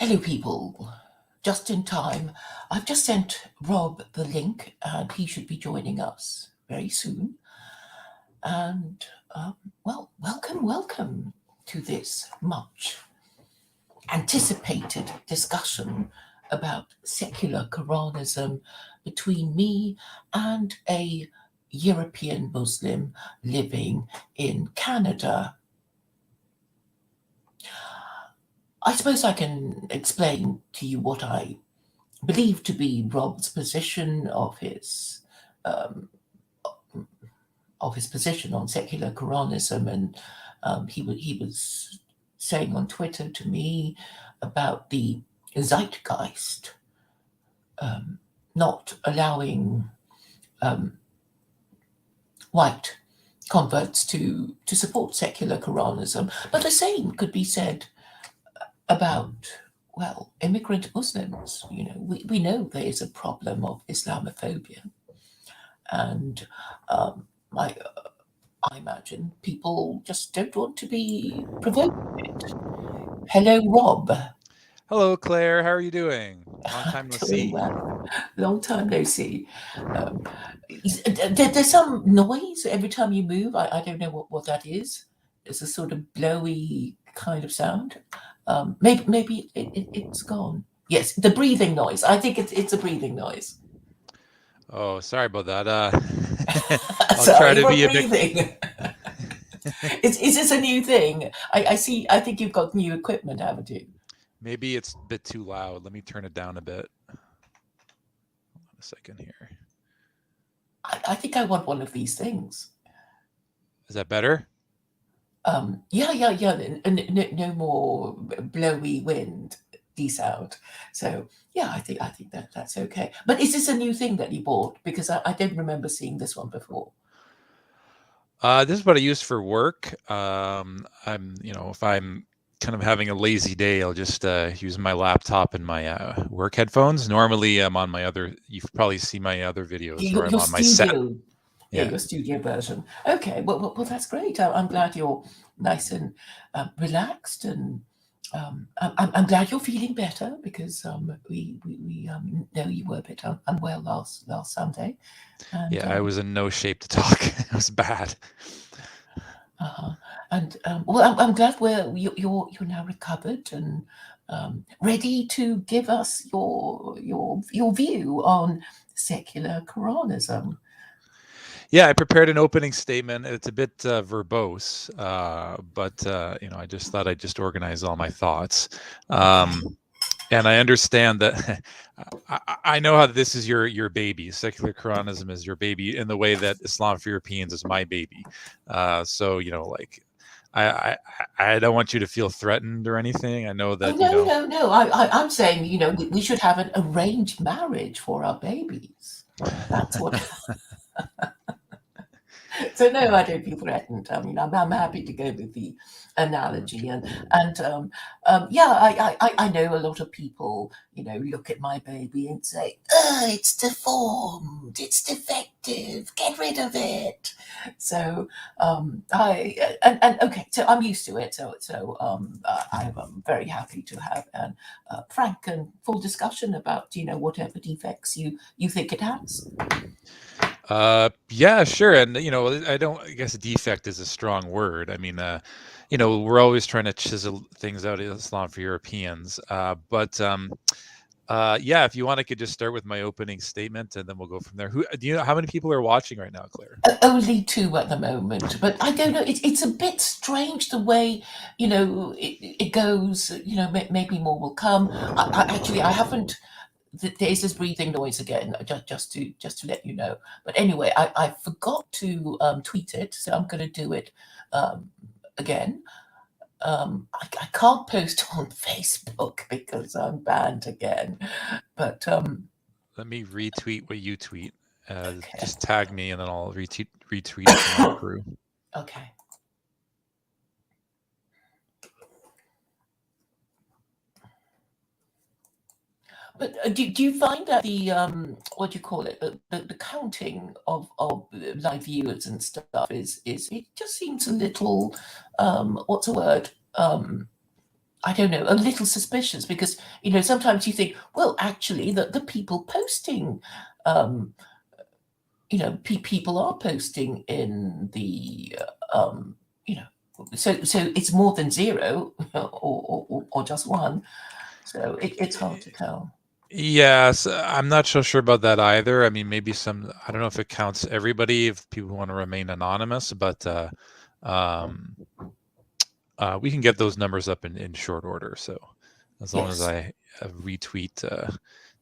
Hello, people. Just in time. I've just sent Rob the link, and he should be joining us very soon. And, welcome to this much anticipated discussion about secular Koranism between me and a European Muslim living in Canada. I suppose I can explain to you what I believe to be Rob's position um, of his position on secular Quranism, and he was saying on Twitter to me about the zeitgeist not allowing white converts to support secular Quranism, but the same could be said about, well, immigrant Muslims. We know there is a problem of Islamophobia, and I, I imagine people just don't want to be provoked. Hello, Rob. Hello, Claire. How are you doing? Long time no Doing see. well. Long time no see. There's some noise every time you move. I don't know what that is. It's a sort of blowy kind of sound. Maybe it's gone. Yes, the breathing noise. I think it's a breathing noise. Oh, sorry about that. I'll try Sorry to for be a bit. breathing. Is this a new thing? I see. I think you've got new equipment, haven't you? Maybe it's a bit too loud. Let me turn it down a bit. Hold on a second here. I think I want one of these things. Is that better? Yeah. No more blowy wind sound. So yeah, I think that's okay. But is this a new thing that you bought? Because I don't remember seeing this one before. This is what I use for work. If I'm kind of having a lazy day, I'll just use my laptop and my work headphones. Normally, I'm on my other. You've probably seen my other videos where I'm Your on my set. studio, yeah, Yeah. your studio version. Okay, well, that's great. I'm glad you're nice and relaxed, and I'm glad you're feeling better because we know you were a bit unwell last Sunday, and Yeah, I was in no shape to talk. It was bad. uh-huh. And well, I'm glad you're now recovered and ready to give us your view on secular Quranism. Yeah, I prepared an opening statement. It's a bit verbose, but I just thought I'd just organize all my thoughts. Okay. And I understand that I know how this is your baby. Secular Quranism is your baby in the way that Islam for Europeans is my baby. So like I, I don't want you to feel threatened or anything. I know Oh that no! I'm saying we should have an arranged marriage for our babies. That's what. So no, I don't feel threatened. I mean, I'm happy to go with the analogy, and yeah, I know a lot of people, look at my baby and say, "Oh, it's deformed, it's defective, get rid of it." So and okay, so I'm used to it. I'm very happy to have an frank and full discussion about whatever defects you think it has. Yeah, sure. And I guess defect is a strong word. I mean, we're always trying to chisel things out in Islam for Europeans. Yeah, if you want, I could just start with my opening statement, and then we'll go from there. Who do you know? How many people are watching right now, Claire? Only two at the moment, but I don't know. It's a bit strange the way it goes. Maybe more will come. I haven't. There's this breathing noise again. Just to let you know. But anyway, I forgot to tweet it, so I'm going to do it again. I can't post on Facebook because I'm banned again. But Let me retweet what you tweet. okay, Just tag me, and then I'll retweet it to my crew. okay. But do you find that the what do you call it, the counting of live viewers and stuff is it just seems a little what's the word, I don't know, a little suspicious, because, sometimes you think, well, actually, the people posting, people are posting in the, so it's more than zero or just one. So it's hard to tell. Yes, I'm not so sure about that either. I mean, maybe I don't know if it counts everybody, if people want to remain anonymous, but we can get those numbers up in short order. So as long as Yes. I retweet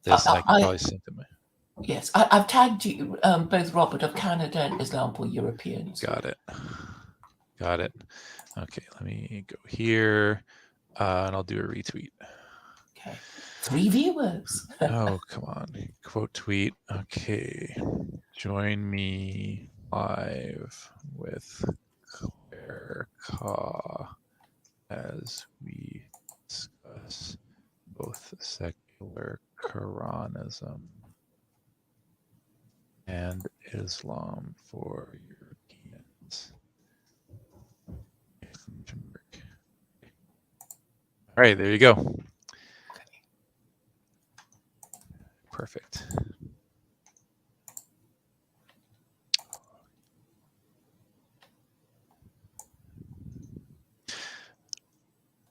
this, I can probably send them. Yes, I've tagged you, both Robert, of Canada and Islam for Europeans. Got it. Got it. Okay, let me go here, and I'll do a retweet. Okay. 3 viewers. Oh, come on. Quote tweet. Okay. Join me live with Claire Ka as we discuss both secular Koranism and Islam for Europeans. All right, there you go. Perfect.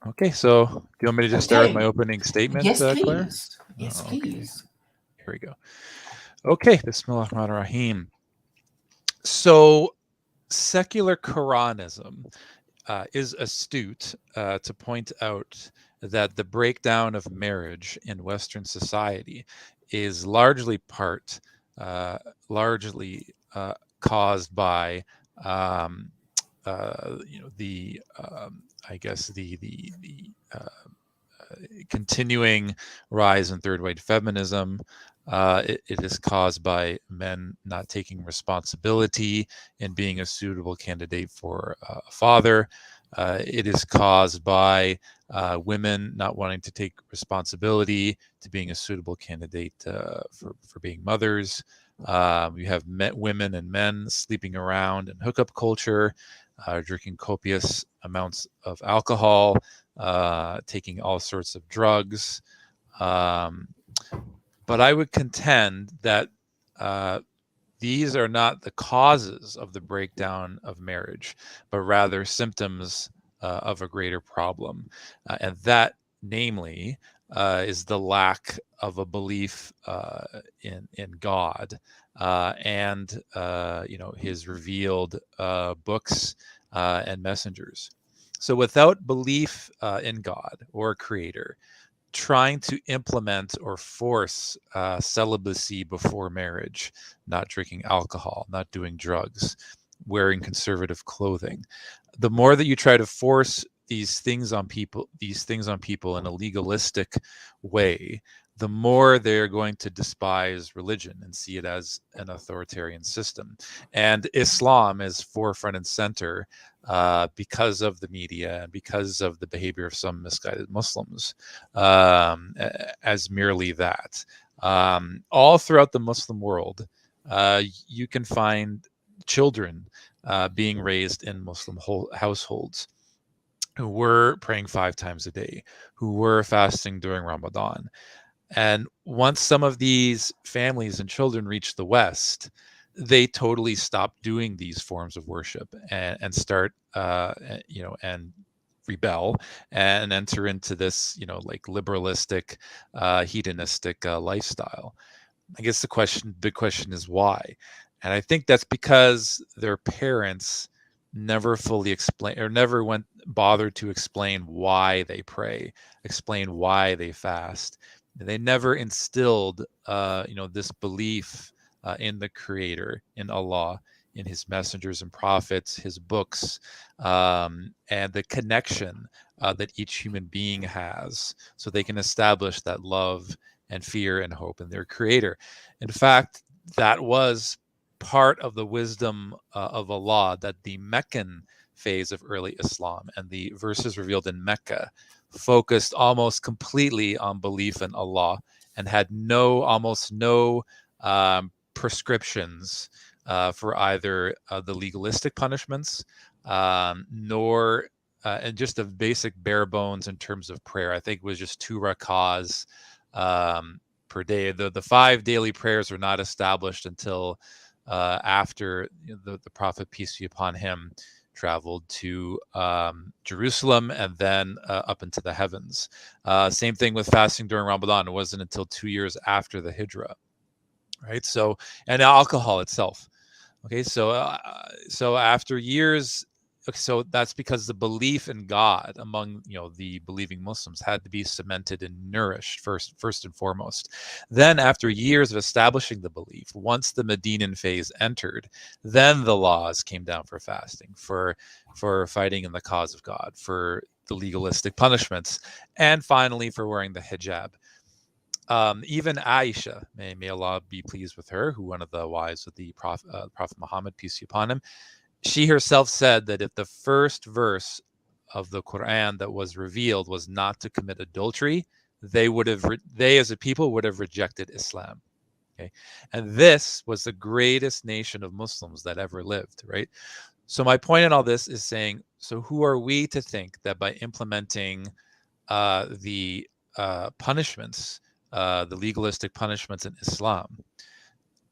Okay, so do you want me to just start with my opening statement, Yes, please. Claire? Yes, please. Here we go. Okay, Bismillahirrahmanirrahim. So, secular Koranism is astute to point out that the breakdown of marriage in Western society is largely caused by I guess the continuing rise in third wave feminism. It is caused by men not taking responsibility in being a suitable candidate for a father. It is caused by women not wanting to take responsibility to being a suitable candidate for being mothers. You have women and men sleeping around in hookup culture, drinking copious amounts of alcohol, taking all sorts of drugs. But I would contend that these are not the causes of the breakdown of marriage, but rather symptoms of a greater problem. And that, namely, is the lack of a belief in God and his revealed books and messengers. So without belief in God or a creator, trying to implement or force celibacy before marriage, not drinking alcohol, not doing drugs, wearing conservative clothing. The more that you try to force these things on people in a legalistic way, the more they're going to despise religion and see it as an authoritarian system. And Islam is forefront and center because of the media and because of the behavior of some misguided Muslims, as merely that. All throughout the Muslim world, you can find children being raised in Muslim households who were praying 5 times a day, who were fasting during Ramadan. And once some of these families and children reach the West, they totally stop doing these forms of worship and start, and rebel and enter into this, like liberalistic, hedonistic lifestyle. I guess the big question is why? And I think that's because their parents never fully explain or never bothered to explain why they pray, explain why they fast. They never instilled, this belief in the Creator, in Allah, in His messengers and prophets, His books, and the connection that each human being has, so they can establish that love and fear and hope in their Creator. In fact, that was part of the wisdom of Allah, that the Meccan phase of early Islam and the verses revealed in Mecca focused almost completely on belief in Allah and had almost no prescriptions for either the legalistic punishments, nor and just the basic bare bones in terms of prayer, I think was just 2 rakahs per day. The 5 daily prayers were not established until after the Prophet, peace be upon him, traveled to Jerusalem and then up into the heavens. Same thing with fasting during Ramadan. It wasn't until 2 years after the Hijrah, right? So, and alcohol itself. Okay, so after years, so that's because the belief in God among the believing Muslims had to be cemented and nourished first and foremost. Then, after years of establishing the belief, once the Medinan phase entered, then the laws came down for fasting, for fighting in the cause of God, for the legalistic punishments, and finally for wearing the hijab. Even Aisha, may Allah be pleased with her, who one of the wives of the Prophet Muhammad, peace be upon him, she herself said that if the first verse of the Quran that was revealed was not to commit adultery, they as a people would have rejected Islam. Okay, and this was the greatest nation of Muslims that ever lived, right? So my point in all this is saying, so who are we to think that by implementing the punishments, the legalistic punishments in Islam,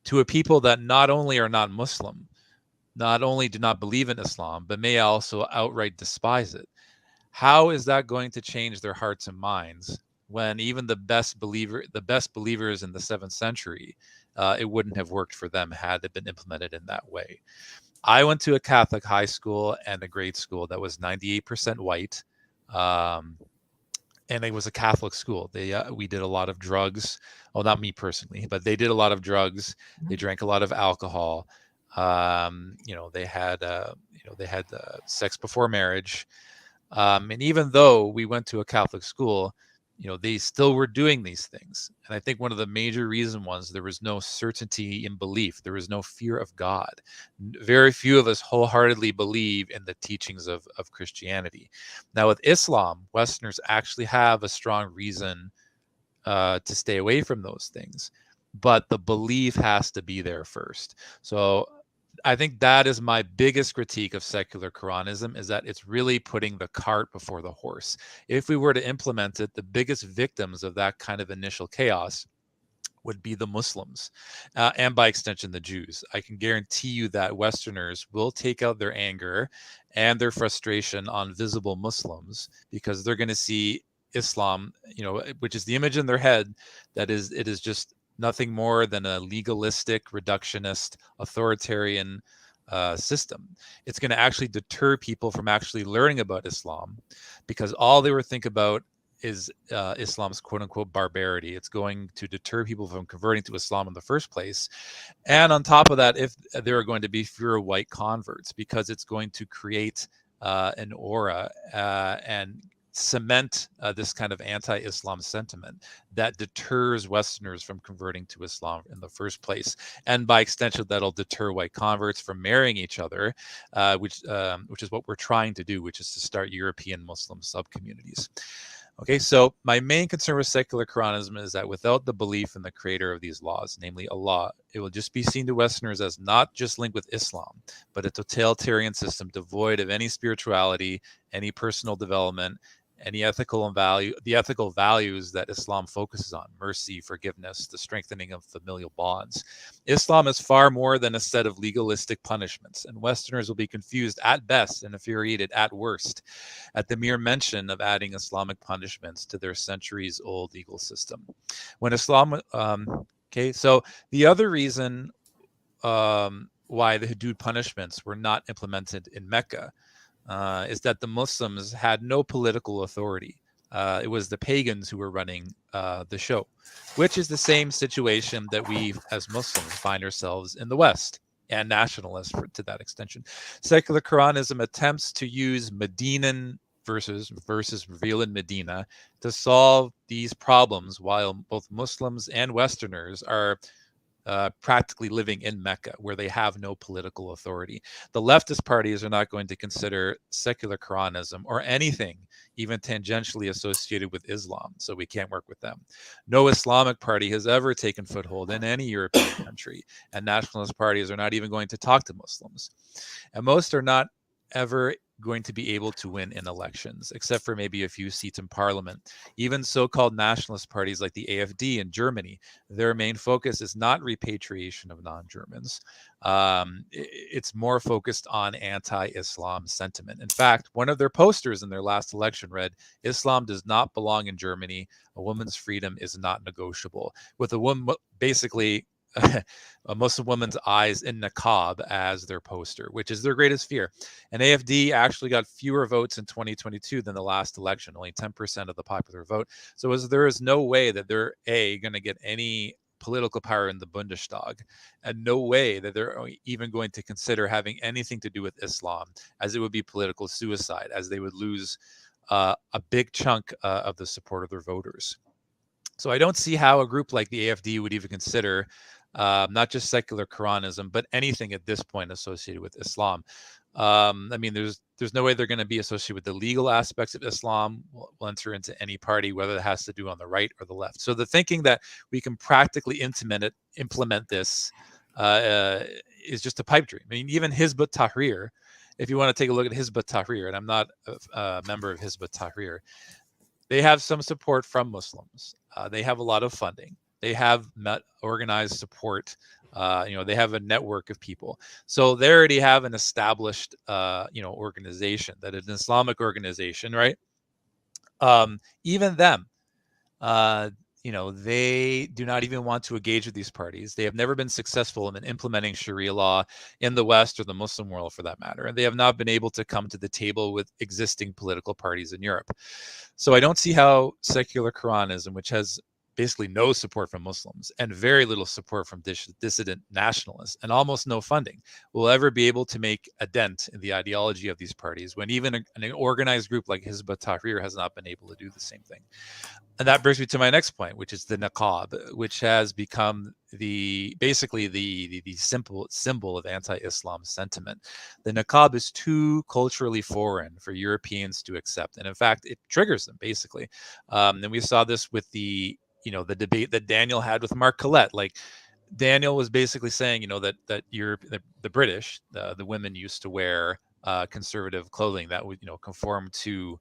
to a people that not only are not Muslim, not only do not believe in Islam, but may also outright despise it, how is that going to change their hearts and minds when even the best believers in the 7th century, it wouldn't have worked for them had it been implemented in that way? I went to a Catholic high school and a grade school that was 98% white. And it was a Catholic school. We did a lot of drugs. Well, not me personally, but they did a lot of drugs. They drank a lot of alcohol. They had sex before marriage. And even though we went to a Catholic school, they still were doing these things. And I think one of the major reasons was there was no certainty in belief. There was no fear of God. Very few of us wholeheartedly believe in the teachings of Christianity. Now, with Islam, Westerners actually have a strong reason to stay away from those things. But the belief has to be there first. So I think that is my biggest critique of secular Koranism, is that it's really putting the cart before the horse. If we were to implement it, the biggest victims of that kind of initial chaos would be the Muslims, and by extension, the Jews. I can guarantee you that Westerners will take out their anger and their frustration on visible Muslims, because they're going to see Islam, which is the image in their head, it is just nothing more than a legalistic, reductionist, authoritarian system. It's going to actually deter people from actually learning about Islam, because all they were thinking about is Islam's quote-unquote barbarity. It's going to deter people from converting to Islam in the first place. And on top of that, if there are going to be fewer white converts, because it's going to create an aura and cement this kind of anti-Islam sentiment that deters Westerners from converting to Islam in the first place, and by extension, that'll deter white converts from marrying each other, which is what we're trying to do, which is to start European Muslim subcommunities. Okay, so my main concern with secular Koranism is that without the belief in the creator of these laws, namely Allah, it will just be seen to Westerners as not just linked with Islam, but a totalitarian system devoid of any spirituality, any personal development, any ethical values that Islam focuses on: mercy, forgiveness, the strengthening of familial bonds. Islam is far more than a set of legalistic punishments, and Westerners will be confused at best and infuriated at worst at the mere mention of adding Islamic punishments to their centuries-old legal system. When Islam, so the other reason why the hudud punishments were not implemented in Mecca is that the Muslims had no political authority. It was the pagans who were running the show, which is the same situation that we as Muslims find ourselves in the West, and nationalists to that extension. Secular Koranism attempts to use Medinan verses revealed in Medina to solve these problems, while both Muslims and Westerners are practically living in Mecca, where they have no political authority. The leftist parties are not going to consider secular Koranism or anything even tangentially associated with Islam, so we can't work with them. No Islamic party has ever taken foothold in any European country, and nationalist parties are not even going to talk to Muslims. And most are not ever going to be able to win in elections, except for maybe a few seats in parliament. Even so-called nationalist parties like the AfD in Germany, their main focus is not repatriation of non-Germans. It's more focused on anti-Islam sentiment. In fact, one of their posters in their last election read, "Islam does not belong in Germany. A woman's freedom is not negotiable," with a woman basically a Muslim woman's eyes in niqab as their poster, which is their greatest fear. And AfD actually got fewer votes in 2022 than the last election, only 10% of the popular vote. So there is no way that they're going to get any political power in the Bundestag, and no way that they're even going to consider having anything to do with Islam, as it would be political suicide, as they would lose a big chunk of the support of their voters. So I don't see how a group like the AfD would even consider not just secular Koranism, but anything at this point associated with Islam. I mean, there's no way they're going to be associated with the legal aspects of Islam. Will enter into any party, whether it has to do on the right or the left. So the thinking that we can practically implement this is just a pipe dream. I mean, even Hizb ut-Tahrir, if you want to take a look at Hizb ut-Tahrir, and I'm not a member of Hizb ut-Tahrir, they have some support from Muslims. They have a lot of funding. They have organized support. They have a network of people. So they already have an established, organization, that is an Islamic organization, right? Even them, they do not even want to engage with these parties. They have never been successful in implementing Sharia law in the West, or the Muslim world for that matter. And they have not been able to come to the table with existing political parties in Europe. So I don't see how secular Quranism, which has basically no support from Muslims and very little support from dissident nationalists and almost no funding, will ever be able to make a dent in the ideology of these parties, when even an organized group like Hizb ut-Tahrir has not been able to do the same thing. And that brings me to my next point, which is the niqab, which has become the symbol of anti-Islam sentiment. The niqab is too culturally foreign for Europeans to accept, and in fact, it triggers them basically. And we saw this with the debate that Daniel had with Mark Collette. Like, Daniel was basically saying, that the British, the women used to wear conservative clothing that would conform to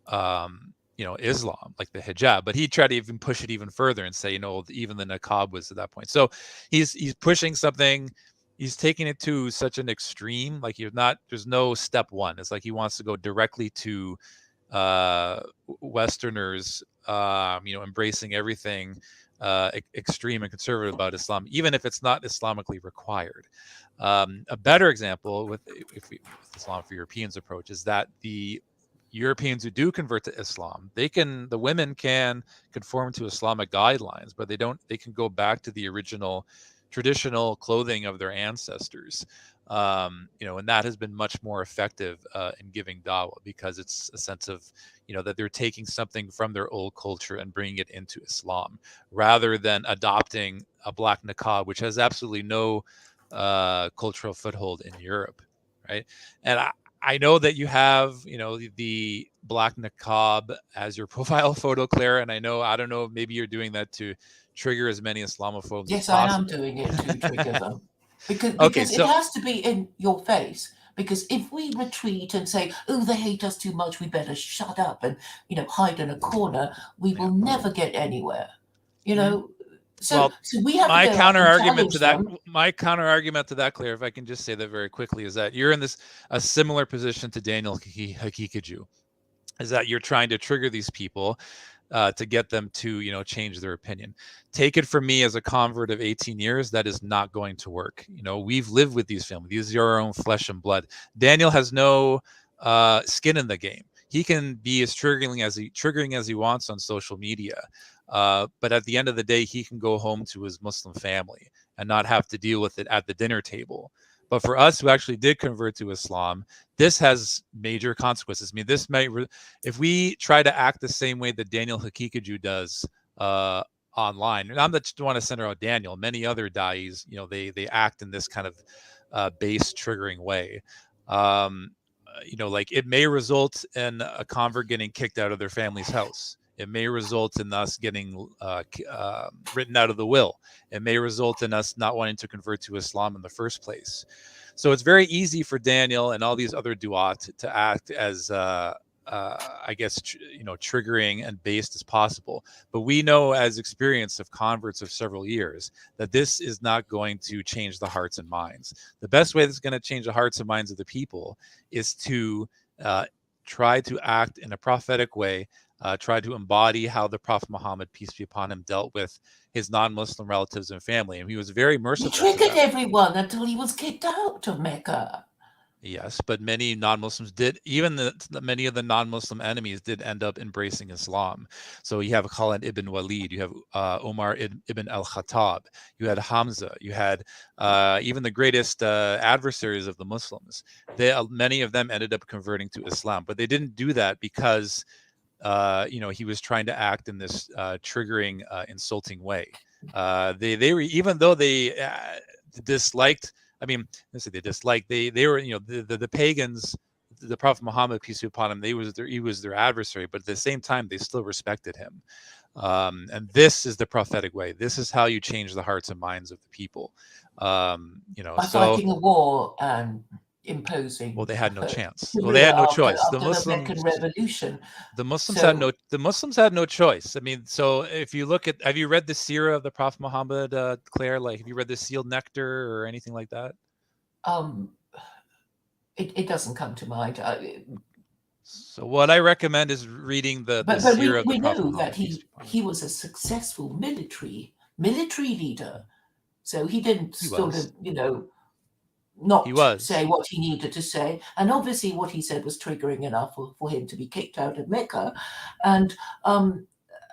Islam, like the hijab, but he tried to even push it even further and say, even the niqab was at that point. So he's pushing something. He's taking it to such an extreme. Like, there's no step one. It's like he wants to go directly to Westerners, embracing everything extreme and conservative about Islam, even if it's not Islamically required. A better example with Islam for Europeans approach is that the Europeans who do convert to Islam, the women can conform to Islamic guidelines, but they can go back to the original traditional clothing of their ancestors. And that has been much more effective in giving dawah, because it's a sense of, that they're taking something from their old culture and bringing it into Islam, rather than adopting a black niqab, which has absolutely no cultural foothold in Europe, right? And I know that you have, the black niqab as your profile photo, Claire, and I don't know, maybe you're doing that to trigger as many Islamophobes as possible. Yes, I am doing it to trigger them. Because it has to be in your face. Because if we retreat and say, "Oh, they hate us too much, we better shut up and hide in a corner," we will never get anywhere. So we have my to go counter out and argument to that. them. My counter argument to that, Claire, if I can just say that very quickly, is that you're in a similar position to Daniel Haqiqatjou, is that you're trying to trigger these people to get them to change their opinion. Take it from me, as a convert of 18 years, that is not going to work. We've lived with these families. These are our own flesh and blood. Daniel has no skin in the game. He can be as triggering as he wants on social media, but at the end of the day, he can go home to his Muslim family and not have to deal with it at the dinner table. But for us who actually did convert to Islam, this has major consequences. I mean, if we try to act the same way that Daniel Haqiqatjou does online, and I'm not just want to center out Daniel, many other da'is, they act in this kind of base triggering way. Like, it may result in a convert getting kicked out of their family's house. It may result in us getting written out of the will. It may result in us not wanting to convert to Islam in the first place. So it's very easy for Daniel and all these other duat to act as I guess triggering and based as possible. But we know, as experience of converts of several years, that this is not going to change the hearts and minds. The best way that's going to change the hearts and minds of the people is to try to act in a prophetic way, try to embody how the Prophet Muhammad, peace be upon him, dealt with his non-Muslim relatives and family. And he was very merciful. He triggered everyone until he was kicked out of Mecca. Yes, but many non-Muslims did. Even many of the non-Muslim enemies did end up embracing Islam. So you have Khalid ibn Walid, you have Omar ibn al-Khattab, you had Hamza, you had even the greatest adversaries of the Muslims. Many of them ended up converting to Islam, but they didn't do that because he was trying to act in this triggering, insulting way. They were, even though they disliked. I mean, they disliked. They were, the pagans, the Prophet Muhammad, peace be upon him. He was their adversary, but at the same time, they still respected him. And this is the prophetic way. This is how you change the hearts and minds of the people. By fighting a war and imposing. Well, they had no chance. Well, they had no choice. The Meccan Revolution. The Muslims had no choice. I mean, so if you look at, have you read the Seerah of the Prophet Muhammad, Claire? Like, have you read the Sealed Nectar or anything like that? It doesn't come to mind. So what I recommend is reading the Seerah of the Prophet Muhammad. We know that he was a successful military leader, so he didn't not say what he needed to say. And obviously what he said was triggering enough for him to be kicked out of Mecca. And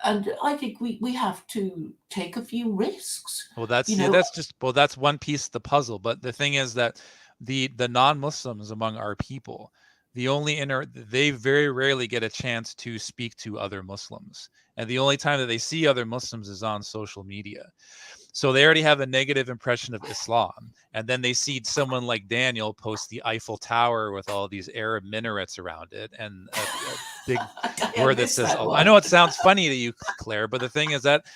I think we have to take a few risks. Well, that's one piece of the puzzle. But the thing is that the non-Muslims among our people, they very rarely get a chance to speak to other Muslims. And the only time that they see other Muslims is on social media. So they already have a negative impression of Islam. And then they see someone like Daniel post the Eiffel Tower with all these Arab minarets around it and a big word that says, I know it sounds funny to you, Claire, but the thing is that,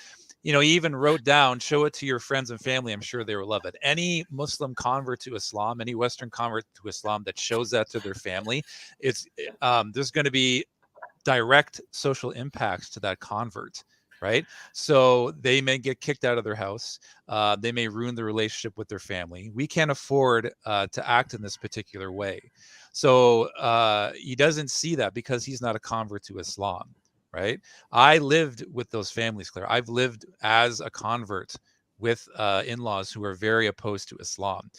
he even wrote down, show it to your friends and family. I'm sure they will love it. Any Muslim convert to Islam, any Western convert to Islam that shows that to their family, there's going to be direct social impacts to that convert. Right. So they may get kicked out of their house. They may ruin the relationship with their family. We can't afford to act in this particular way. So he doesn't see that because he's not a convert to Islam. Right. I lived with those families, Claire. I've lived as a convert with in-laws who are very opposed to Islam.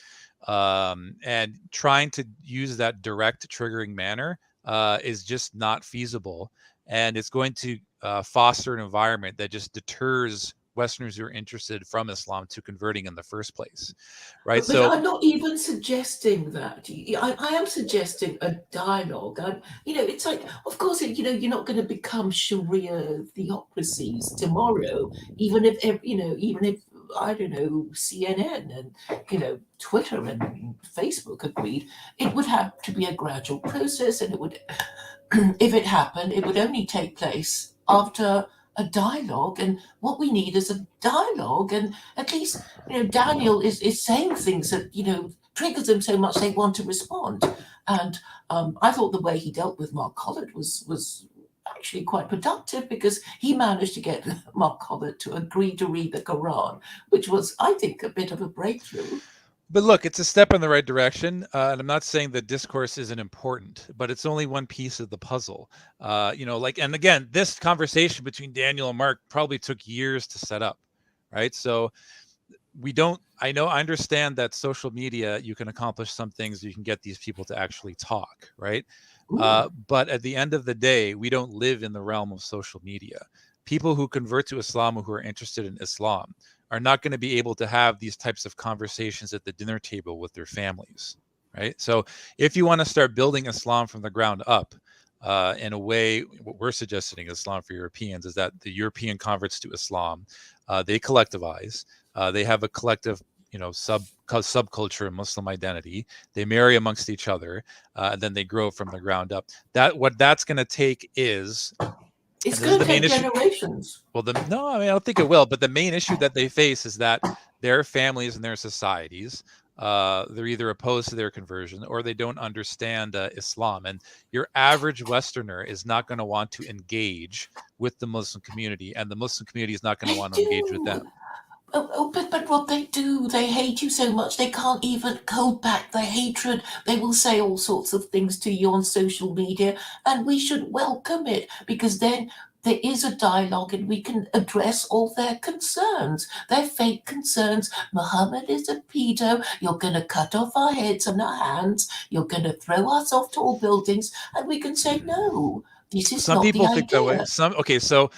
And trying to use that direct triggering manner is just not feasible. And it's going to foster an environment that just deters Westerners who are interested from Islam to converting in the first place, right? But I'm not even suggesting that. I am suggesting a dialogue. It's like, of course, you're not going to become Sharia theocracies tomorrow, even if I don't know, CNN and Twitter and Facebook agreed. It would have to be a gradual process, and it would, if it happened, it would only take place after a dialogue. And what we need is a dialogue. And at least Daniel is saying things that triggers them so much they want to respond. And I thought the way he dealt with Mark Collett was actually quite productive, because he managed to get Mark Collett to agree to read the Quran, which was, I think, a bit of a breakthrough. But look, it's a step in the right direction. And I'm not saying that discourse isn't important, but it's only one piece of the puzzle. And again, this conversation between Daniel and Mark probably took years to set up, right? So I understand that social media, you can accomplish some things, you can get these people to actually talk, right? But at the end of the day, we don't live in the realm of social media. People who convert to Islam or who are interested in Islam are not going to be able to have these types of conversations at the dinner table with their families, right? So if you want to start building Islam from the ground up, in a way, what we're suggesting Islam for Europeans is that the European converts to Islam, they collectivize, they have a collective subculture and Muslim identity. They marry amongst each other, and then they grow from the ground up. What that's going to take is... It's going to take generations. Well, I don't think it will. But the main issue that they face is that their families and their societies they're either opposed to their conversion or they don't understand Islam. And your average Westerner is not going to want to engage with the Muslim community, and the Muslim community is not going to They want to engage with do. them. But what they do, they hate you so much they can't even hold back the hatred. They will say all sorts of things to you on social media, and we should welcome it because then there is a dialogue and we can address all their concerns, their fake concerns. Muhammad is a pedo. You're going to cut off our heads and our hands. You're going to throw us off tall buildings, and we can say no. This is Some not the people think that way. idea. Okay, so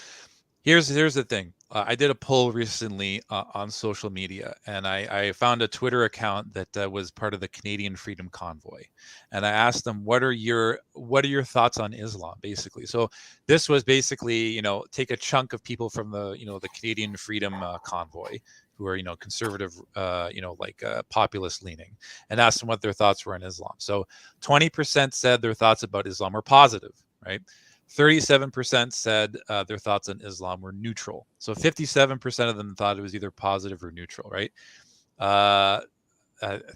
here's the thing. I did a poll recently on social media, and I found a Twitter account that was part of the Canadian Freedom Convoy, and I asked them, what are your thoughts on Islam, basically. So this was basically, take a chunk of people from the the Canadian Freedom Convoy, who are conservative, populist leaning, and asked them what their thoughts were on Islam. So 20% said their thoughts about Islam were positive, right? 37% said their thoughts on Islam were neutral. So 57% of them thought it was either positive or neutral, right? I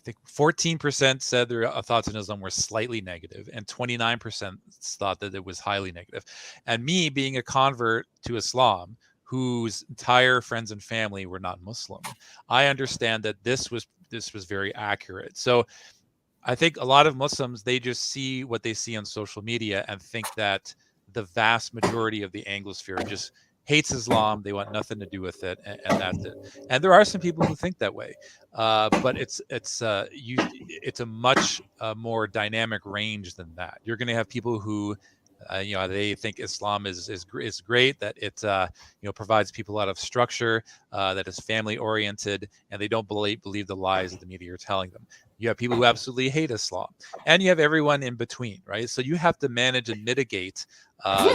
think 14% said their thoughts on Islam were slightly negative, and 29% thought that it was highly negative. And me, being a convert to Islam, whose entire friends and family were not Muslim, I understand that this was very accurate. So I think a lot of Muslims, they just see what they see on social media and think that the vast majority of the Anglosphere just hates Islam. They want nothing to do with it, and that's it. And there are some people who think that way, but it's a much more dynamic range than that. You're going to have people who they think Islam is great, that it provides people a lot of structure, that is family oriented, and they don't believe the lies that the media are telling them. You have people who absolutely hate Islam, and you have everyone in between, right? So you have to manage and mitigate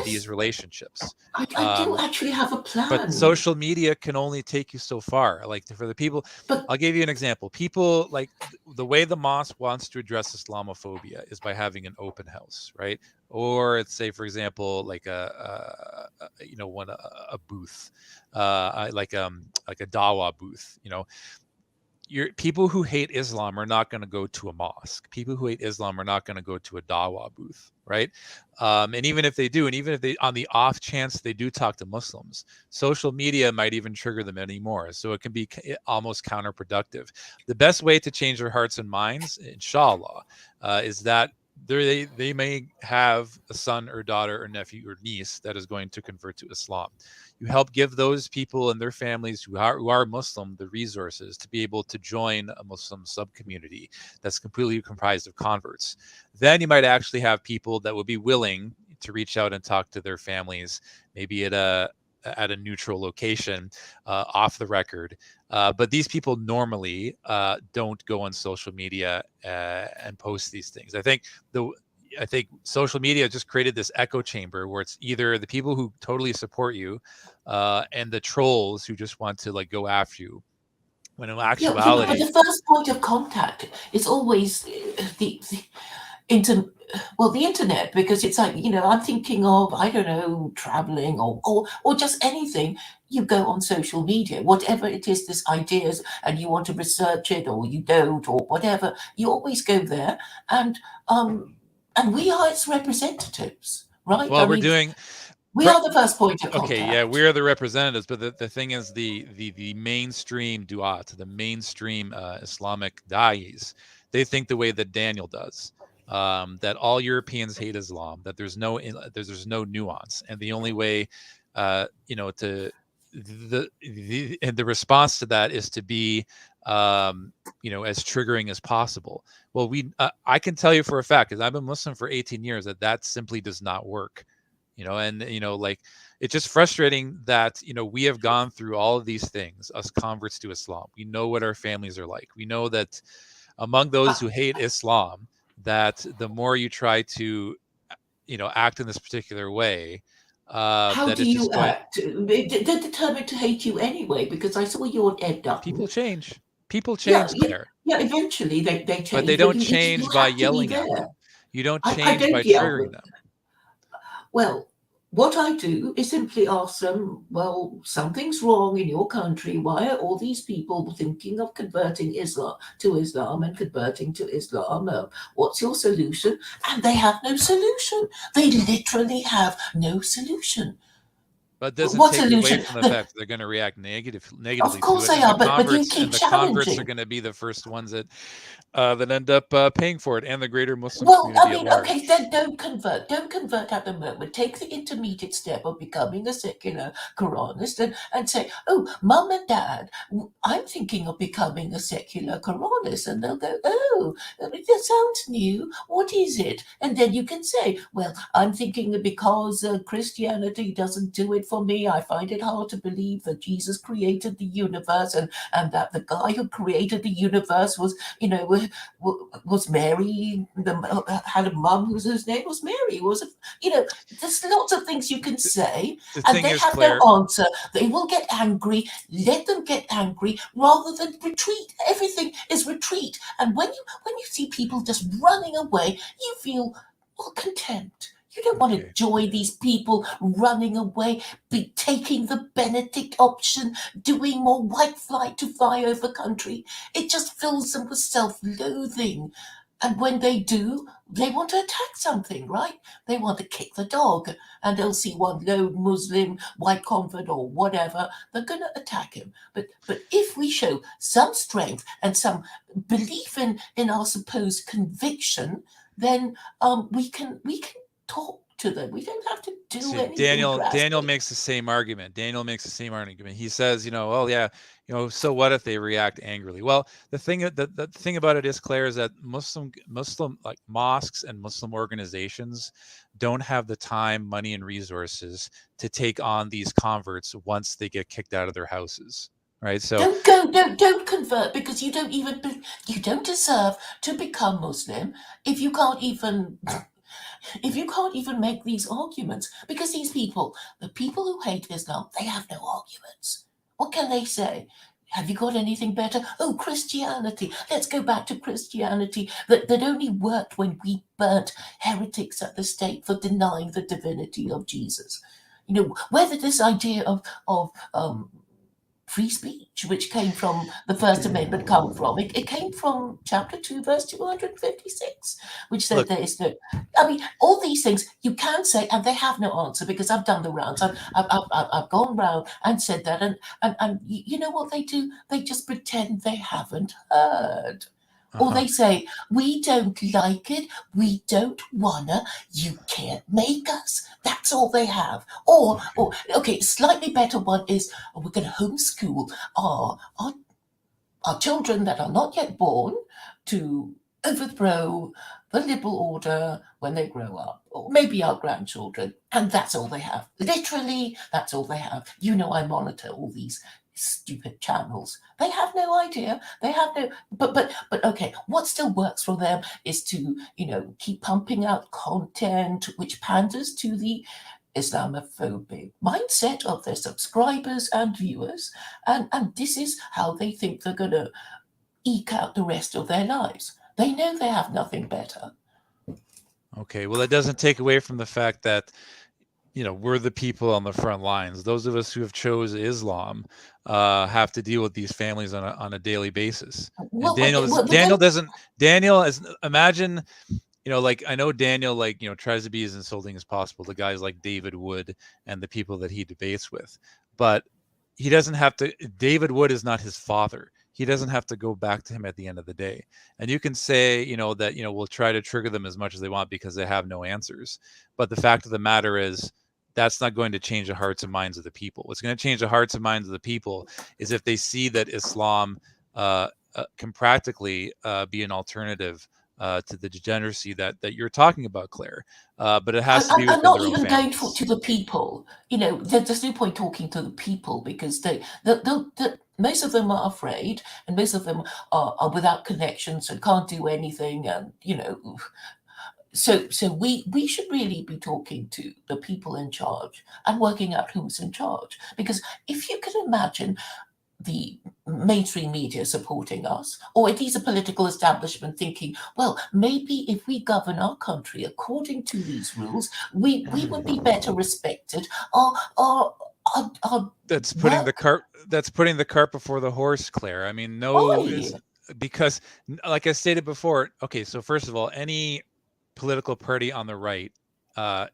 these Yes, relationships. I do actually have a But plan. social media can only take you so far. Like, for the people, But I'll give you an example. People, like, the way the mosque wants to address Islamophobia is by having an open house, right? Or it's, say, for example, like a booth, like a dawa booth. People who hate Islam are not going to go to a mosque. People who hate Islam are not going to go to a dawa booth, right? And even if they do, and even if they, on the off chance they do talk to Muslims, social media might even trigger them anymore. So it can be almost counterproductive. The best way to change their hearts and minds, inshallah, is that they may have a son or daughter or nephew or niece that is going to convert to Islam. You help give those people and their families who are Muslim the resources to be able to join a Muslim sub-community that's completely comprised of converts. Then you might actually have people that would be willing to reach out and talk to their families, maybe at a neutral location, off the record. But these people normally don't go on social media and post these things. I think social media just created this echo chamber where it's either the people who totally support you and the trolls who just want to go after you. When in but actuality, the first point of contact is always the inter the internet, because it's like, I'm thinking of, I don't know, traveling or just anything. You go on social media, whatever it is, this ideas, and you want to research it or you don't or whatever, you always go there, and we are its representatives, right? I well, we're mean, doing. we are the first point of Okay, yeah, contact. we're the representatives, but the thing is, the mainstream duat, the mainstream Islamic da'is, they think the way that Daniel does, that all Europeans hate Islam, that there's no nuance, and the only way, to the response to that is to be, as triggering as possible. Well, I can tell you for a fact, because I've been Muslim for 18 years, that simply does not work. And it's just frustrating that we have gone through all of these things, us converts to Islam. We know what our families are like. We know that among those who hate Islam, that the more you try to act in this particular way, How that do it's you just going. act? They're determined to hate you anyway, because I saw you on Ed People Dutton. change. People Yeah, change yeah, there, yeah. Eventually, they but they change, but don't you change by have to be yelling at there. them. You don't I change by don't yell, triggering but them. well, what I do is simply ask them, well, something's wrong in your country. Why are all these people thinking of converting Islam to Islam and converting to Islam? What's your solution? And they have no solution. They literally have no solution. But doesn't What take away solution? from the fact that they're going to react Of negatively to course it, they and are, but you keep the converts are challenging. going to be the first ones that end up paying for it, and the greater Muslim Well, I community at mean, okay, large. then don't convert. Don't convert at the moment. Take the intermediate step of becoming a secular Quranist and say, oh, mum and dad, I'm thinking of becoming a secular Quranist. And they'll go, oh, that sounds new. What is it? And then you can say, well, I'm thinking that because Christianity doesn't do it for me. I find it hard to believe that Jesus created the universe and that the guy who created the universe was, was Mary, had a mum whose name was Mary. There's lots of things you can say, The and thing they is, have no Claire, answer. They will get angry. Let them get angry rather than retreat. Everything is retreat. And when you see people just running away, you feel contempt. You don't want to okay. join these people running away, be taking the Benedict option, doing more white flight to fly over country. It just fills them with self-loathing. And when they do, they want to attack something, right? They want to kick the dog, and they'll see one lone Muslim, white convert, or whatever. They're going to attack him. But if we show some strength and some belief in our supposed conviction, then we can talk to them. We don't have to do See, anything Daniel drastic. makes the same argument. He says, oh yeah, so what if they react angrily? Well, the thing about it is, Claire, is that Muslim like mosques and Muslim organizations don't have the time, money, and resources to take on these converts once they get kicked out of their houses. Right. So Don't go. Don't convert because you don't deserve to become Muslim if you can't even make these arguments. Because these people, the people who hate Islam, they have no arguments. What can they say? Have you got anything better? Oh, Christianity. Let's go back to Christianity that only worked when we burnt heretics at the stake for denying the divinity of Jesus. Where did this idea of free speech, which came from the First Amendment, come from? It came from Chapter 2, verse 256, which said look, there is no. I mean, all these things you can say, and they have no answer because I've done the rounds. I've gone round and said that, and you know what they do? They just pretend they haven't heard. Or uh-huh. they say, we don't like it, we don't wanna, you can't make us. That's all they have. Okay. Or okay, slightly better one is, we're going to homeschool our children that are not yet born to overthrow the liberal order when they grow up, or maybe our grandchildren, and that's all they have. Literally, that's all they have. I monitor all these stupid channels. They have no idea. They have no. But okay. What still works for them is to keep pumping out content which panders to the Islamophobic mindset of their subscribers and viewers, and this is how they think they're going to eke out the rest of their lives. They know they have nothing better. Okay. Well, it doesn't take away from the fact that we're the people on the front lines. Those of us who have chose Islam have to deal with these families on a daily basis. And Well, but then Daniel is, imagine, like, I know Daniel, like, tries to be as insulting as possible to guys like David Wood and the people that he debates with, but he doesn't have to. David Wood is not his father. He doesn't have to go back to him at the end of the day. And you can say, that, we'll try to trigger them as much as they want because they have no answers. But the fact of the matter is, that's not going to change the hearts and minds of the people. What's going to change the hearts and minds of the people is if they see that Islam can practically be an alternative to the degeneracy that you're talking about, Claire. But it has to be I'm within not their own even going families. to the people. There's no point talking to the people because most of them are afraid, and most of them are without connections and can't do anything, and so we should really be talking to the people in charge and working out who's in charge. Because if you can imagine the mainstream media supporting us, or it is a political establishment thinking, well, maybe if we govern our country according to these rules, we would be better respected. Our That's putting the work. cart. That's putting the cart before the horse, Claire. I mean, no, Why? is because, like I stated before. Okay, so first of all, any political party on the right,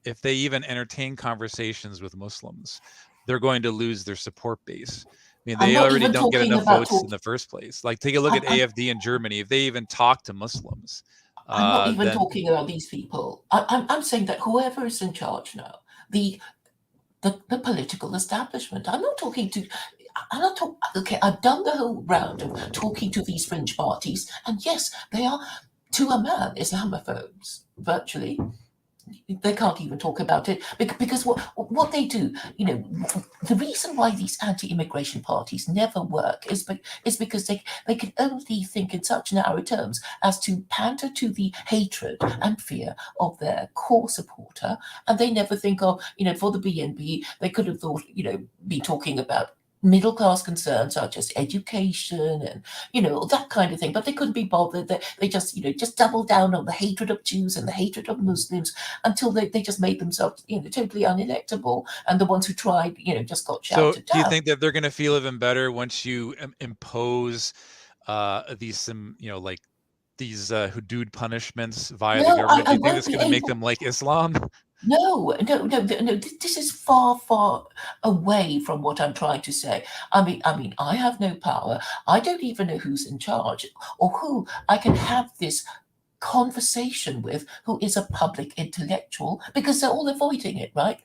if they even entertain conversations with Muslims, they're going to lose their support base. I mean, I'm they not already even don't get talking enough about votes talk. in the first place. Like, take a look at I'm, AFD in Germany. If they even talk to Muslims, I'm not even then talking about these people. I'm saying that whoever is in charge now, the the political establishment. I'm not talking to. I'm not talking. Okay, I've done the whole round of talking to these fringe parties, and yes, they are, to a man, Islamophobes virtually. They can't even talk about it because what they do, the reason why these anti-immigration parties never work is because they can only think in such narrow terms as to pander to the hatred and fear of their core supporter, and they never think of, for the BNB, they could have thought, be talking about middle class concerns such as education and that kind of thing, but they couldn't be bothered. They just just double down on the hatred of Jews and the hatred of Muslims until they just made themselves totally unelectable, and the ones who tried just got so shouted do you down. think that they're going to feel even better once you impose these like these hudud punishments via the No, government? Do I you think won't that's be going to make able. them like Islam? No, no, no, no. This is far, far away from what I'm trying to say. I mean, I have no power. I don't even know who's in charge or who I can have this conversation with who is a public intellectual, because they're all avoiding it, right?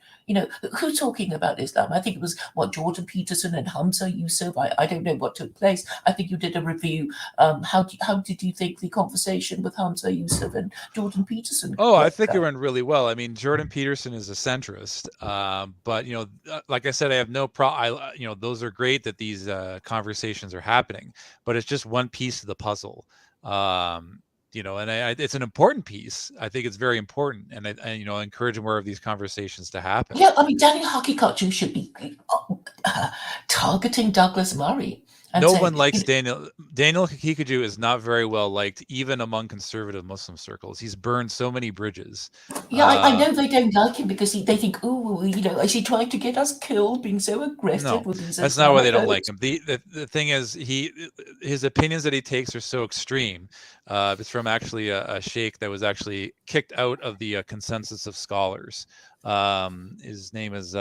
Who's talking about Islam? I think it was Jordan Peterson and Hamza Yusuf. I don't know what took place. I think you did a review. How did you think the conversation with Hamza Yusuf and Jordan Peterson Oh, I went? think it went really well. I mean, Jordan Peterson is a centrist, but like I said, I have no problem. Those are great that these conversations are happening, but it's just one piece of the puzzle. And it's an important piece. I think it's very important, and I encourage more of these conversations to happen. Yeah, I mean, Daniel Haqiqatjou should be targeting Douglas Murray and No saying, one likes Daniel. Daniel Haqiqatjou is not very well liked, even among conservative Muslim circles. He's burned so many bridges. yeah, I know they don't like him because they think, oh, is he trying to get us killed, being so aggressive No, with these that's not why they don't like Islamophobes? him. The thing is, his opinions that he takes are so extreme. It's from actually a sheikh that was actually kicked out of the consensus of scholars. His name is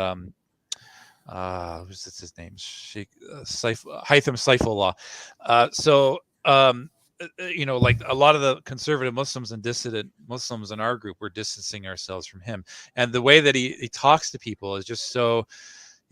who's his name? Sheikh Haitham Saifullah. So like a lot of the conservative Muslims and dissident Muslims in our group, we're distancing ourselves from him, and the way that he talks to people is just so.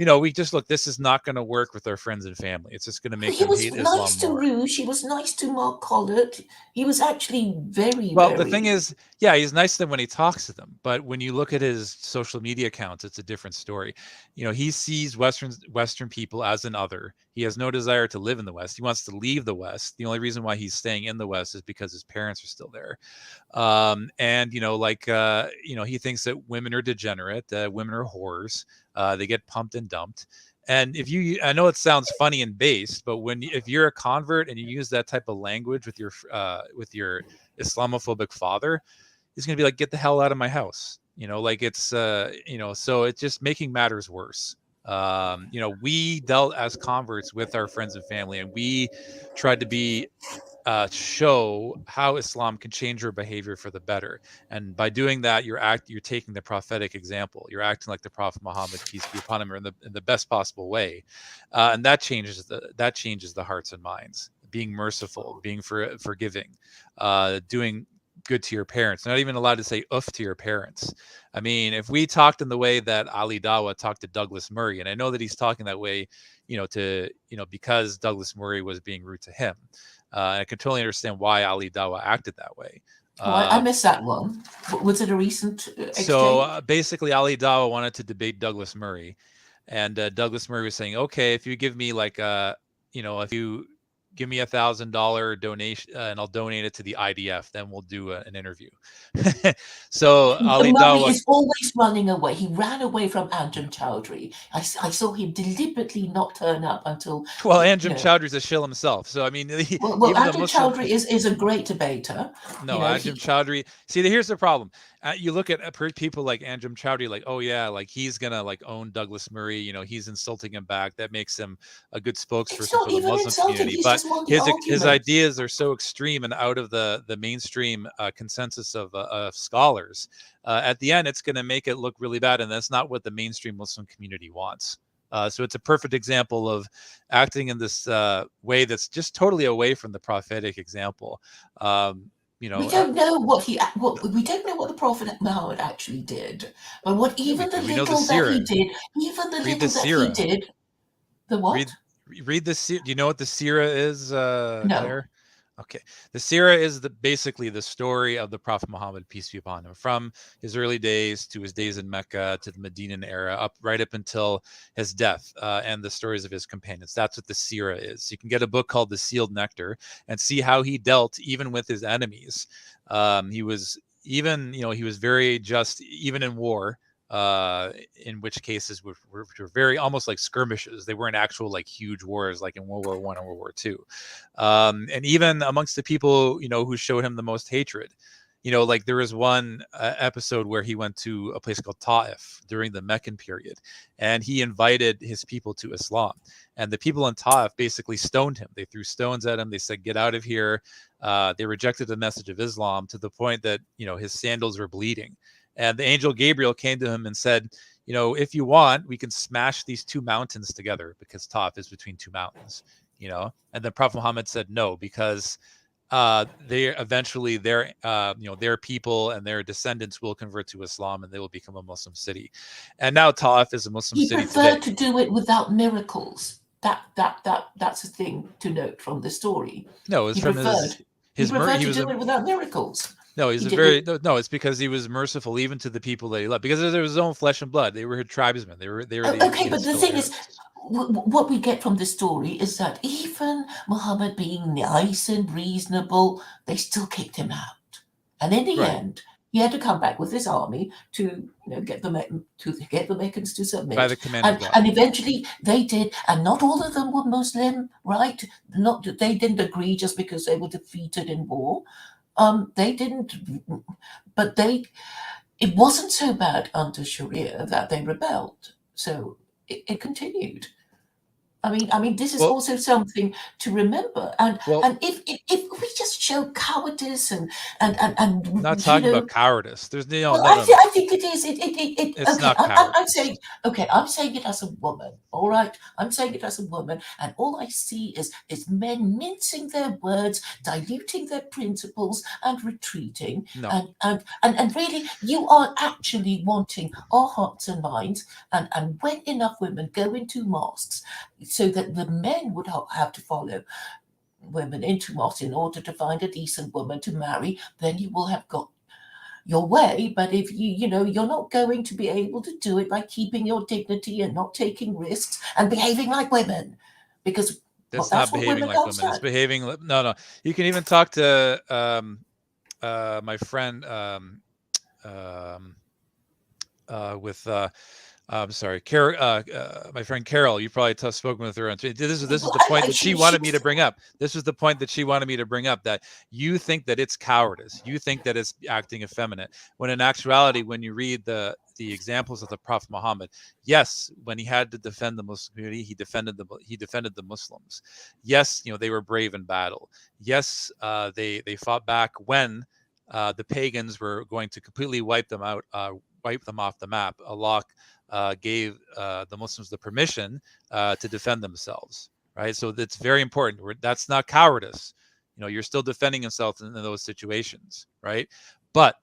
We just look. This is not going to work with our friends and family. It's just going to make He them was hate nice Islam to more. Rouge. He was nice to Mark Collett. He was actually very, Well, the thing very. is, yeah, he's nice to them when he talks to them, but when you look at his social media accounts, it's a different story. He sees Western people as an other. He has no desire to live in the West. He wants to leave the West. The only reason why he's staying in the West is because his parents are still there. And he thinks that women are degenerate, women are whores. They get pumped and dumped. And I know it sounds funny and based, but if you're a convert and you use that type of language with your Islamophobic father, he's going to be like, get the hell out of my house. So it's just making matters worse. We dealt as converts with our friends and family, and we tried to show how Islam can change your behavior for the better. And by doing that, you're taking the prophetic example. You're acting like the Prophet Muhammad, peace be upon him, in the best possible way, and that changes the hearts and minds. Being merciful, being forgiving, doing good to your parents. Not even allowed to say "oof" to your parents. I mean, if we talked in the way that Ali Dawa talked to Douglas Murray, and I know that he's talking that way, because Douglas Murray was being rude to him. I can totally understand why Ali Dawa acted that way. Oh, I missed that one. Was it a recent exchange? Basically, Ali Dawa wanted to debate Douglas Murray, and Douglas Murray was saying, "Okay, if you give me if you give me $1,000 donation and I'll donate it to the IDF. Then we'll do an interview. So Ali Murray Dawah, is always running away. He ran away from Anjem Chowdhury. I saw him deliberately not turn up until, well, you Anjem know. Chowdhury's a shill himself. So I mean, Well, even the Anjem Muslim. Chowdhury is a great debater. No, Anjem Chowdhury. See, here's the problem. You look at people like Anjem Chowdhury, like, oh yeah, like he's gonna like own Douglas Murray. You know, he's insulting him back. That makes him a good It's spokesperson not for the even Muslim insulting. community. He's But just won the his argument. ideas are so extreme and out of the mainstream consensus of scholars. At the end, it's going to make it look really bad, and that's not what the mainstream Muslim community wants. So it's a perfect example of acting in this way that's just totally away from the prophetic example. You know, We don't know what we don't know what the Prophet Muhammad actually did, but what yeah, even the we know the little that he Sirah. did, even the Read the little that he Sirah. did, the what? Read the Sirah. Do you know what the Sirah is, No. Claire? Okay. The Sirah is basically the story of the Prophet Muhammad, peace be upon him, from his early days to his days in Mecca to the Medinan era, right up until his death, and the stories of his companions. That's what the Sirah is. You can get a book called The Sealed Nectar and see how he dealt even with his enemies. He was he was very just, even in war. In which cases were very almost like skirmishes. They weren't actual like huge wars like in World War I and World War II. And even amongst the people, who showed him the most hatred, like there was one episode where he went to a place called Ta'if during the Meccan period, and he invited his people to Islam. And the people in Ta'if basically stoned him. They threw stones at him. They said, "Get out of here." They rejected the message of Islam to the point that, his sandals were bleeding. And the angel Gabriel came to him and said, if you want, we can smash these two mountains together, because Ta'if is between two mountains, And then Prophet Muhammad said no, because they eventually their people and their descendants will convert to Islam and they will become a Muslim city. And now Ta'if is a Muslim He city preferred today. to do it without miracles. That's a thing to note from the story. No, it's He from preferred he to was do it without miracles. No, He did it. no. It's because he was merciful even to the people that he loved, because they were his own flesh and blood. They were his tribesmen. They were Okay, but his the fellow thing is, Arabs. what we get from the story is that even Muhammad being nice and reasonable, they still kicked him out. And in the Right. end, he had to come back with his army to get the Meccans to submit. By the command of God. And eventually they did, and not all of them were Muslim, right? Not they didn't agree just because they were defeated in war. They didn't, but it wasn't so bad under Sharia that they rebelled. So it continued. I mean, this is Well, also something to remember. And well, if we just show cowardice and not you talking know, about cowardice. There's no, well, no, no, no. I think it is. It's Okay, not cowardice. I'm saying it as a woman. All right, I'm saying it as a woman, and all I see is men mincing their words, diluting their principles, and retreating. No, And really, you are actually wanting our hearts and minds. And when enough women go into mosques, so that the men would have to follow women into mosques in order to find a decent woman to marry, then you will have got your way. But if you're not going to be able to do it by keeping your dignity and not taking risks and behaving like women, because that's that's not what behaving women like can't women. It's stand. behaving. No. You can even talk to my friend with I'm sorry, my friend Carol. You probably spoken with her. This is the point that she wanted me to bring up. This is the point that she wanted me to bring up. That you think that it's cowardice. You think that it's acting effeminate. When in actuality, when you read the examples of the Prophet Muhammad, yes, when he had to defend the Muslim community, he defended the Muslims. Yes, they were brave in battle. Yes, they fought back when the pagans were going to completely wipe them out, wipe them off the map. Allah gave the Muslims the permission to defend themselves, right? So that's very important. That's not cowardice. You're still defending yourself in those situations, right? But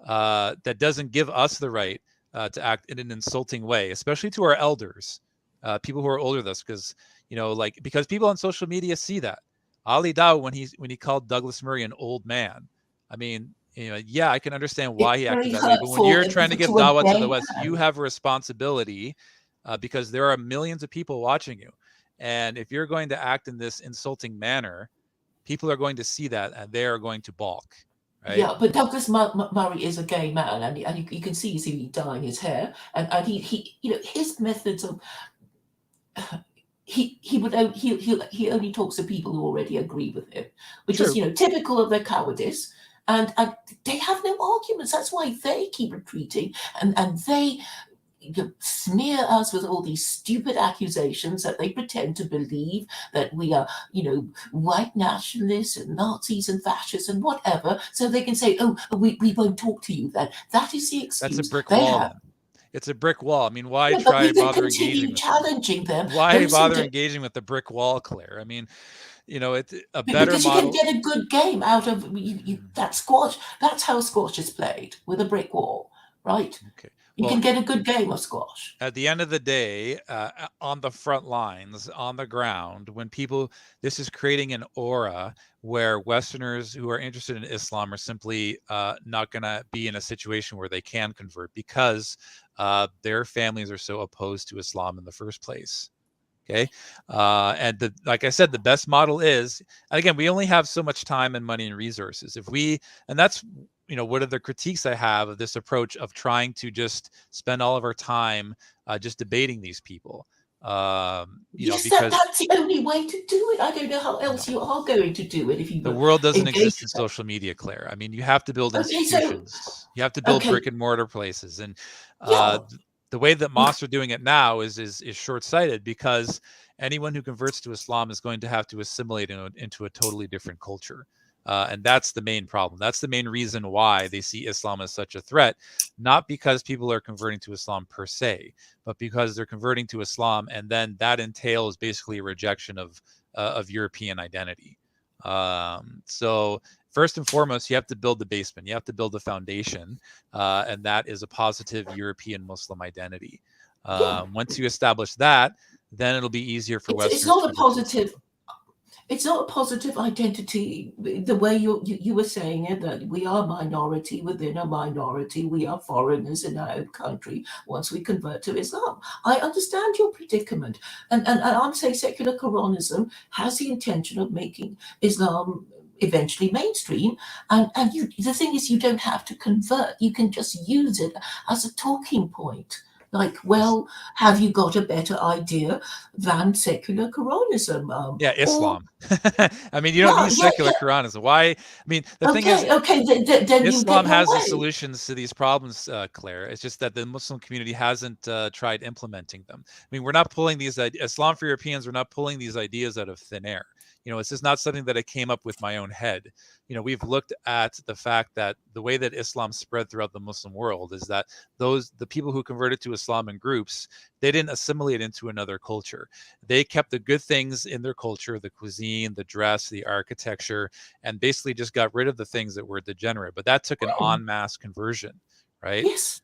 that doesn't give us the right to act in an insulting way, especially to our elders, people who are older than us, because because people on social media see that. Ali Dawah, when he called Douglas Murray an old man, I mean, yeah, I can understand why It's he acted very that way. But when hurtful you're trying to give to a dawah to the gay West, you man. have a responsibility because there are millions of people watching you. And if you're going to act in this insulting manner, people are going to see that and they are going to balk, right? Yeah, but Douglas Murray is a gay man, and you can see he's dyeing his hair, and he his methods of he only talks to people who already agree with him, which is True. typical of their cowardice, and they have no arguments. That's why they keep retreating, and they smear us with all these stupid accusations that they pretend to believe that we are, white nationalists and Nazis and fascists and whatever, so they can say, oh, we won't talk to you then. That is the excuse. That's a brick they wall have. then. It's a brick wall. I mean, why Yeah, but try we can bother engaging continue with challenging them. Why bother engaging with the brick wall, Claire? I mean, it's a better because model. You can get a good game out of that squash. That's how squash is played, with a brick wall, right? Okay. You can get a good game of squash. At the end of the day, on the front lines, on the ground, when this is creating an aura where Westerners who are interested in Islam are simply not going to be in a situation where they can convert because their families are so opposed to Islam in the first place. Okay. And like I said, the best model is, again, we only have so much time and money and resources. And that's, what are the critiques I have of this approach of trying to just spend all of our time just debating these people. Yes, because that's the only way to do it. I don't know how else you are going to do it if you. The world doesn't exist in social media, Claire. I mean, you have to build institutions. You have to build brick and mortar places, and the way that mosques are doing it now is short-sighted, because anyone who converts to Islam is going to have to assimilate into a totally different culture. And that's the main problem. That's the main reason why they see Islam as such a threat, not because people are converting to Islam per se, but because they're converting to Islam, and then that entails basically a rejection of European identity. So first and foremost, you have to build the basement. You have to build the foundation, and that is a positive European Muslim identity. Once you establish that, then it'll be easier for Westerners. It's not a positive identity the way you were saying it, that we are minority within a minority. We are foreigners in our own country once we convert to Islam. I understand your predicament. And I'm saying secular Koranism has the intention of making Islam eventually mainstream. And the thing is, you don't have to convert. You can just use it as a talking point. Like, well, have you got a better idea than secular Koranism? Islam. I mean, you don't need secular Koranism. Why? I mean, the thing is, then Islam has the solutions to these problems, Claire. It's just that the Muslim community hasn't tried implementing them. I mean, we're not pulling these Islam for Europeans. We're not pulling these ideas out of thin air. It's just not something that I came up with my own head. We've looked at the fact that the way that Islam spread throughout the Muslim world is that the people who converted to Islam in groups, they didn't assimilate into another culture. They kept the good things in their culture, the cuisine, the dress, the architecture, and basically just got rid of the things that were degenerate. But that took an en masse conversion, right? Yes.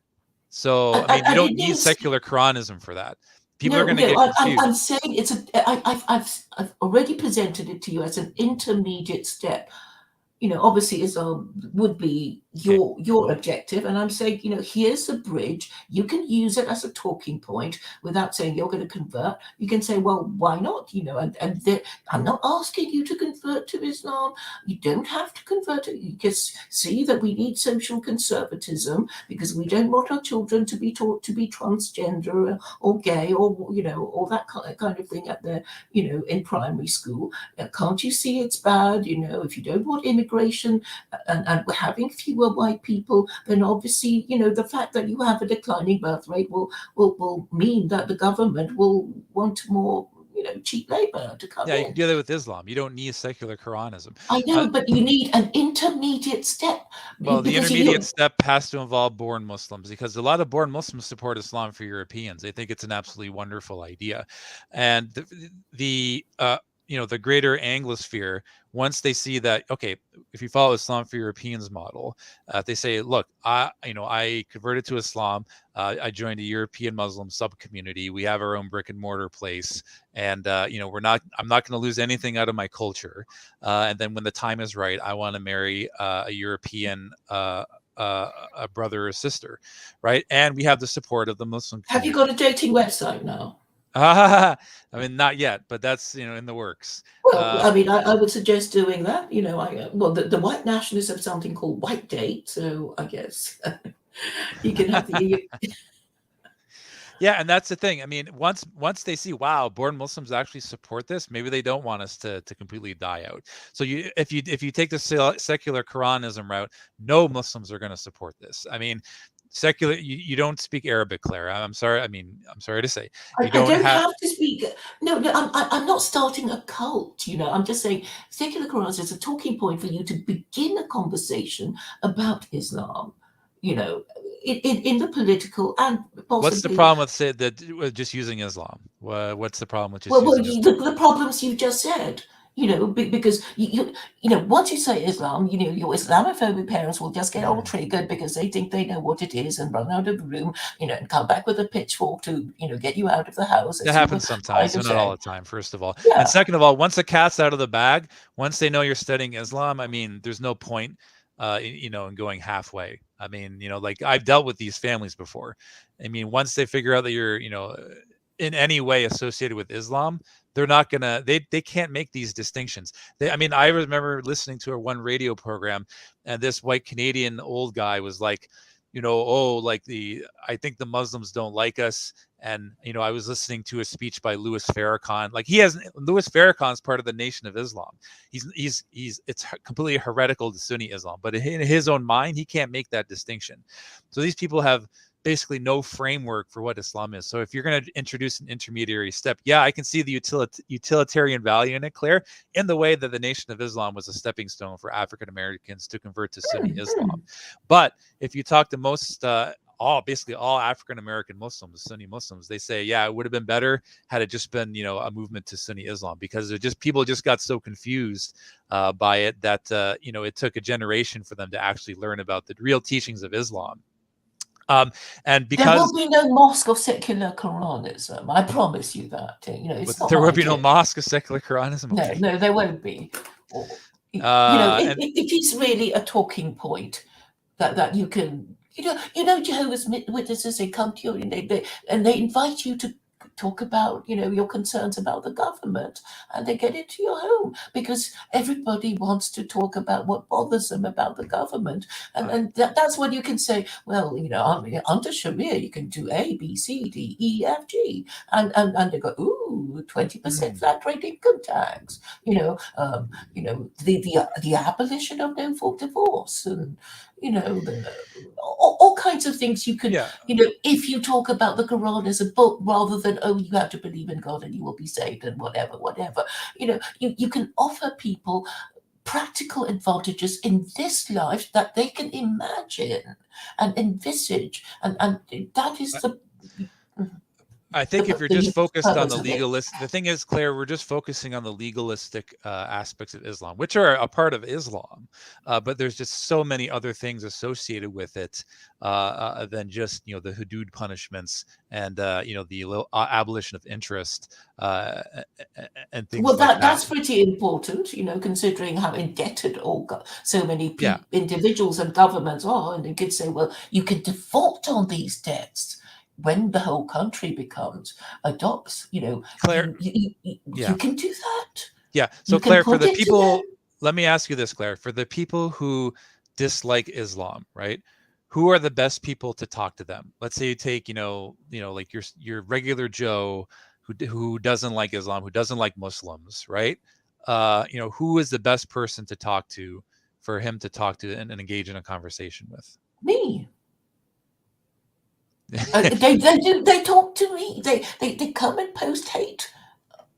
So, I mean, you don't need secular Koranism for that. People are going to get confused. I'm saying I've already presented it to you as an intermediate step. Obviously Islam would be your objective, and I'm saying, here's the bridge. You can use it as a talking point without saying you're going to convert. You can say, well, why not? I'm not asking you to convert to Islam. You don't have to convert. You just see that we need social conservatism because we don't want our children to be taught to be transgender or gay or all that kind of thing at the in primary school. Can't you see it's bad? If you don't want immigration and we're having fewer white people, then obviously the fact that you have a declining birth rate will mean that the government will want more cheap labor to come in. You can do that with Islam. You don't need secular Koranism. I know, but you need an intermediate step. Well, the intermediate step has to involve born Muslims, because a lot of born Muslims support Islam for Europeans. They think it's an absolutely wonderful idea. And the greater Anglosphere, once they see that, okay, if you follow Islam for Europeans model, they say, look, I converted to Islam. I joined a European Muslim sub-community. We have our own brick and mortar place. And, I'm not going to lose anything out of my culture. And then when the time is right, I want to marry a European a brother or sister, right? And we have the support of the Muslim community. Have you got a dating website now? I mean, not yet, but that's, in the works. Well, I mean, I would suggest doing that. Well, the white nationalists have something called White Date, so I guess you can have the. Yeah, and that's the thing. I mean, once they see, wow, born Muslims actually support this, maybe they don't want us to completely die out. So if you take the secular Quranism route, no Muslims are going to support this. I mean, secular, you don't speak Arabic, Claire. I'm sorry. I mean, I'm sorry to say, you I don't don't have. have to speak. No, no, I'm not starting a cult. I'm just saying secular Quran is a talking point for you to begin a conversation about Islam. You know, in the political and What's the possibly. problem with just using Islam? What's the problem with just Well, using Islam? the problems you just said. Because once you say Islam, your Islamophobic parents will just get all triggered because they think they know what it is and run out of the room, and come back with a pitchfork to, get you out of the house, That as you were happens sometimes, kind but of not all saying. the time, first of all. And Yeah. second of all, once the cat's out of the bag, once they know you're studying Islam, I mean, there's no point, in going halfway. I mean, like I've dealt with these families before. I mean, once they figure out that you're, in any way associated with Islam, they're not gonna, they can't make these distinctions. I mean, I remember listening to one radio program, and this white Canadian old guy was like, oh, like I think the Muslims don't like us. And I was listening to a speech by Louis Farrakhan. Like Louis Farrakhan's part of the Nation of Islam. It's completely heretical to Sunni Islam, but in his own mind, he can't make that distinction. So these people have basically no framework for what Islam is. So if you're going to introduce an intermediary step, yeah, I can see the utilitarian value in it, Claire, in the way that the Nation of Islam was a stepping stone for African Americans to convert to Sunni Islam. But if you talk to most basically all African American Muslims, Sunni Muslims, they say, yeah, it would have been better had it just been, a movement to Sunni Islam, because people just got so confused by it that it took a generation for them to actually learn about the real teachings of Islam. And There will because be no mosque of secular Quranism. I promise you that. It's not there my would be no idea. mosque of secular Quranism. No, Okay. no, there won't be. Or, And it is really a talking point that you can, Jehovah's Witnesses, they come to you and they invite you to talk about, your concerns about the government, and they get into your home because everybody wants to talk about what bothers them about the government. And that's when you can say, well, under Sharia, you can do A, B, C, D, E, F, G. And they go, ooh, 20% flat rate income tax, the abolition of no fault divorce, and all kinds of things you can, yeah, if you talk about the Quran as a book rather than, oh, you have to believe in God and you will be saved and whatever. You can offer people practical advantages in this life that they can imagine and envisage. And that is I think if you're just the focused on purpose the of it. the thing is, Claire, we're just focusing on the legalistic aspects of Islam, which are a part of Islam, but there's just so many other things associated with it than just the hudud punishments and the abolition of interest and Well, things like that. that's pretty important, considering how indebted so many Yeah, individuals and governments are. And you could say, well, you can default on these debts when the whole country adopts. Claire. You Yeah, can do that. yeah. You So, can Claire, for put the it to them. people, let me ask you this, Claire, for the people who dislike Islam, right? Who are the best people to talk to them? Let's say you take, like your regular Joe who doesn't like Islam, who doesn't like Muslims, right? Who is the best person to talk to for him to talk to and engage in a conversation with? Me. They talk to me. They come and post hate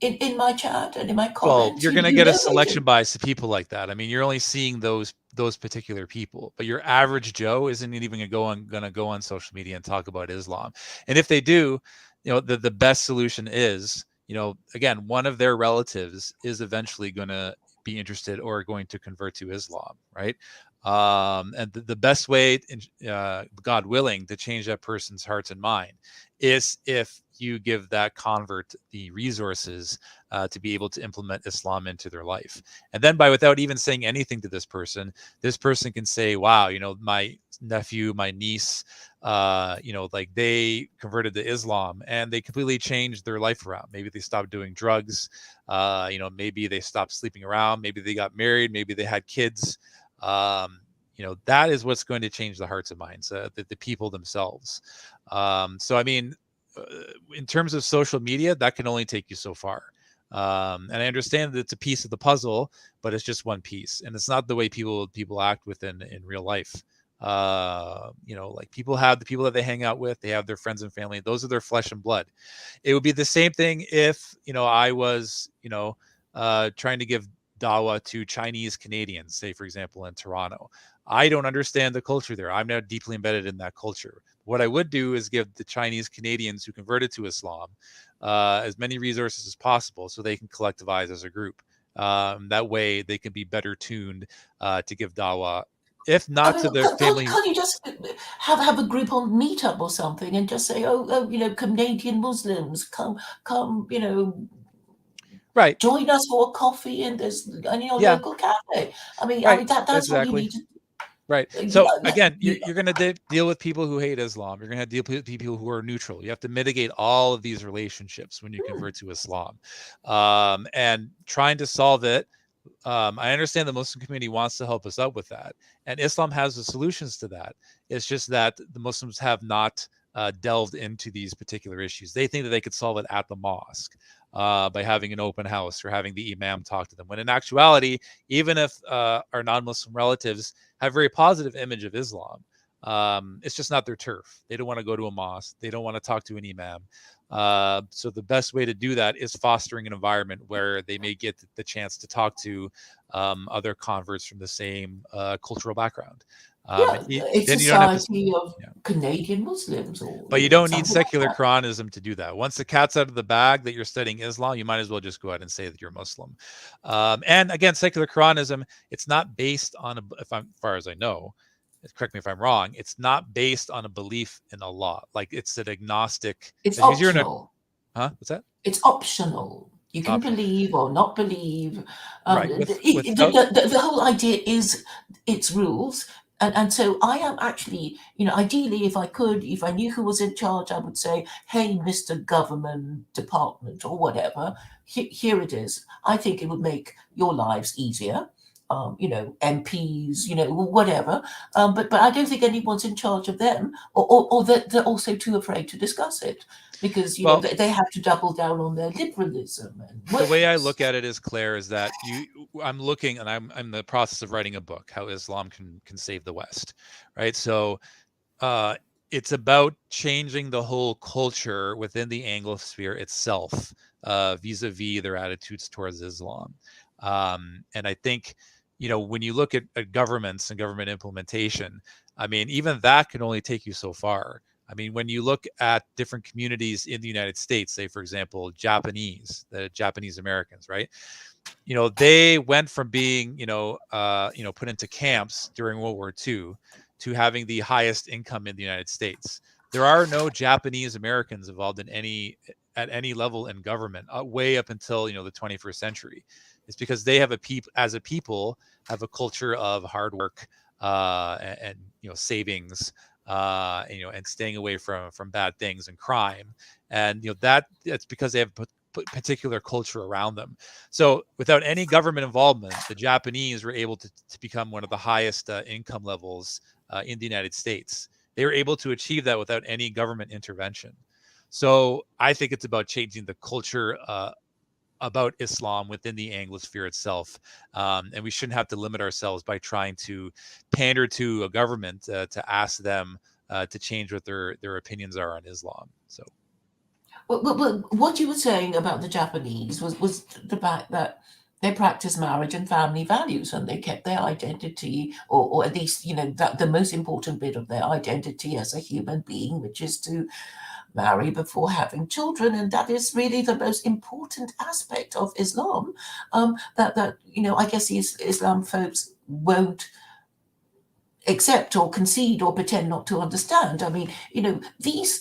in my chat and in my Well, comments. you're You, going to you get a know they selection do. bias to people like that. I mean, you're only seeing those particular people, but your average Joe isn't even going to go on social media and talk about Islam. And if they do, the best solution is, again, one of their relatives is eventually going to be interested or going to convert to Islam, right? And the best way, God willing, to change that person's hearts and mind is if you give that convert the resources to be able to implement Islam into their life. And then without even saying anything to this person can say, wow, my nephew, my niece, like they converted to Islam and they completely changed their life around. Maybe they stopped doing drugs. Maybe they stopped sleeping around. Maybe they got married. Maybe they had kids. That is what's going to change the hearts and minds, the people themselves. So, I mean, in terms of social media, that can only take you so far. And I understand that it's a piece of the puzzle, but it's just one piece, and it's not the way people act in real life. Like people have the people that they hang out with, they have their friends and family. Those are their flesh and blood. It would be the same thing if, I was, trying to give dawa to Chinese Canadians, say, for example, in Toronto. I don't understand the culture there. I'm not deeply embedded in that culture. What I would do is give the Chinese Canadians who converted to Islam as many resources as possible so they can collectivize as a group. That way they can be better tuned to give dawa, if not to their family. Can't you just have a group on Meetup or something and just say, Canadian Muslims, come, right, join us for a coffee in your local cafe. Right. That's Exactly. what you need to. Right. So again, you're going to deal with people who hate Islam. You're going to deal with people who are neutral. You have to mitigate all of these relationships when you convert to Islam, and trying to solve it. I understand the Muslim community wants to help us out with that, and Islam has the solutions to that. It's just that the Muslims have not delved into these particular issues. They think that they could solve it at the mosque by having an open house or having the imam talk to them. When in actuality, even if our non-Muslim relatives have a very positive image of Islam, it's just not their turf. They don't want to go to a mosque. They don't want to talk to an imam. So the best way to do that is fostering an environment where they may get the chance to talk to other converts from the same cultural background. It's a society of Canadian Muslims. But you don't need secular Koranism to do that. Once the cat's out of the bag that you're studying Islam, you might as well just go ahead and say that you're Muslim. And again, secular Koranism, it's not based on, as far as I know, correct me if I'm wrong, it's not based on a belief in Allah. Like it's an agnostic. It's optional. What's that? It's optional. You can believe or not believe. Right. The whole idea is its rules. And so I am actually, ideally, if I knew who was in charge, I would say, hey, Mr. Government Department or whatever, here it is. I think it would make your lives easier. MPs, whatever. But I don't think anyone's in charge of them, or they're also too afraid to discuss it because they have to double down on their liberalism. The way I look at it is, Claire, is that I'm looking, and I'm in the process of writing a book, How Islam Can Save the West, right? So it's about changing the whole culture within the Anglosphere itself, vis-a-vis their attitudes towards Islam. And I think, when you look at governments and government implementation, even that can only take you so far. When you look at different communities in the United States, say, for example, the Japanese Americans, right? They went from being, put into camps during World War II to having the highest income in the United States. There are no Japanese Americans involved at any level in government, way up until, the 21st century. It's because they have as a people, have a culture of hard work and savings, and staying away from bad things and crime. And, that's because they have particular culture around them. So without any government involvement, the Japanese were able to become one of the highest income levels in the United States. They were able to achieve that without any government intervention. So I think it's about changing the culture about Islam within the Anglosphere itself. And we shouldn't have to limit ourselves by trying to pander to a government to ask them to change what their opinions are on Islam. So. Well, what you were saying about the Japanese was the fact that they practiced marriage and family values, and they kept their identity, or at least, that the most important bit of their identity as a human being, which is to marry before having children, and that is really the most important aspect of Islam. That I guess these Islam folks won't accept or concede or pretend not to understand. I mean, these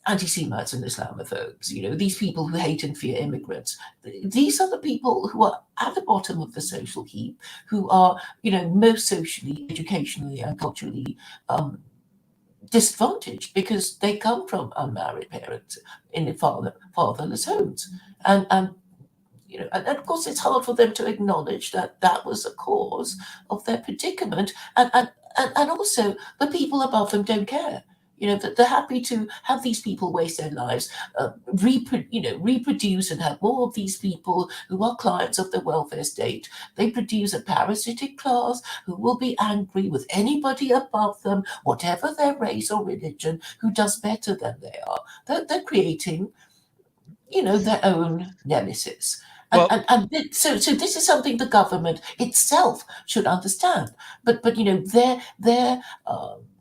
anti-Semites and Islamophobes, these people who hate and fear immigrants, these are the people who are at the bottom of the social heap, who are, most socially, educationally, and culturally disadvantaged because they come from unmarried parents in fatherless homes. And and of course, it's hard for them to acknowledge that that was a cause of their predicament, and also the people above them don't care. That they're happy to have these people waste their lives, reproduce and have more of these people who are clients of the welfare state. They produce a parasitic class who will be angry with anybody above them, whatever their race or religion, who does better than they are. They're creating their own nemesis. Well, So this is something the government itself should understand. But their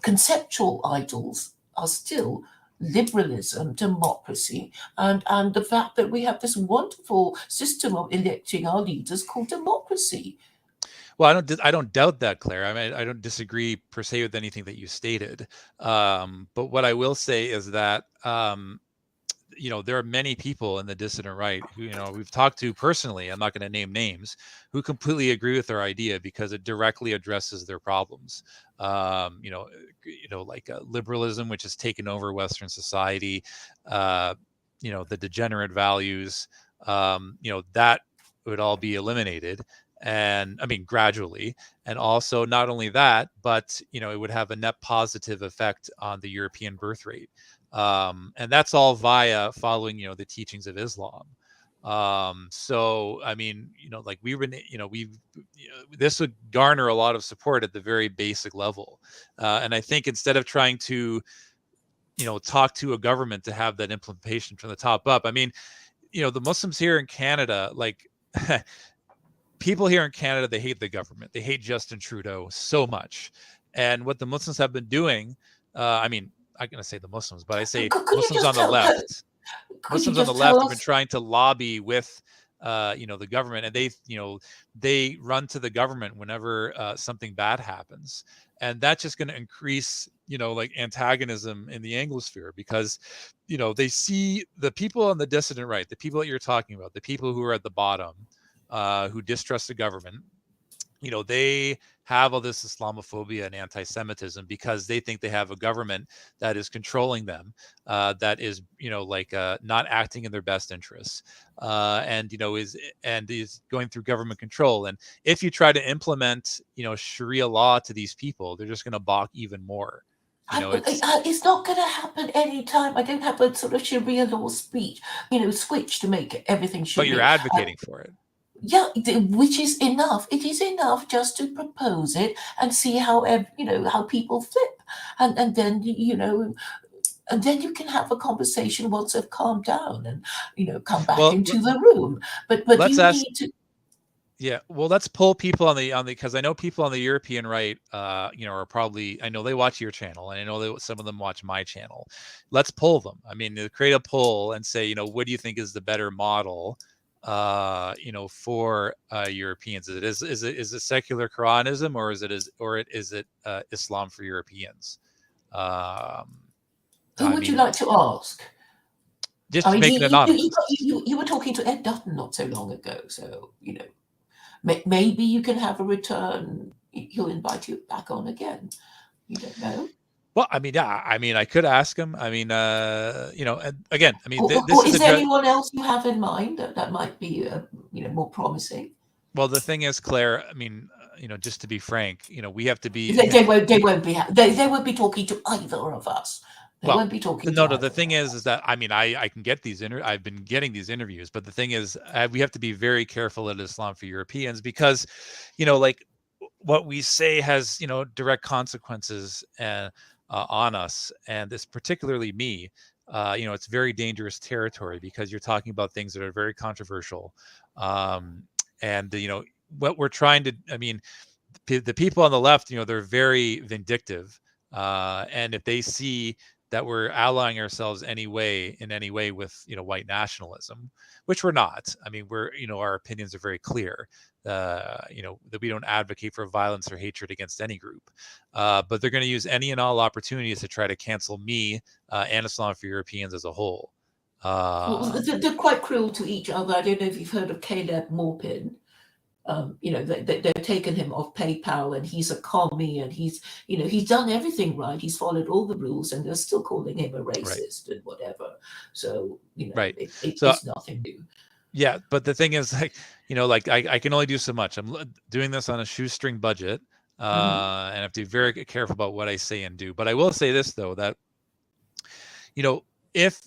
conceptual idols are still liberalism, democracy, and the fact that we have this wonderful system of electing our leaders called democracy. well, I don't doubt that, Claire. I mean, I don't disagree per se with anything that you stated. But what I will say is that there are many people in the dissident right who we've talked to personally. I'm not going to name names, who completely agree with their idea because it directly addresses their problems. Like liberalism, which has taken over Western society. The degenerate values. That would all be eliminated. And I mean, gradually. And also not only that, but, it would have a net positive effect on the European birth rate. And that's all via following, the teachings of Islam. So, I mean, like this would garner a lot of support at the very basic level. And I think instead of trying to, talk to a government to have that implementation from the top up, I mean, the Muslims here in Canada, like people here in Canada, they hate the government. They hate Justin Trudeau so much. And what the Muslims have been doing, I'm going to say the Muslims, but I say Muslims on the left. Muslims on the left have been trying to lobby with, the government, and they run to the government whenever something bad happens. And that's just going to increase, like antagonism in the Anglosphere because, they see the people on the dissident right, the people that you're talking about, the people who are at the bottom, who distrust the government, they have all this Islamophobia and anti-Semitism because they think they have a government that is controlling them, that is, not acting in their best interests, and is going through government control. And if you try to implement, Sharia law to these people, they're just going to balk even more. It's not going to happen anytime. I don't have a sort of Sharia law switch to make everything Sharia. But you're advocating for it. Yeah, which is enough. It is enough just to propose it and see how how people flip, and then and then you can have a conversation once they've calmed down and come back into the room. But need to. Yeah, well, let's pull people on the because I know people on the European right, are probably, I know they watch your channel, and I know that some of them watch my channel. Let's pull them. I mean, create a poll and say, what do you think is the better model? For Europeans, is it secular Koranism, or is it Islam for Europeans? Who would you like to ask? Just to make it anonymous. You were talking to Ed Dutton not so long ago, so maybe you can have a return. He'll invite you back on again. You don't know. Well, I mean, yeah. I mean, I could ask him. I mean, again, I mean, is there anyone else you have in mind that might be, more promising? Well, the thing is, Claire, I mean, just to be frank, we have to be. They won't be talking to either of us. They won't be talking. No. The thing is that I mean, I can get these I've been getting these interviews, but the thing is, we have to be very careful at Islam for Europeans because, like what we say has, direct consequences on us, and this particularly me. It's very dangerous territory because you're talking about things that are very controversial, and what we're trying to. I mean, the people on the left, they're very vindictive, and if they see that we're allying ourselves in any way with, white nationalism, which we're not. I mean, our opinions are very clear. That we don't advocate for violence or hatred against any group, but they're going to use any and all opportunities to try to cancel me and Islam for Europeans as a whole. Well, they're quite cruel to each other. I don't know if you've heard of Caleb Morpin. They've taken him off PayPal, and he's a commie, and he's done everything right. He's followed all the rules, and they're still calling him a racist and whatever. So Right. it's nothing new. Yeah, but the thing is, I can only do so much. I'm doing this on a shoestring budget, and I have to be very careful about what I say and do. But I will say this, though, that if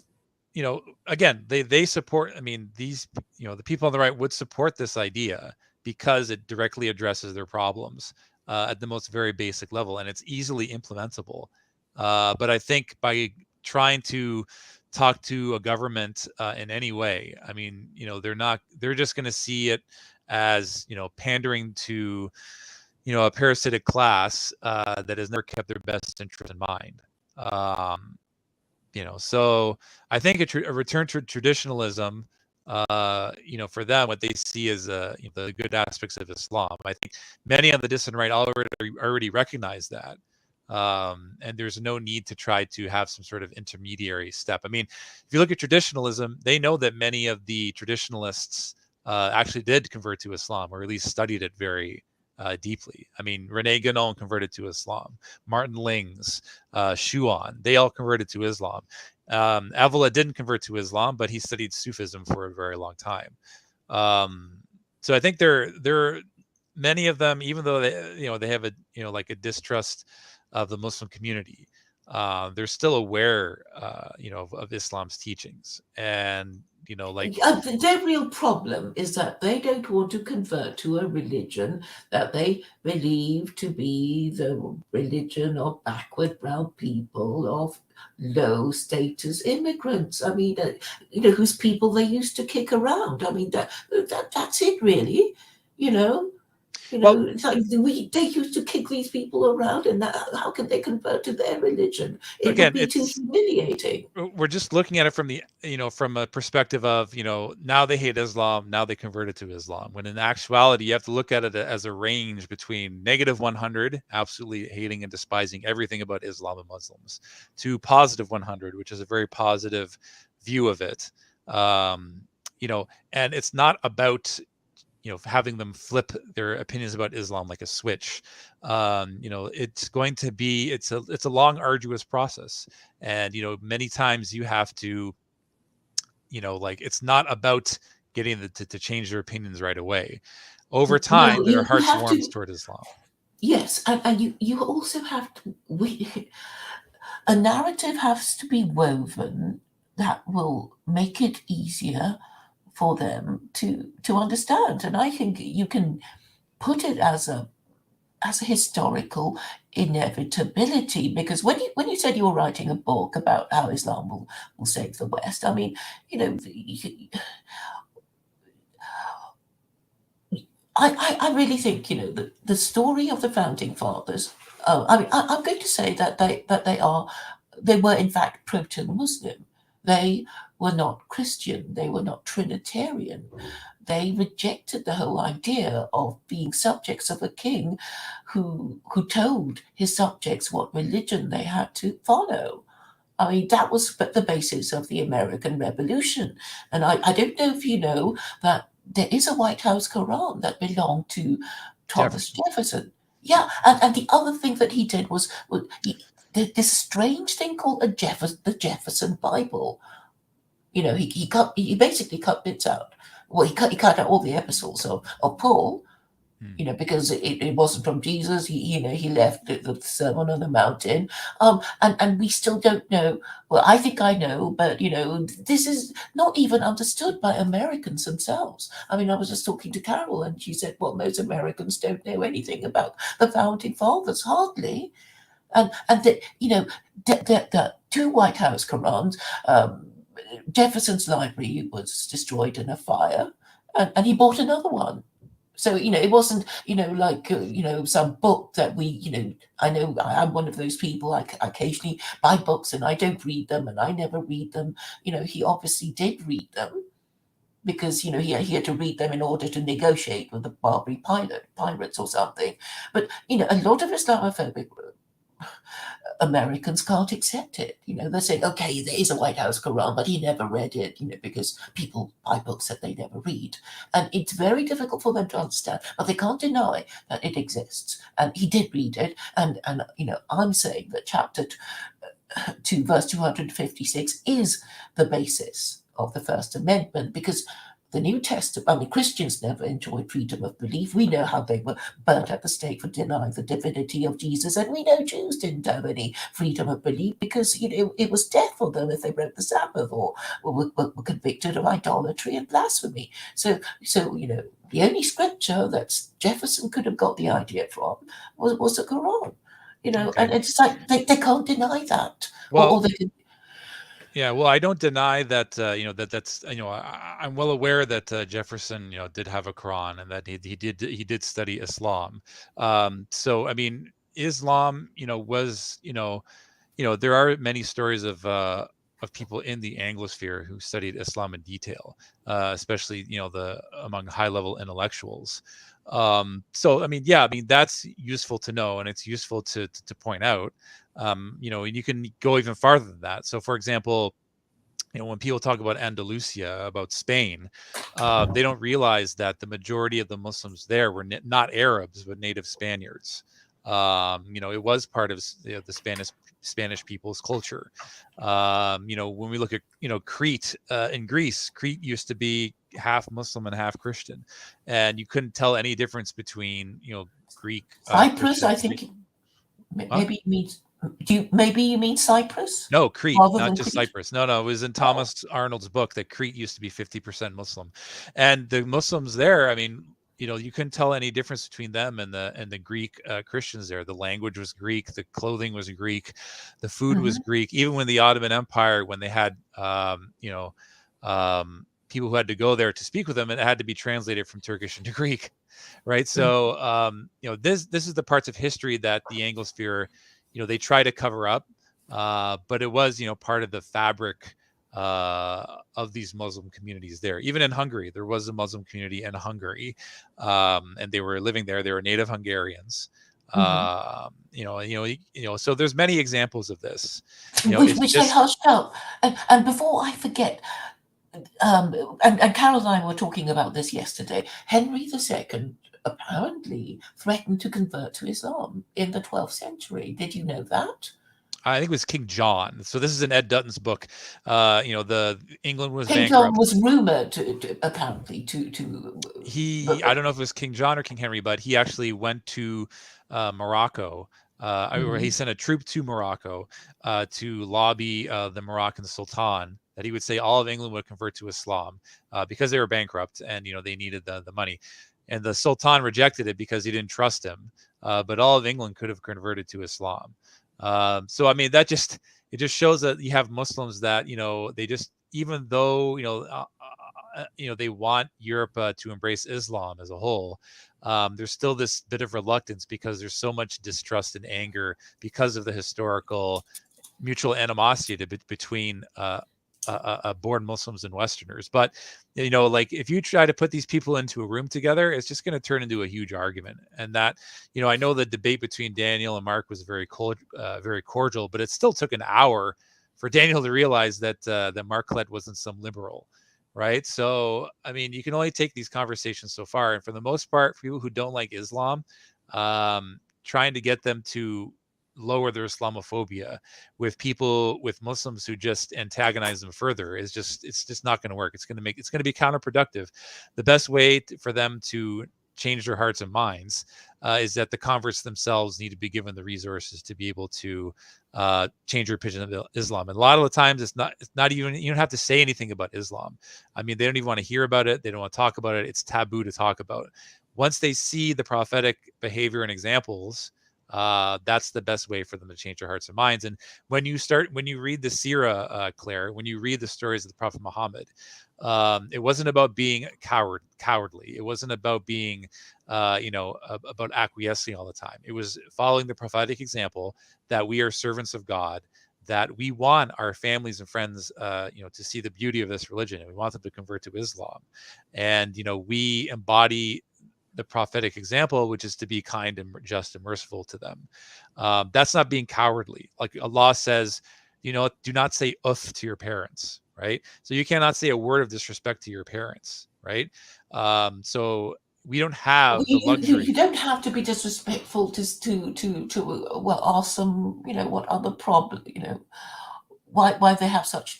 again, they support. I mean, these the people on the right would support this idea because it directly addresses their problems at the most very basic level, and it's easily implementable. But I think by trying to talk to a government in any way, I mean, they're just going to see it as, pandering to, a parasitic class that has never kept their best interest in mind. So I think a return to traditionalism, for them, what they see as the good aspects of Islam. I think many on the dissident right already recognize that. And there's no need to try to have some sort of intermediary step. I mean, if you look at traditionalism, they know that many of the traditionalists actually did convert to Islam, or at least studied it very deeply. I mean, Rene Guénon converted to Islam. Martin Lings, Schuon, they all converted to Islam. Avila didn't convert to Islam, but he studied Sufism for a very long time. So I think there many of them, even though they have a distrust of the Muslim community, they're still aware of Islam's teachings. And their real problem is that they don't want to convert to a religion that they believe to be the religion of backward brown people, of low status immigrants. I mean, whose people they used to kick around. I mean, that's it, really. It's like they used to kick these people around, and how can they convert to their religion? It would be too humiliating. We're just looking at it from from a perspective of, now they hate Islam, now they converted to Islam. When in actuality, you have to look at it as a range between -100, absolutely hating and despising everything about Islam and Muslims, to +100, which is a very positive view of it. And it's not about having them flip their opinions about Islam like a switch. It's going to be, it's a long, arduous process. And, many times you have to, it's not about getting to change their opinions right away. Over time, their hearts warms toward Islam. Yes. And you also have to, a narrative has to be woven that will make it easier for them to understand. And I think you can put it as a historical inevitability, because when you said you were writing a book about how Islam will save the West, I mean, I really think the story of the founding fathers. I'm going to say that they were in fact proto-Muslim. They were not Christian. They were not Trinitarian. They rejected the whole idea of being subjects of a king who told his subjects what religion they had to follow. I mean, that was the basis of the American Revolution. And I don't know if you know that there is a White House Quran that belonged to Thomas Jefferson. Yeah, and the other thing that he did was this strange thing called the Jefferson Bible. He basically cut bits out. Well, he cut out all the epistles of Paul, because it wasn't from Jesus. He left the Sermon on the Mountain, and we still don't know. Well, I think I know, but this is not even understood by Americans themselves. I mean, I was just talking to Carol, and she said, "Well, most Americans don't know anything about the founding fathers, hardly." And the two White House Qurans. Jefferson's library was destroyed in a fire, and he bought another one. So, it wasn't, like, some book that we. I know I'm one of those people. I occasionally buy books and I don't read them and I never read them. He obviously did read them because, he had to read them in order to negotiate with the Barbary pirates or something. But, a lot of Islamophobic Americans can't accept it. They're saying, okay, there is a White House Quran, but he never read it, because people buy books that they never read. And it's very difficult for them to understand, but they can't deny that it exists. And he did read it. And I'm saying that chapter 2, verse 256 is the basis of the First Amendment, because the New Testament, Christians never enjoyed freedom of belief. We know how they were burnt at the stake for denying the divinity of Jesus. And we know Jews didn't have any freedom of belief because, it was death for them if they broke the Sabbath or were convicted of idolatry and blasphemy. So, the only scripture that Jefferson could have got the idea from was the Quran. Okay. And it's like they can't deny that. Well, or they can. Yeah, well, I don't deny that. That's I'm well aware that Jefferson, did have a Quran and that he did study Islam. So I mean, Islam, was there are many stories of people in the Anglosphere who studied Islam in detail, especially among high level intellectuals. So I mean, yeah, I mean that's useful to know and it's useful to point out. And you can go even farther than that. So, for example, when people talk about Andalusia, about Spain, they don't realize that the majority of the Muslims there were not Arabs, but native Spaniards. It was part of the Spanish people's culture. When we look at Crete in Greece, Crete used to be half Muslim and half Christian, and you couldn't tell any difference between Greek Cyprus, I think. Maybe it means. Maybe you mean Cyprus? No, Crete, not just Crete? Cyprus. No, it was in Thomas Arnold's book that Crete used to be 50% Muslim, and the Muslims there. I mean, you couldn't tell any difference between them and the Greek Christians there. The language was Greek, the clothing was Greek, the food was Greek. Even when the Ottoman Empire, when they had people who had to go there to speak with them, it had to be translated from Turkish into Greek, right? So this is the parts of history that the Anglosphere, they try to cover up, but it was part of the fabric of these Muslim communities there. Even in Hungary, there was a Muslim community in Hungary, and they were living there. They were native Hungarians. So there's many examples of this. Which they hushed up. And before I forget, and Carol and I were talking about this yesterday. Henry II apparently threatened to convert to Islam in the 12th century. Did you know that? I think it was King John. So this is in Ed Dutton's book. The England was King bankrupt. John was rumored to apparently to. I don't know if it was King John or King Henry, but he actually went to Morocco. Or he sent a troop to Morocco to lobby the Moroccan Sultan that he would say all of England would convert to Islam because they were bankrupt and they needed the money. And the Sultan rejected it because he didn't trust him. But all of England could have converted to Islam. So I mean, it just shows that you have Muslims that they just, even though they want Europe to embrace Islam as a whole, there's still this bit of reluctance because there's so much distrust and anger because of the historical mutual animosity between born Muslims and Westerners. But if you try to put these people into a room together, it's just going to turn into a huge argument. And that I know the debate between Daniel and Mark was very cordial, but it still took an hour for Daniel to realize that Mark Klett wasn't some liberal, right? So I mean, you can only take these conversations so far, and for the most part, for people who don't like Islam, trying to get them to lower their Islamophobia with Muslims who just antagonize them further it's just not going to work. It's going to be counterproductive. The best way for them to change their hearts and minds is that the converts themselves need to be given the resources to be able to change their opinion of Islam. And a lot of the times it's not even, you don't have to say anything about Islam. I mean, they don't even want to hear about it. They don't want to talk about it. It's taboo to talk about. Once they see the prophetic behavior and examples That's the best way for them to change their hearts and minds. And when you read the Sirah, Claire, when you read the stories of the Prophet Muhammad, it wasn't about being cowardly. It wasn't about being, about acquiescing all the time. It was following the prophetic example that we are servants of God, that we want our families and friends, to see the beauty of this religion, and we want them to convert to Islam. And, we embody the prophetic example, which is to be kind and just and merciful to them. That's not being cowardly. Like Allah says, do not say to your parents, right? So you cannot say a word of disrespect to your parents, right? So we don't have the luxury. You don't have to be disrespectful to ask them, what other problem, why they have such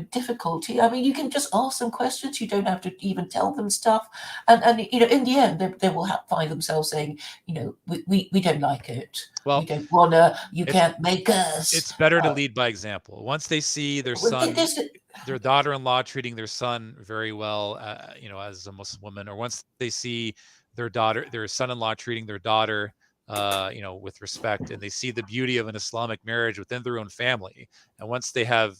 difficulty. I mean, you can just ask them questions. You don't have to even tell them stuff, and in the end they will find themselves saying, we don't like it. Well, we don't wanna. You can't make us. It's better to lead by example. Once they see their son, their daughter-in-law treating their son very well, as a Muslim woman, or once they see their son-in-law treating their daughter, with respect, and they see the beauty of an Islamic marriage within their own family, and once they have,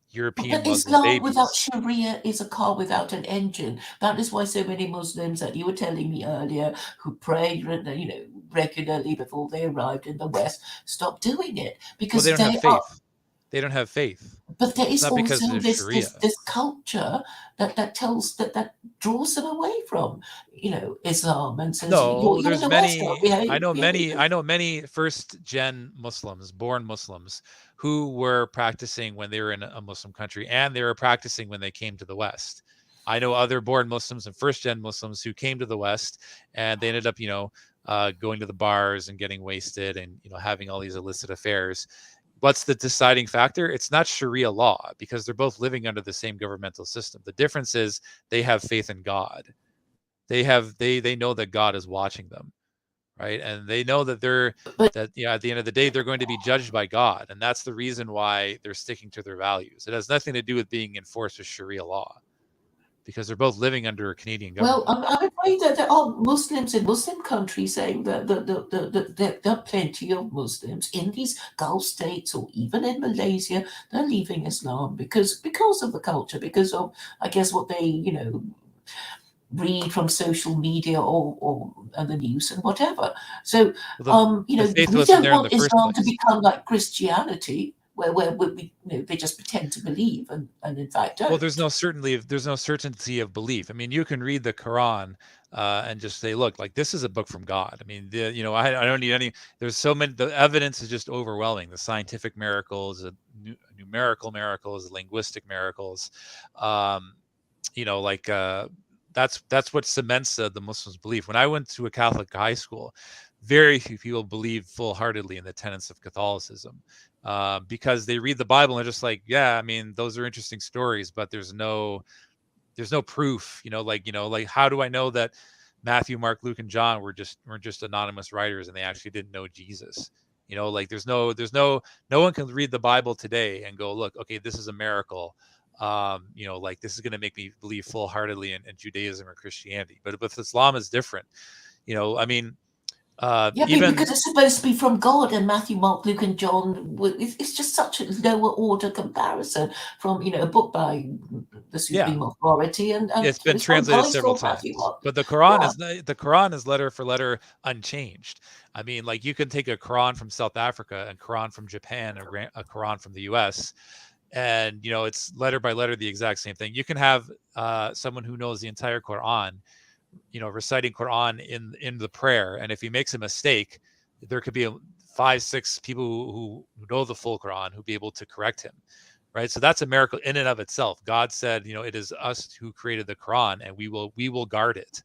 European But Muslim Islam babies. without Sharia is a car without an engine. That is why so many Muslims that you were telling me earlier, who prayed, regularly before they arrived in the West, stopped doing it because they don't have faith. They don't have faith. But there is also Sharia. this culture that tells that draws them away from Islam and says, no, you're there's the many. West, I know many first-gen Muslims, born Muslims, who were practicing when they were in a Muslim country, and they were practicing when they came to the West. I know other born Muslims and first-gen Muslims who came to the West, and they ended up, going to the bars and getting wasted, and having all these illicit affairs. What's the deciding factor? It's not Sharia law, because they're both living under the same governmental system. The difference is they have faith in God. They know that God is watching them, right? And they know that at the end of the day, they're going to be judged by God. And that's the reason why they're sticking to their values. It has nothing to do with being enforced with Sharia law, because they're both living under a Canadian government. Well, I'm afraid that there are Muslims in Muslim countries saying that there are plenty of Muslims in these Gulf states or even in Malaysia. They're leaving Islam because of the culture, because of, I guess, what they read from social media or the news and whatever. So we don't want Islam to become like Christianity, where they just pretend to believe and in fact don't. Well, there's no certainty of belief. I mean, you can read the Quran and just say, look, like, this is a book from God. I mean, I don't need any. There's so many. The evidence is just overwhelming. The scientific miracles, the numerical miracles, linguistic miracles. That's what cements the Muslims' belief. When I went to a Catholic high school, very few people believe full-heartedly in the tenets of Catholicism, because they read the Bible and they're just like, yeah, I mean, those are interesting stories, but there's no proof. Like how do I know that Matthew, Mark, Luke, and John were just anonymous writers and they actually didn't know Jesus? Like no one can read the Bible today and go, look, okay, this is a miracle. Like, this is going to make me believe full-heartedly in Judaism or Christianity. But with Islam, is different. I mean, because it's supposed to be from God, and Matthew, Mark, Luke, and John. It's just such a lower order comparison from a book by the supreme authority, and it's been translated several times. But the Quran is letter for letter unchanged. I mean, like, you can take a Quran from South Africa, a Quran from Japan, a Quran from the U.S., and it's letter by letter the exact same thing. You can have someone who knows the entire Quran, reciting Quran in the prayer, and if he makes a mistake, there could be 5-6 people who know the full Quran who'd be able to correct him, right? So that's a miracle in and of itself. God said, it is us who created the Quran, and we will guard it,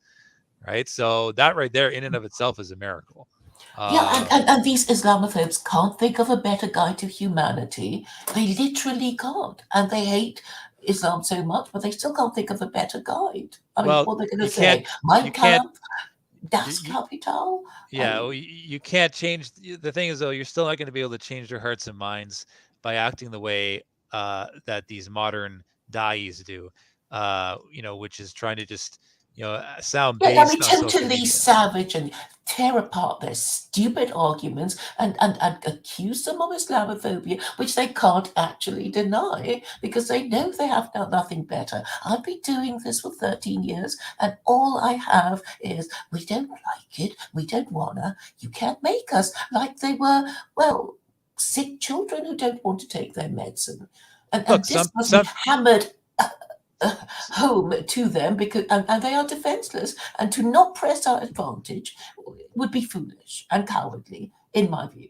right? So that right there in and of itself is a miracle. And these Islamophobes can't think of a better guide to humanity. They literally can't, and they hate Islam so much, but they still can't think of a better guide. I mean, what are they going to say? Mein Kampf, Das Kapital? Yeah, you can't change. The thing is, though, you're still not going to be able to change their hearts and minds by acting the way that these modern da'is do, which is trying to just, sound Yeah, I mean, based on social totally media. savage, and tear apart their stupid arguments and accuse them of Islamophobia, which they can't actually deny because they know they have nothing better. I've been doing this for 13 years, and all I have is, we don't like it, we don't wanna, you can't make us, like they were, well, sick children who don't want to take their medicine. Look, And this some must be some hammered home to them because and they are defenseless, and to not press our advantage would be foolish and cowardly in my view.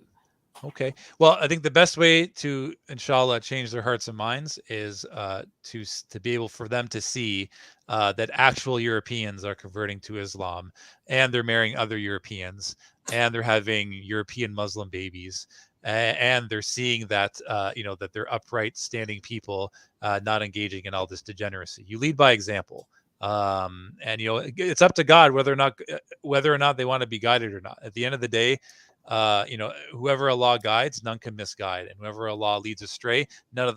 Okay. Well, I think the best way to, inshallah, change their hearts and minds is to be able for them to see that actual Europeans are converting to Islam, and they're marrying other Europeans, and they're having European Muslim babies, and they're seeing that that they're upright, standing people, not engaging in all this degeneracy. You lead by example. And it's up to God whether or not they want to be guided or not. At the end of the day, whoever Allah guides, none can misguide, and whoever Allah leads astray, no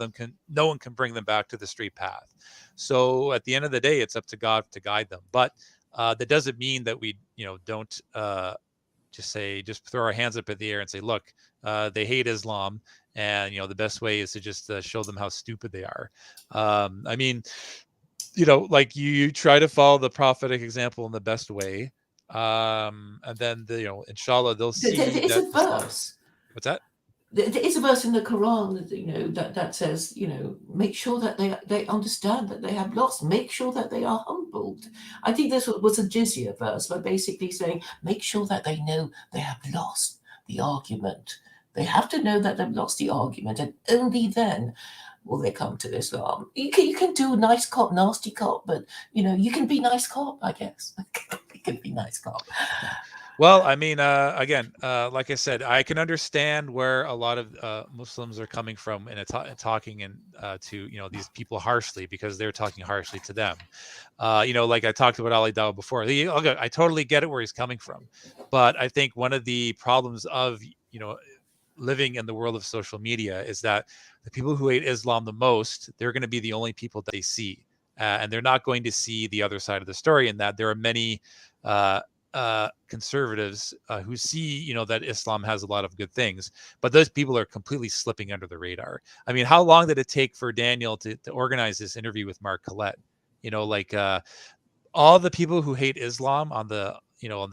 one can bring them back to the straight path. So at the end of the day, it's up to God to guide them. But that doesn't mean that we, don't just throw our hands up in the air and say, look, they hate Islam, and the best way is to just show them how stupid they are. I mean, like you try to follow the prophetic example in the best way. And then inshallah they'll see There is that a Islam. verse. What's that? There is a verse in the Quran that says, make sure that they understand that they have lost, make sure that they are humbled. I think this was a jizya verse, but basically saying, make sure that they know they have lost the argument. They have to know that they've lost the argument, and only then will they come to Islam. You can do nice cop, nasty cop, but you can be nice cop, I guess. You can be nice cop. Well, I mean, again, like I said, I can understand where a lot of Muslims are coming from in talking to these people harshly, because they're talking harshly to them. Like I talked about Ali Dawah before. I totally get it where he's coming from, but I think one of the problems of living in the world of social media is that the people who hate Islam the most, they're going to be the only people that they see, and they're not going to see the other side of the story. And that there are many conservatives who see that Islam has a lot of good things, but those people are completely slipping under the radar. I mean, how long did it take for Daniel to organize this interview with Mark Collette? All the people who hate Islam on the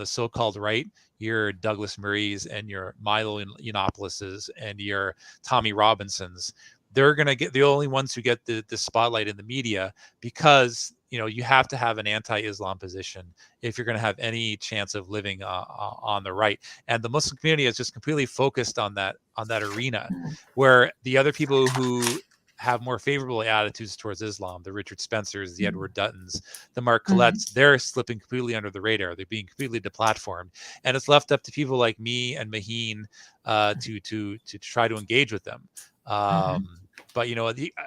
so-called right, your Douglas Murrays and your Milo Yiannopoulos and your Tommy Robinsons, they're going to get the only ones who get the spotlight in the media, because you have to have an anti-Islam position if you're going to have any chance of living on the right. And the Muslim community is just completely focused on that arena, where the other people who have more favorable attitudes towards Islam, the Richard Spencers, the Edward Duttons, the Mark Collettes, they're slipping completely under the radar. They're being completely deplatformed, and it's left up to people like me and Maheen to try to engage with them. But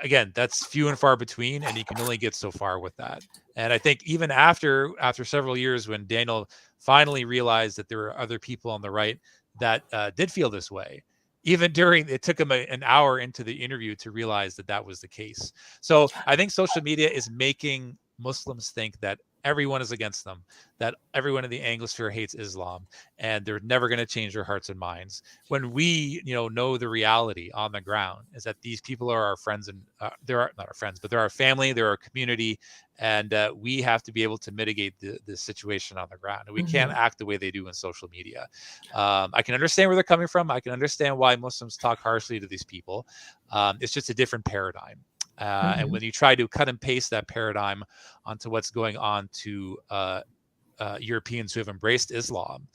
again, that's few and far between, and you can only get so far with that. And I think even after several years, when Daniel finally realized that there were other people on the right that did feel this way, even it took him an hour into the interview to realize that was the case. So I think social media is making Muslims think that everyone is against them, that everyone in the Anglosphere hates Islam, and they're never going to change their hearts and minds. When we, know the reality on the ground is that these people are our friends, and they're not our friends, but they're our family, they're our community, and we have to be able to mitigate the situation on the ground. And we can't act the way they do in social media. I can understand where they're coming from. I can understand why Muslims talk harshly to these people. It's just a different paradigm. And when you try to cut and paste that paradigm onto what's going on to Europeans who have embraced Islam,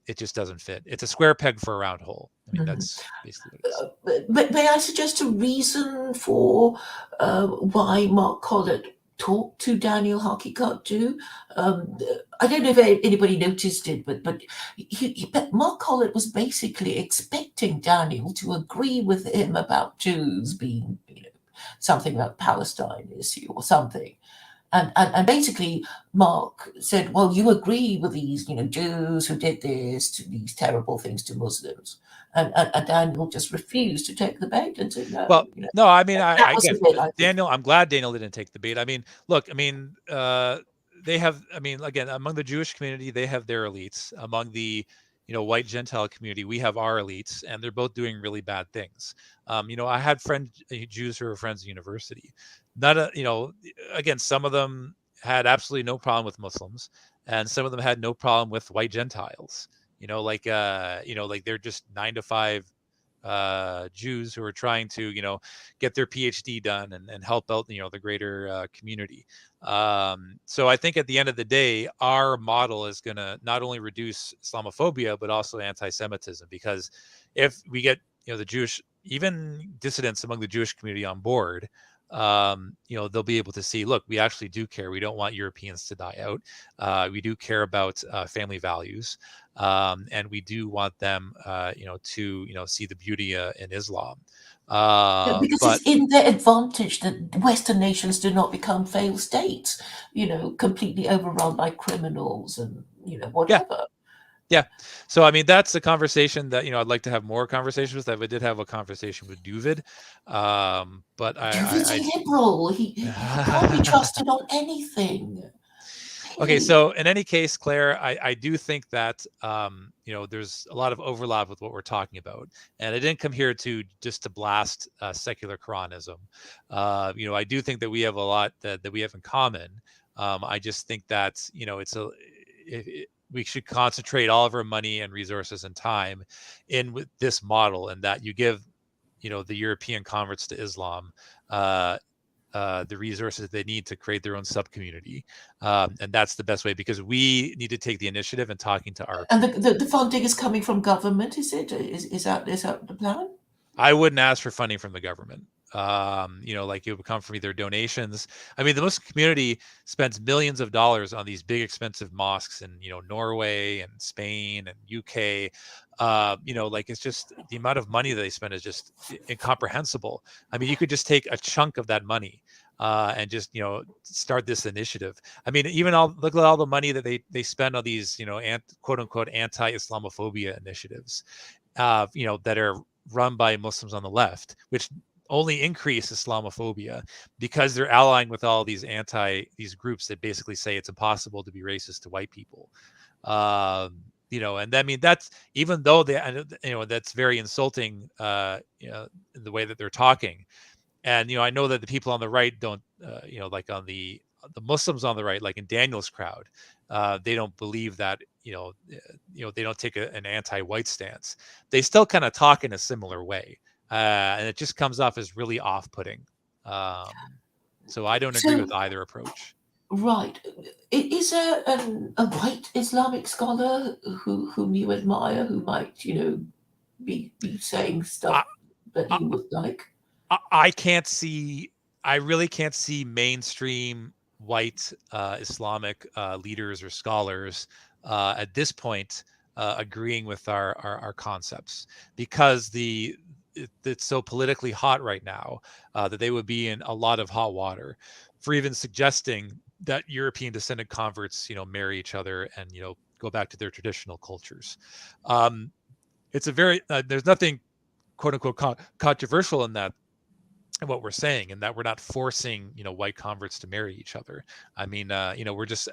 it just doesn't fit. It's a square peg for a round hole. I mean, that's basically what it is. But may I suggest a reason for why Mark Collett talked to Daniel Haqiqatjou? I don't know if anybody noticed it, but Mark Collett was basically expecting Daniel to agree with him about Jews being, something about Palestine issue or something. And basically, Mark said, well, you agree with these, Jews who did these terrible things to Muslims. And Daniel just refused to take the bait and said, no. Well, no, I mean, That was again, a bit, I think. Daniel, I'm glad Daniel didn't take the bait. I mean, look, they have, I mean, again, among the Jewish community, they have their elites. Among the, white Gentile community, we have our elites, and they're both doing really bad things. I had friends, Jews who were friends at university. Not a, again, some of them had absolutely no problem with Muslims, and some of them had no problem with white Gentiles. Like they're just 9 to 5 Jews who are trying to, get their PhD done and help out, the greater community. So I think at the end of the day, our model is going to not only reduce Islamophobia, but also anti-Semitism, because if we get, the Jewish, even dissidents among the Jewish community on board, they'll be able to see, look, we actually do care. We don't want Europeans to die out. We do care about family values. And we do want them, to, see the beauty in Islam. Yeah, because But it's in their advantage that Western nations do not become failed states, completely overrun by criminals and, yeah, whatever. yeah. So, I mean, that's a conversation that, I'd like to have more conversations with. I did have a conversation with Duvid. But David's I a liberal. He can't be trusted on anything. Okay, Really. so in any case, Claire, I do think that there's a lot of overlap with what we're talking about, and I didn't come here to just to blast secular Koranism. I do think that we have a lot that we have in common. I just think that we should concentrate all of our money and resources and time in with this model, and that you give the European converts to Islam the resources they need to create their own sub community, and that's the best way, because we need to take the initiative in talking to our And people. the funding is coming from government, is it? Is that the plan? I wouldn't ask for funding from the government. Like, it would come from either donations. I mean, the Muslim community spends millions of dollars on these big expensive mosques in Norway and Spain and UK. Like, it's just the amount of money that they spend is just incomprehensible. I mean, you could just take a chunk of that money and just start this initiative. I mean, even look at all the money that they spend on these quote unquote anti-Islamophobia initiatives, that are run by Muslims on the left, which only increase Islamophobia, because they're allying with all these groups that basically say it's impossible to be racist to white people. And I mean, that's, even though that's very insulting, in the way that they're talking. And I know that the people on the right don't, like on the Muslims on the right, like in Daniel's crowd, they don't believe that, they don't take an anti-white stance. They still kind of talk in a similar way, and it just comes off as really off-putting. So I don't agree with So, either approach. right. Is there a white Islamic scholar whom you admire, who might, be saying stuff I, that I, you would like? I can't see. I really can't see mainstream white Islamic leaders or scholars at this point agreeing with our concepts, because it's so politically hot right now that they would be in a lot of hot water for even suggesting that European descendant converts, marry each other and go back to their traditional cultures. It's a very there's nothing quote unquote controversial in that, what we're saying, and that we're not forcing white converts to marry each other. I mean, we're just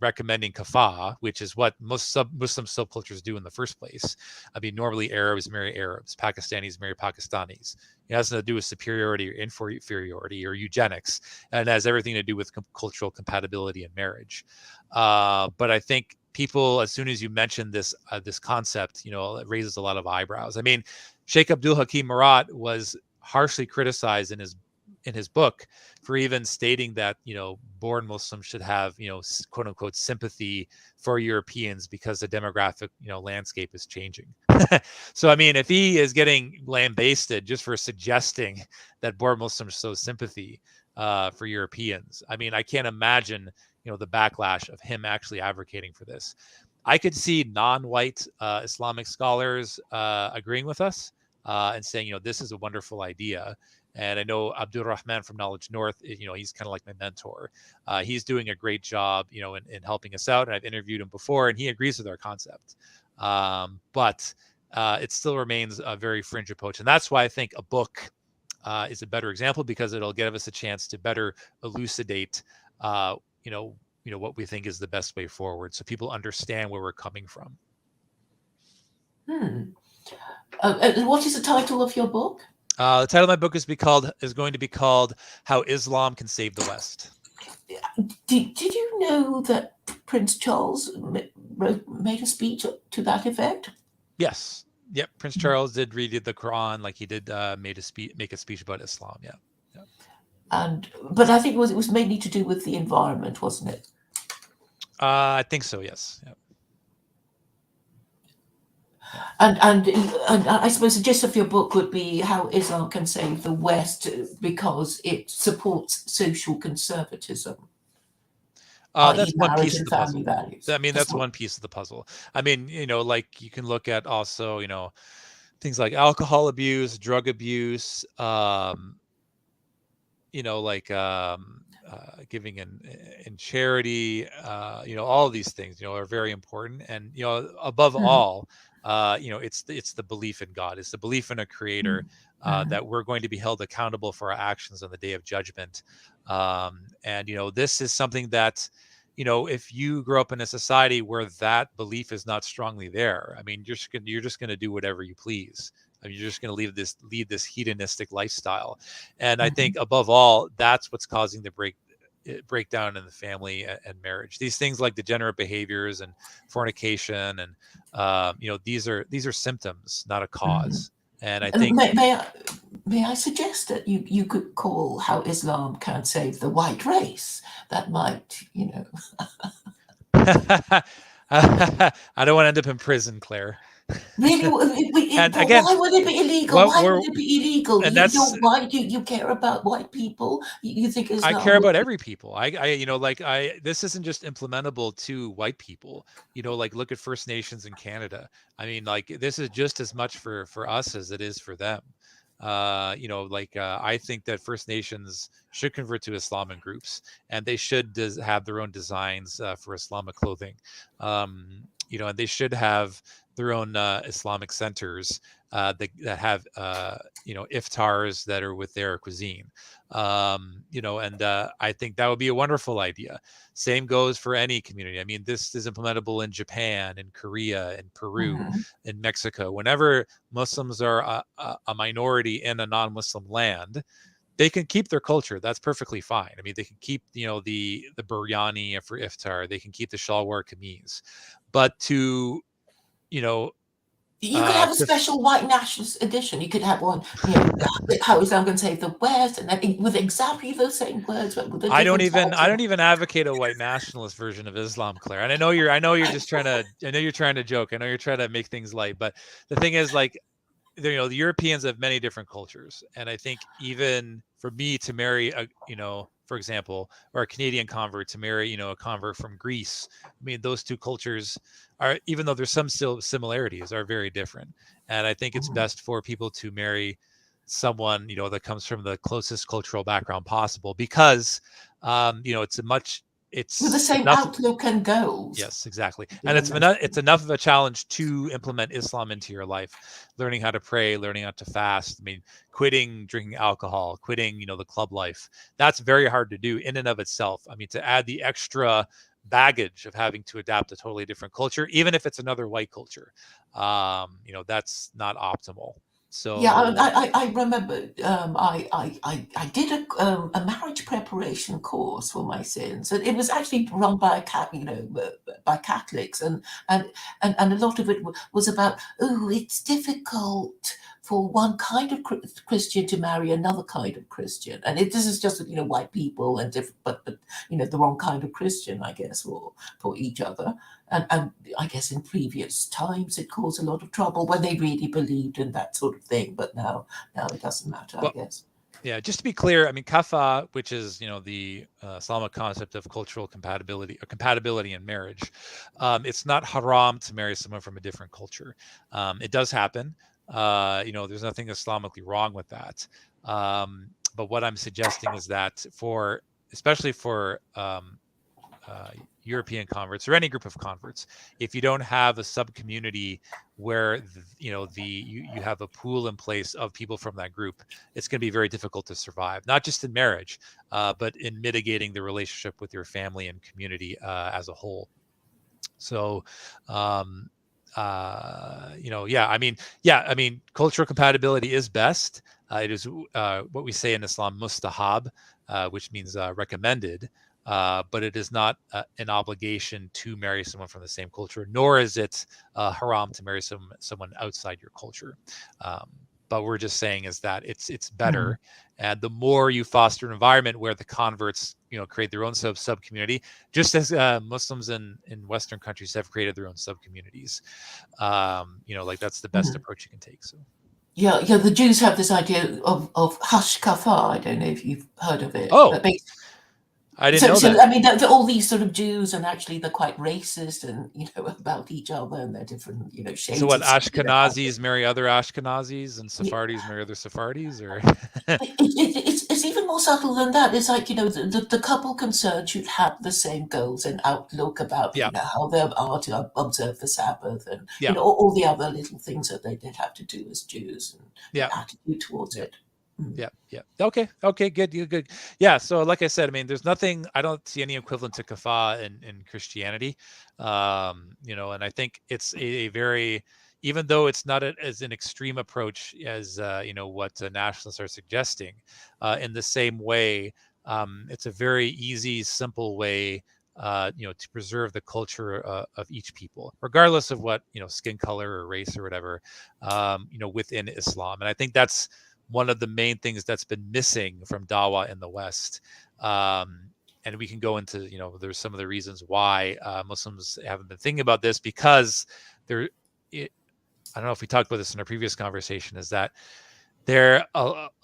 recommending kafah, which is what most Muslim subcultures do in the first place. I mean, normally Arabs marry Arabs, Pakistanis marry Pakistanis. It has nothing to do with superiority or inferiority or eugenics, and it has everything to do with cultural compatibility in marriage. But I think people, as soon as you mention this concept, it raises a lot of eyebrows. I mean, Sheikh Abdul Hakim Murat was harshly criticized in his book for even stating that born Muslims should have quote unquote sympathy for Europeans because the demographic landscape is changing. So I mean, if he is getting lambasted just for suggesting that born Muslims show sympathy for Europeans, I mean, I can't imagine the backlash of him actually advocating for this. I could see non-white Islamic scholars agreeing with us and saying, this is a wonderful idea. And I know Abdul Rahman from Knowledge North, he's kind of like my mentor. He's doing a great job, in helping us out. And I've interviewed him before, and he agrees with our concept. But it still remains a very fringe approach. And that's why I think a book is a better example, because it'll give us a chance to better elucidate, what we think is the best way forward, so people understand where we're coming from. What is the title of your book? The title of my book is going to be called "How Islam Can Save the West." Did you know that Prince Charles made a speech to that effect? Yes. Yep. Prince Charles did read the Quran, like he did make a speech about Islam. Yeah. But I think it was mainly to do with the environment, wasn't it? I think so. Yes. Yep. And I suppose the gist of your book would be how Islam can save the West because it supports social conservatism. That's one piece of the family puzzle. Values. I mean, that's one piece of the puzzle. I mean, like you can look at also, things like alcohol abuse, drug abuse, like giving in charity, all of these things, are very important. And, above all, it's the belief in God. It's the belief in a creator, that we're going to be held accountable for our actions on the day of judgment. And, this is something that, if you grow up in a society where that belief is not strongly there, I mean, you're just going to do whatever you please. I mean, you're just going to lead this hedonistic lifestyle. And I think above all, that's what's causing the breakdown in the family and marriage. These things like degenerate behaviors and fornication, and these are symptoms, not a cause. And I think may I suggest that you could call How Islam Can Save the White Race? That might, I don't want to end up in prison, Claire. Really? And again, why would it be illegal? Why would it be illegal? And you're white. You care about white people. You think Islam? I care about every people. This isn't just implementable to white people. Like look at First Nations in Canada. I mean, like this is just as much for us as it is for them. I think that First Nations should convert to Islamic groups, and they should have their own designs for Islamic clothing. And they should have their own Islamic centers that have iftars that are with their cuisine. And I think that would be a wonderful idea. Same goes for any community. I mean, this is implementable in Japan, in Korea, in Peru, in Mexico. Whenever Muslims are a minority in a non-Muslim land, they can keep their culture. That's perfectly fine. I mean, they can keep, the biryani for iftar. They can keep the shalwar kameez. But to, you could have a special white nationalist edition. You could have one, How Islam Can Save the West, and then with exactly those same words. But with I don't even advocate a white nationalist version of Islam, Claire. And I know you're just trying to. I know you're trying to joke. I know you're trying to make things light. But the thing is, like, the Europeans have many different cultures, and I think even for me to marry for example, or a Canadian convert to marry, a convert from Greece. I mean, those two cultures are, even though there's some still similarities, are very different. And I think it's best for people to marry someone, that comes from the closest cultural background possible, because, it's with the same outlook and goals. Yes, exactly. And it's enough of a challenge to implement Islam into your life, learning how to pray, learning how to fast. I mean, quitting drinking alcohol, quitting, the club life. That's very hard to do in and of itself. I mean, to add the extra baggage of having to adapt a totally different culture, even if it's another white culture, that's not optimal. So yeah, I remember I did a marriage preparation course for my sins, and it was actually run by by Catholics, and a lot of it was about, it's difficult for one kind of Christian to marry another kind of Christian, and this is just white people and different, but the wrong kind of Christian, I guess, for each other. And I guess in previous times it caused a lot of trouble when they really believed in that sort of thing. But now it doesn't matter, I guess. Yeah, just to be clear, I mean, kafa, which is, the Islamic concept of cultural compatibility or compatibility in marriage, it's not haram to marry someone from a different culture. It does happen. There's nothing Islamically wrong with that. But what I'm suggesting is that especially for European converts or any group of converts, if you don't have a sub community where you have a pool in place of people from that group, it's going to be very difficult to survive, not just in marriage, but in mitigating the relationship with your family and community as a whole. So, I mean, cultural compatibility is best. It is what we say in Islam, mustahab, which means recommended. But it is not an obligation to marry someone from the same culture, nor is it haram to marry someone outside your culture. But we're just saying is that it's better, and the more you foster an environment where the converts create their own sub community, just as Muslims in Western countries have created their own sub communities. Like that's the best approach you can take. So. Yeah, the Jews have this idea of hashkafa. I don't know if you've heard of it. Oh, I didn't know that. I mean, all these sort of Jews, and actually they're quite racist, and about each other, and they're different, shades. So what? Ashkenazis marry other Ashkenazis, and Sephardis marry other Sephardis, or it's even more subtle than that. It's like the couple concerned should have the same goals and outlook about how they are to observe the Sabbath, and all the other little things that they did have to do as Jews, and the attitude towards it. Yeah. Okay, good. Yeah, so like I said, I mean, there's nothing, I don't see any equivalent to kafah in Christianity. And I think it's a very, even though it's not as an extreme approach as what nationalists are suggesting, in the same way, it's a very easy, simple way to preserve the culture of each people, regardless of what skin color or race or whatever, within Islam. And I think that's one of the main things that's been missing from Dawah in the West. And we can go into, there's some of the reasons why Muslims haven't been thinking about this, because I don't know if we talked about this in our previous conversation, is that a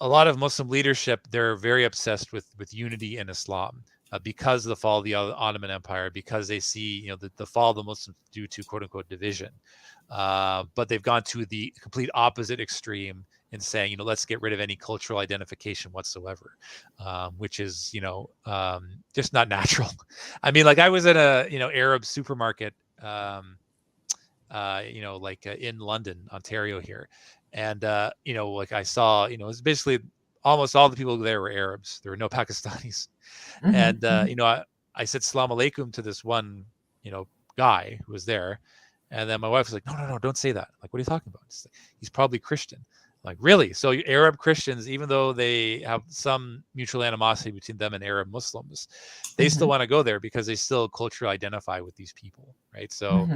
lot of Muslim leadership, they're very obsessed with unity in Islam because of the fall of the Ottoman Empire, because they see, the fall of the Muslims due to quote unquote division. But they've gone to the complete opposite extreme in saying, let's get rid of any cultural identification whatsoever, which is, just not natural. I mean, like I was at a, Arab supermarket, in London, Ontario here. And, like I saw, it was basically almost all the people there were Arabs. There were no Pakistanis. And, I said, Salam alaikum to this one, guy who was there. And then my wife was like, no, don't say that. I'm like, what are you talking about? He's probably Christian. Like, really? So Arab Christians, even though they have some mutual animosity between them and Arab Muslims, they still want to go there because they still culturally identify with these people, right? So,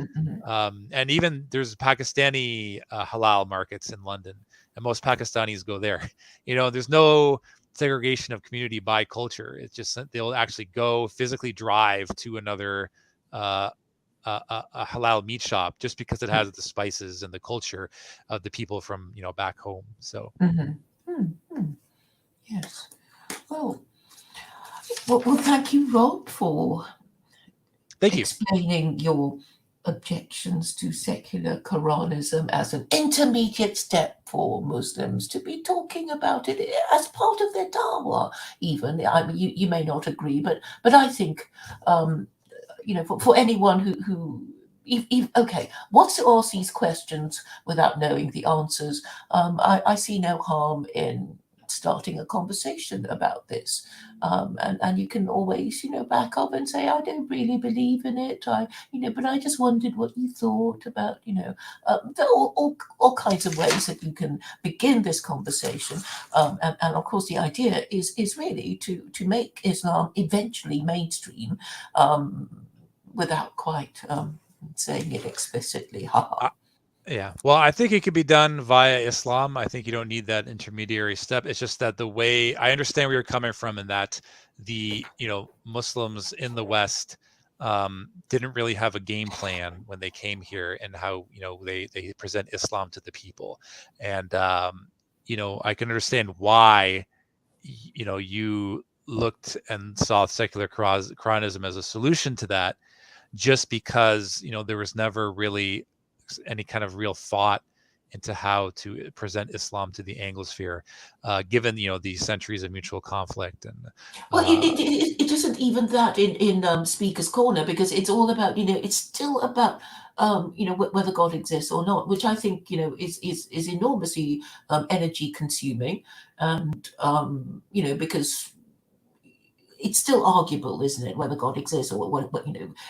and even there's Pakistani halal markets in London, and most Pakistanis go there. There's no segregation of community by culture. It's just they'll actually go physically drive to another a halal meat shop just because it has the spices and the culture of the people from back home. So yes. Well, thank you, Rob, for explaining your objections to secular Koranism as an intermediate step for Muslims to be talking about it as part of their dawah. Even, I mean, you may not agree, but I think for anyone who okay, wants to ask these questions without knowing the answers, I see no harm in starting a conversation about this, and you can always back up and say, I don't really believe in it, but I just wondered what you thought about there are all kinds of ways that you can begin this conversation, and of course the idea is really to make Islam eventually mainstream, without quite saying it explicitly. Yeah, well, I think it could be done via Islam. I think you don't need that intermediary step. It's just that the way I understand where you're coming from, and that the Muslims in the West didn't really have a game plan when they came here, and how they present Islam to the people. And I can understand why you looked and saw secular Quranism as a solution to that, just because there was never really any kind of real thought into how to present Islam to the Anglosphere, given the centuries of mutual conflict. And Well, it isn't even that in Speaker's Corner, because it's all about, it's still about whether God exists or not, which I think is enormously energy consuming, and because it's still arguable, isn't it, whether God exists or what,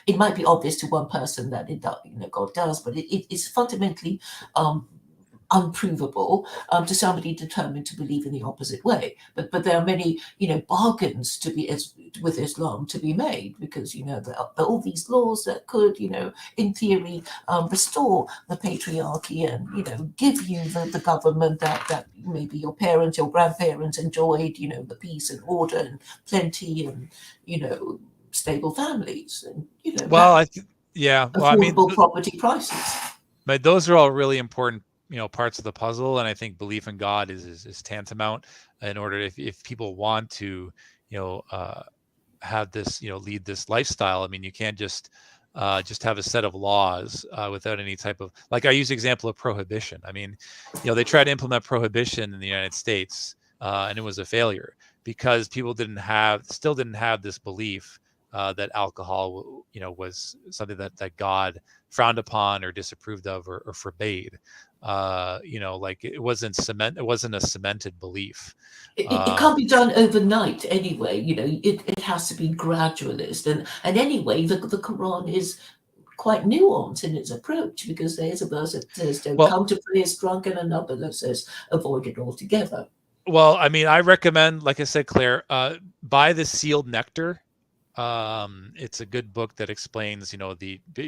it might be obvious to one person that God does, but it's fundamentally unprovable to somebody determined to believe in the opposite way. But there are many bargains with Islam to be made, because there are all these laws that could in theory restore the patriarchy and give you the government that maybe your parents, your grandparents enjoyed, the peace and order and plenty and stable families and well, yeah. Well, I mean, affordable property prices. but those are all really important parts of the puzzle, and I think belief in God is tantamount in order, if people want to have this lead this lifestyle. I mean, you can't just have a set of laws without any type of, like, I use the example of prohibition. I mean, they tried to implement prohibition in the United States, and it was a failure, because people still didn't have this belief that alcohol was something that God frowned upon or disapproved of or forbade. Like, it wasn't a cemented belief. It can't be done overnight anyway. It has to be gradualist, and anyway, the Quran is quite nuanced in its approach, because there's a verse that says don't come to prayers drunk, and another that says avoid it altogether. Well, I mean, I recommend, like I said, Claire, buy the Sealed Nectar. It's a good book that explains,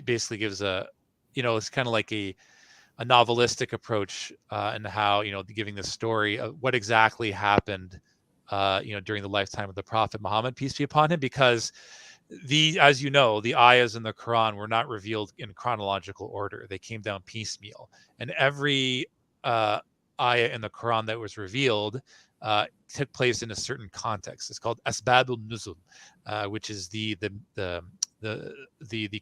basically gives it's kind of like a novelistic approach, and how, giving the story of what exactly happened, during the lifetime of the Prophet Muhammad, peace be upon him, because as the ayahs in the Quran were not revealed in chronological order. They came down piecemeal, and every ayah in the Quran that was revealed took place in a certain context. It's called asbabul nuzul, which is the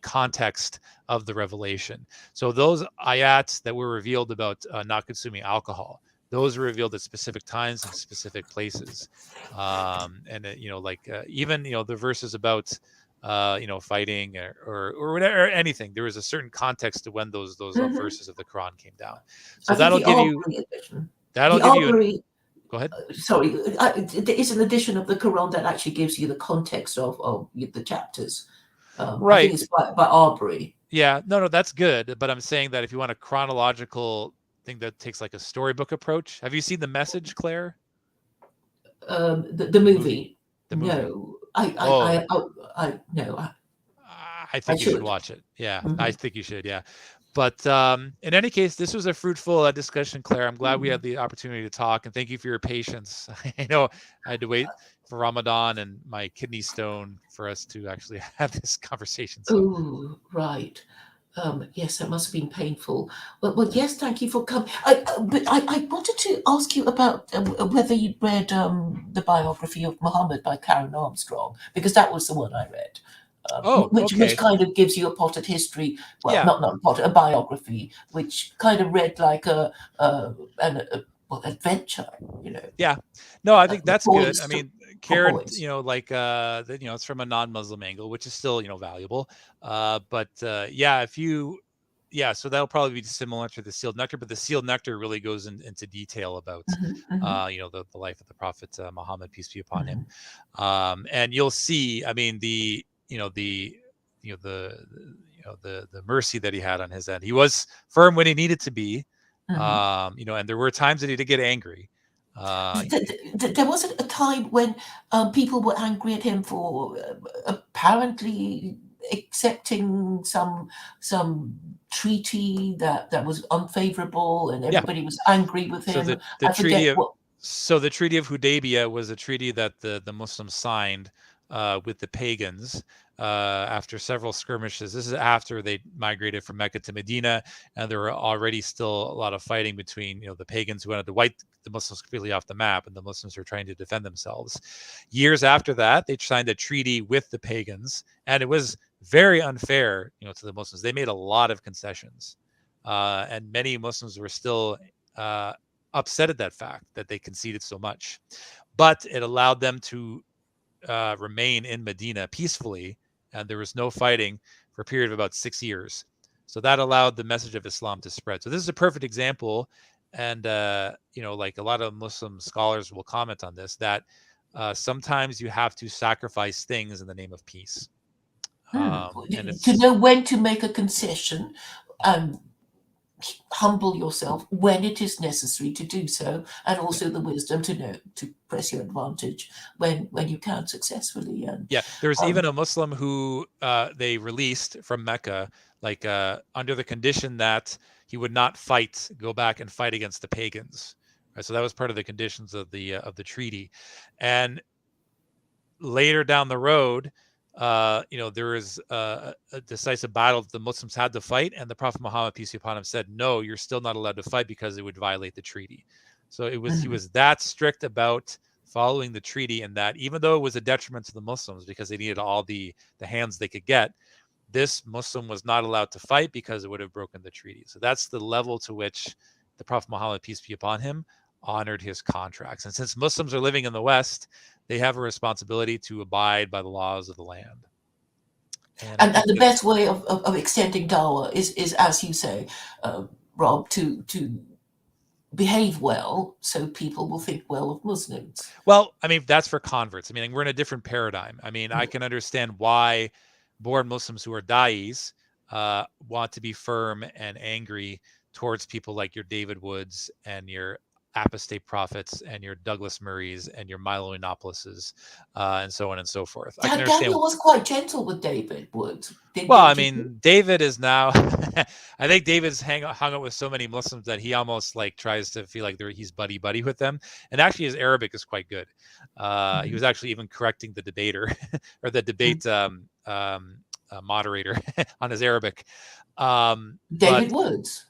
context of the revelation. So those ayats that were revealed about not consuming alcohol, those were revealed at specific times and specific places. And even the verses about fighting or whatever, or anything, there was a certain context to when those verses of the Quran came down. So that'll give you go ahead. Sorry, there is an edition of the Quran that actually gives you the context of the chapters. Right. I think it's by Arbery. Yeah, no, that's good. But I'm saying that if you want a chronological thing that takes like a storybook approach, have you seen The Message, Claire? The movie. The movie. No, I no. I think you should watch it. Yeah, I think you should. Yeah. But in any case, this was a fruitful discussion, Claire. I'm glad we had the opportunity to talk, and thank you for your patience. I know I had to wait for Ramadan and my kidney stone for us to actually have this conversation. So. Oh, right. Yes, that must have been painful. Well, yes, thank you for coming. But I wanted to ask you about whether you'd read the biography of Muhammad by Karen Armstrong, because that was the one I read. Which kind of gives you a potted history. Well, yeah. not a potted, a biography, which kind of read like an adventure. Yeah, no, I think that's good. I mean, Karen, it's from a non-Muslim angle, which is still valuable. But so that'll probably be similar to the Sealed Nectar, but the Sealed Nectar really goes into detail about the life of the Prophet Muhammad, peace be upon him. And you'll see, I mean, the mercy that he had on his end. He was firm when he needed to be, and there were times that he did get angry. There wasn't a time when people were angry at him for apparently accepting some treaty that was unfavorable, and everybody was angry with him. So the Treaty of Hudaybiyah was a treaty that the Muslims signed with the pagans after several skirmishes. This is after they migrated from Mecca to Medina, and there were already still a lot of fighting between the pagans who wanted to wipe the Muslims completely off the map, and the Muslims were trying to defend themselves. Years after that, they signed a treaty with the pagans, and it was very unfair to the Muslims. They made a lot of concessions. and many Muslims were still upset at that fact that they conceded so much. But it allowed them to remain in Medina peacefully, and there was no fighting for a period of about 6 years. So that allowed the message of Islam to spread. So this is a perfect example, and like a lot of Muslim scholars will comment on this, that sometimes you have to sacrifice things in the name of peace. And To it's know when to make a concession and humble yourself when it is necessary to do so, and also the wisdom to know to press your advantage when you can successfully. And there was even a Muslim who they released from Mecca, like under the condition that he would not go back and fight against the pagans. Right? So that was part of the conditions of the treaty. And later down the road, there was a decisive battle that the Muslims had to fight, and the Prophet Muhammad, peace be upon him, said, "No, you're still not allowed to fight because it would violate the treaty." So he was that strict about following the treaty, and that even though it was a detriment to the Muslims because they needed all the hands they could get, this Muslim was not allowed to fight because it would have broken the treaty. So that's the level to which the Prophet Muhammad, peace be upon him, honored his contracts. And since Muslims are living in the West, they have a responsibility to abide by the laws of the land. And the best way of extending dawah is, as you say, Rob, to behave well so people will think well of Muslims. Well, I mean, that's for converts. I mean, we're in a different paradigm. I mean, I can understand why born Muslims who are da'is want to be firm and angry towards people like your David Woods and your apostate prophets and your Douglas Murrays and your Milo Yiannopoulos, and so on and so forth. I can understand. Daniel was quite gentle with David Woods. Well, I mean, David is now. I think David's hung out with so many Muslims that he almost like tries to feel like he's buddy with them. And actually, his Arabic is quite good. He was actually even correcting the debater or the debate moderator on his Arabic. David Woods.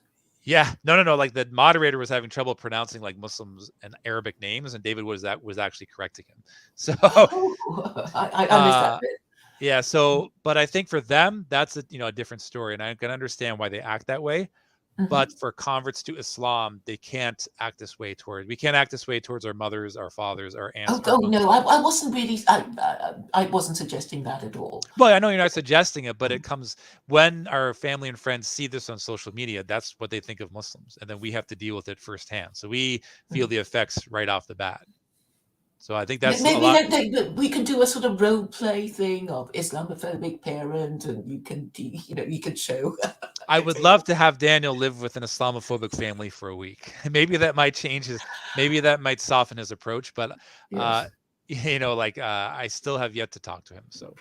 Yeah, no. Like the moderator was having trouble pronouncing like Muslims and Arabic names, and David was actually correcting him. So I missed that bit. Yeah. So, but I think for them, that's a different story, and I can understand why they act that way. But for converts to Islam, they can't act this way towards. We can't act this way towards our mothers, our fathers, our aunts. No, I wasn't really. I wasn't suggesting that at all. Well, I know you're not suggesting it, but it comes when our family and friends see this on social media. That's what they think of Muslims, and then we have to deal with it firsthand. So we feel the effects right off the bat. So I think that's maybe we can do a sort of role play thing of Islamophobic parent, and you can show. I would love to have Daniel live with an Islamophobic family for a week. Maybe that might change maybe that might soften his approach, but yes. I still have yet to talk to him. So.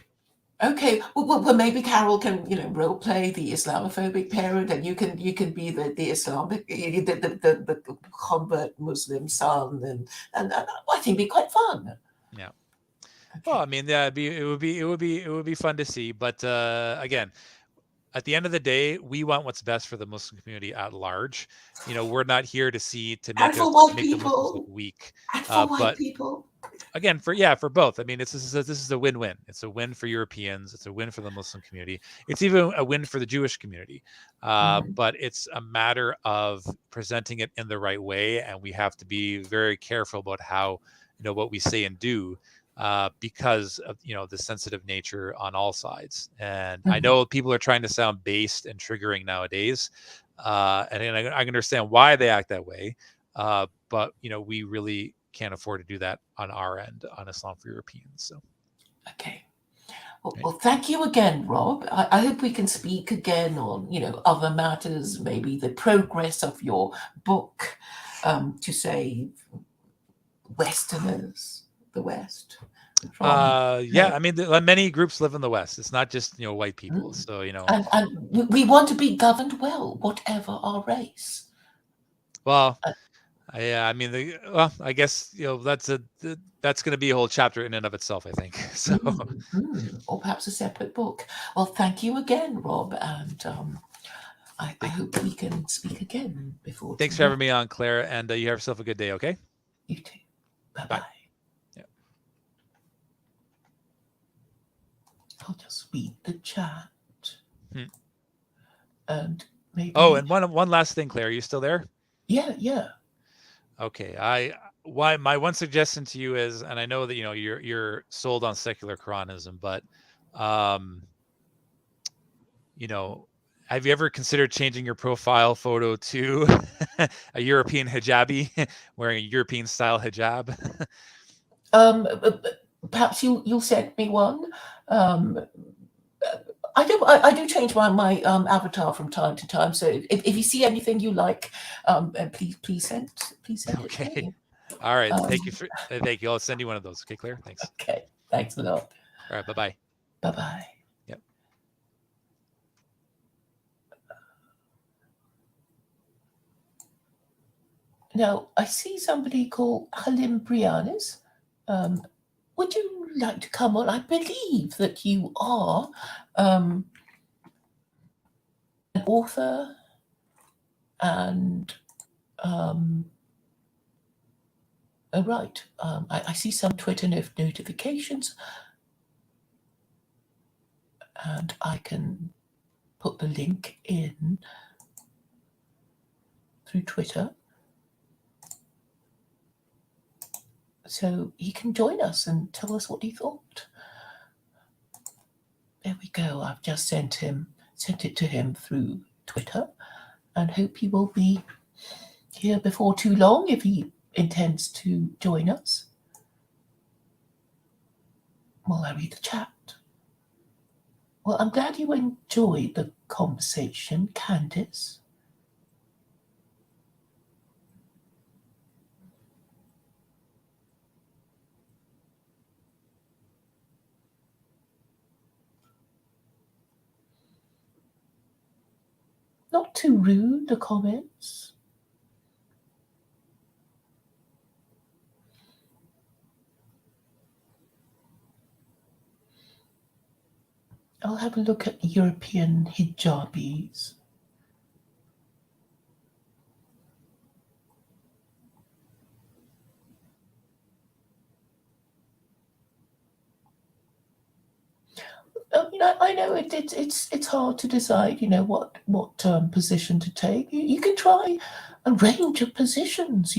Okay, well, maybe Carol can, role play the Islamophobic parent, and you can be the Islamic, the convert Muslim son, and I think it'd be quite fun. Yeah. Okay. Well, I mean, yeah, it would be fun to see, but again, at the end of the day, we want what's best for the Muslim community at large. We're not here to make the Muslims look weak. For white people. Again, for both. I mean, this is a win-win. It's a win for Europeans. It's a win for the Muslim community. It's even a win for the Jewish community. But it's a matter of presenting it in the right way, and we have to be very careful about how what we say and do. Because of the sensitive nature on all sides, and I know people are trying to sound based and triggering nowadays, and I understand why they act that way, but we really can't afford to do that on our end on Islam for Europeans. So, okay. Well, thank you again, Rob. I hope we can speak again on other matters, maybe the progress of your book to save Westerners. The West. I mean, many groups live in the West. It's not just white people. So and we want to be governed well, whatever our race. Well, I mean, I guess that's going to be a whole chapter in and of itself, I think. So, or perhaps a separate book. Well, thank you again, Rob, and I hope we can speak again before. Thanks for having me on, Claire, and you have yourself a good day. Okay. You too. Bye. I'll just read the chat. And maybe. Oh, and one last thing, Claire, are you still there? Yeah. Okay. My one suggestion to you is, and I know that you're sold on secular Quranism, but have you ever considered changing your profile photo to a European hijabi, wearing a European style hijab? Perhaps you'll send me one. I do change my avatar from time to time. So if you see anything you like, please send it to Okay. me. All right. Thank you. I'll send you one of those. Okay, Claire. Thanks. Okay. Thanks a lot. All right. Bye-bye. Bye-bye. Yep. Now, I see somebody called William Breannis. Would you like to come on? I believe that you are an author and right. I see some Twitter notifications, and I can put the link in through Twitter, so he can join us and tell us what he thought. There we go. I've just sent it to him through Twitter, and hope he will be here before too long if he intends to join us. While I read the chat. Well, I'm glad you enjoyed the conversation, Candice. Not too rude, the comments. I'll have a look at European hijabis. I know it's hard to decide, what position to take. You can try a range of positions,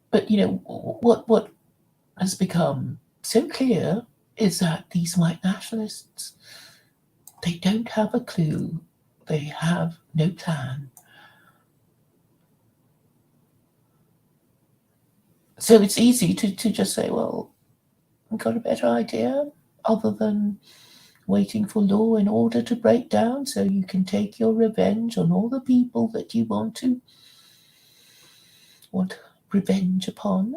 But what has become so clear is that these white nationalists, they don't have a clue. They have no plan. So it's easy to just say, well, I've got a better idea, other than waiting for law and order to break down so you can take your revenge on all the people that you want revenge upon.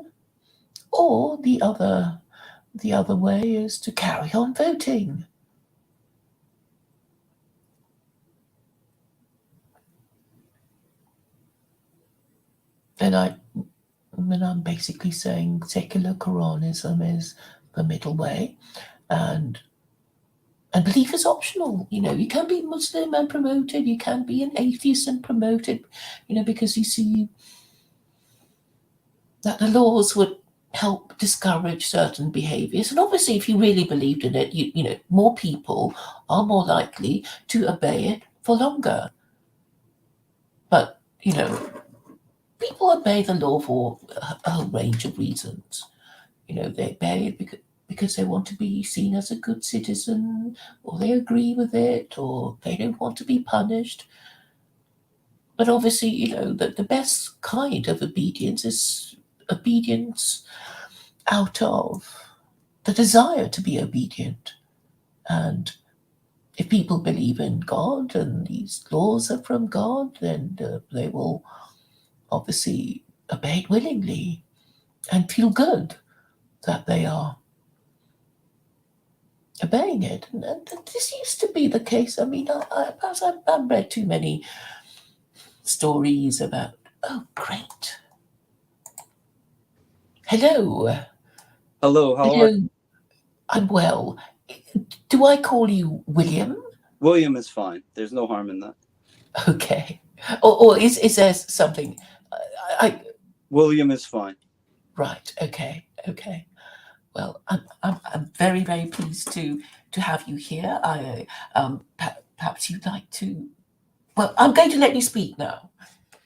Or the other way is to carry on voting. And I'm basically saying secular Koranism is the middle way, and belief is optional. You can be Muslim and promoted, you can be an atheist and promoted, because you see that the laws would help discourage certain behaviors. And obviously, if you really believed in it, more people are more likely to obey it for longer. But, people obey the law for a whole range of reasons. They obey it because they want to be seen as a good citizen, or they agree with it, or they don't want to be punished. But obviously, the best kind of obedience is obedience out of the desire to be obedient. And if people believe in God and these laws are from God, then they will obviously obey it willingly and feel good that they are obeying it. And this used to be the case. I mean, I've read too many stories about, oh, great. Hello. Hello, how are you? I'm well. Do I call you William? William is fine. There's no harm in that. Okay. Or is there something? William is fine. Right. Okay. Well, I'm very, very pleased to have you here. Perhaps you'd like to. Well, I'm going to let you speak now.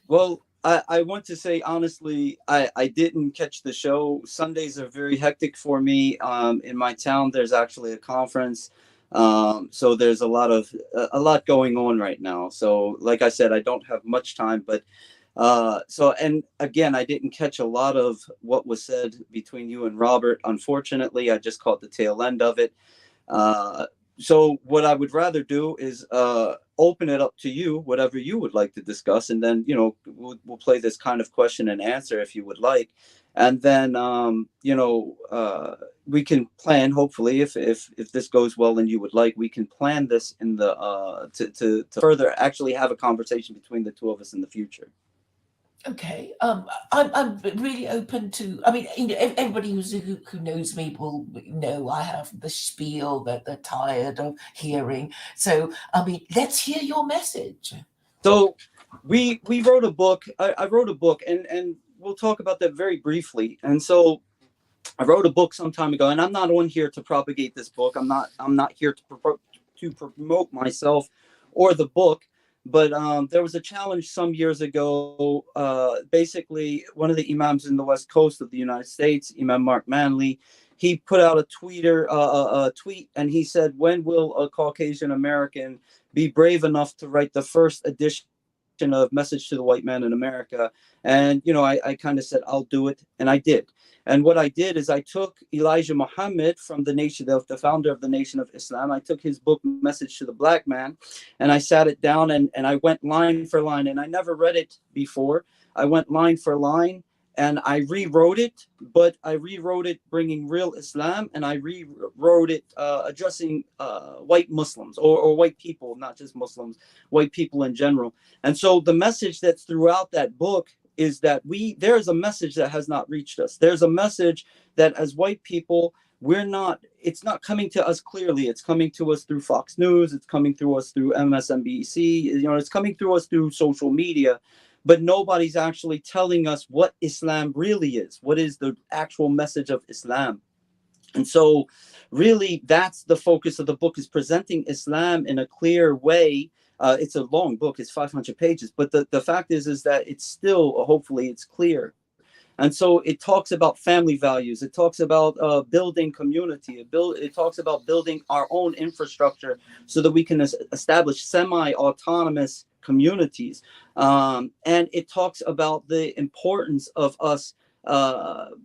Well, I want to say honestly, I didn't catch the show. Sundays are very hectic for me. In my town, there's actually a conference, so there's a lot going on right now. So, like I said, I don't have much time, but so, and again, I didn't catch a lot of what was said between you and Robert. Unfortunately, I just caught the tail end of it. Uh, so what I would rather do is open it up to you, whatever you would like to discuss, and then we'll play this kind of question and answer if you would like, and then we can plan. Hopefully, if this goes well and you would like, we can plan this in the to further actually have a conversation between the two of us in the future. Okay. I'm really open to. I mean, everybody who knows me will know I have the spiel that they're tired of hearing. So, I mean, let's hear your message. So, we wrote a book. I wrote a book, and we'll talk about that very briefly. And so, I wrote a book some time ago, and I'm not on here to propagate this book. I'm not here to promote myself or the book. But there was a challenge some years ago. Basically, one of the imams in the West Coast of the United States, Imam Mark Manley, he put out a tweet, and he said, "When will a Caucasian American be brave enough to write the first edition of Message to the White Man in America?" And I kind of said, "I'll do it," and I did. And what I did is I took Elijah Muhammad from the founder of the Nation of Islam. I took his book, Message to the Black Man, and I sat it down and I went line for line. And I never read it before. I went line for line and I rewrote it, but I rewrote it bringing real Islam, and I rewrote it addressing white Muslims or white people, not just Muslims, white people in general. And so the message that's throughout that book is that there is a message that has not reached us. There's a message that as white people, it's not coming to us clearly. It's coming to us through Fox News. It's coming through us through MSNBC. It's coming through us through social media, but nobody's actually telling us what Islam really is. What is the actual message of Islam? And so really that's the focus of the book, is presenting Islam in a clear way. It's a long book, it's 500 pages, but the fact is that it's still, hopefully it's clear. And so it talks about family values. It talks about building community. It talks about building our own infrastructure so that we can establish semi-autonomous communities. And it talks about the importance of us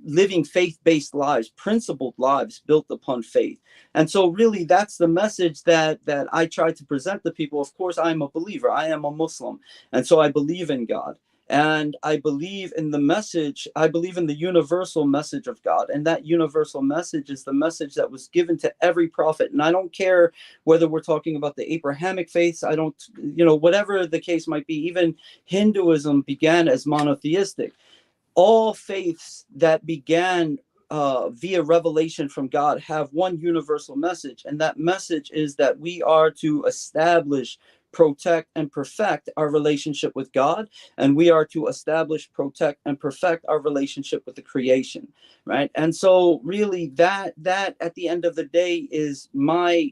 living faith-based lives, principled lives built upon faith. And so really that's the message that I try to present to people. Of course, I'm a believer. I am a Muslim. And so I believe in God. And I believe in the message. I believe in the universal message of God. And that universal message is the message that was given to every prophet. And I don't care whether we're talking about the Abrahamic faiths. I don't, whatever the case might be. Even Hinduism began as monotheistic. All faiths that began via revelation from God have one universal message. And that message is that we are to establish, protect, and perfect our relationship with God. And we are to establish, protect, and perfect our relationship with the creation. Right. And so really that at the end of the day is my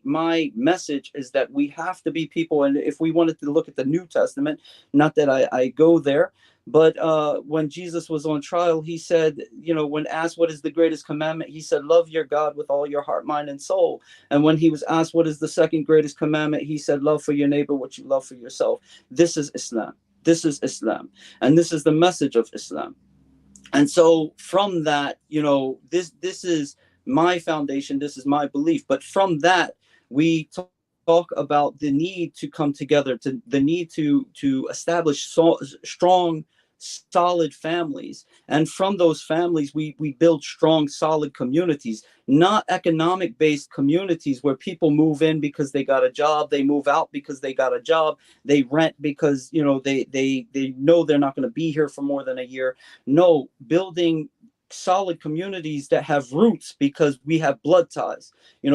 message, is that we have to be people. And if we wanted to look at the New Testament, not that I go there, but when Jesus was on trial, he said, when asked what is the greatest commandment, he said, love your God with all your heart, mind, and soul. And when he was asked what is the second greatest commandment, he said, love for your neighbor what you love for yourself. This is Islam. This is Islam. And this is the message of Islam. And so from that, this is my foundation. This is my belief. But from that, we talk about the need to come together, to the need to establish strong, solid families. And from those families, we build strong, solid communities, not economic based communities where people move in because they got a job, they move out because they got a job, they rent because they know they're not going to be here for more than a year. No, building solid communities that have roots because we have blood ties,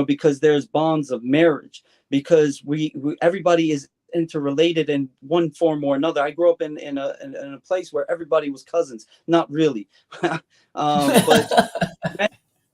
because there's bonds of marriage, because we everybody is interrelated in one form or another. I grew up in a place where everybody was cousins. Not really, but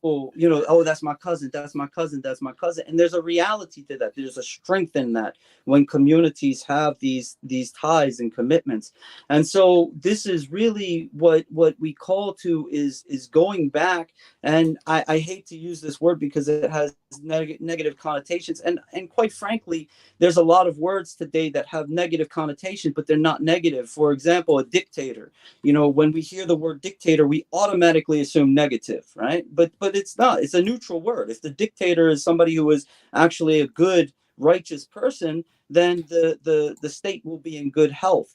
people, oh, that's my cousin, that's my cousin, that's my cousin. And there's a reality to that. There's a strength in that when communities have these ties and commitments. And so this is really what we call to is going back. And I hate to use this word because it has negative connotations. And quite frankly, there's a lot of words today that have negative connotations, but they're not negative. For example, a dictator. When we hear the word dictator, we automatically assume negative, right? But it's not. It's a neutral word. If the dictator is somebody who is actually a good, righteous person, then the state will be in good health.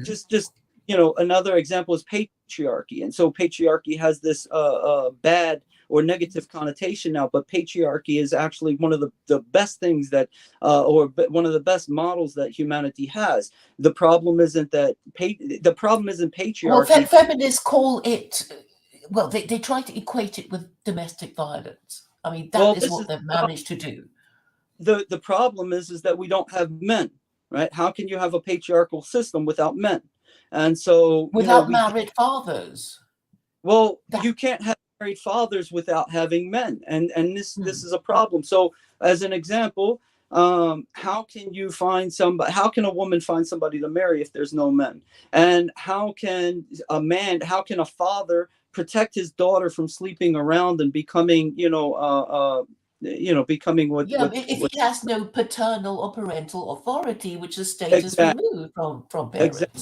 Just another example is patriarchy, and so patriarchy has this bad or negative connotation now, but patriarchy is actually one of the best things that, or one of the best models that humanity has. The problem isn't that the problem isn't patriarchy. Well, feminists call it. Well, they try to equate it with domestic violence. I mean, that is what they've managed to do. The problem is that we don't have men, right? How can you have a patriarchal system without men? And so without married fathers. Well, you can't have married fathers without having men, and this is a problem. So, as an example, how can you find somebody? How can a woman find somebody to marry if there's no men? And how can a father protect his daughter from sleeping around and becoming, becoming what? If he has no paternal or parental authority, which the state has removed from parents. Exactly.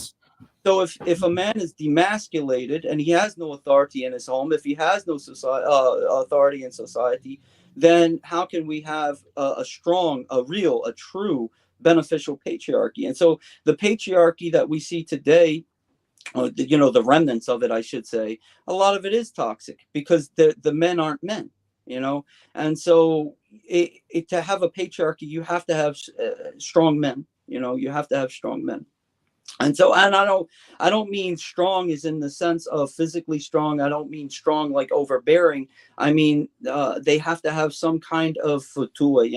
So if a man is demasculated and he has no authority in his home, if he has no authority in society, then how can we have a strong, a real, a true beneficial patriarchy? And so the patriarchy that we see today, the remnants of it, I should say, a lot of it is toxic because the men aren't men, and so to have a patriarchy, you have to have strong men. You have to have strong men. And so, and I don't mean strong is in the sense of physically strong. I don't mean strong like overbearing. I mean, they have to have some kind of futua,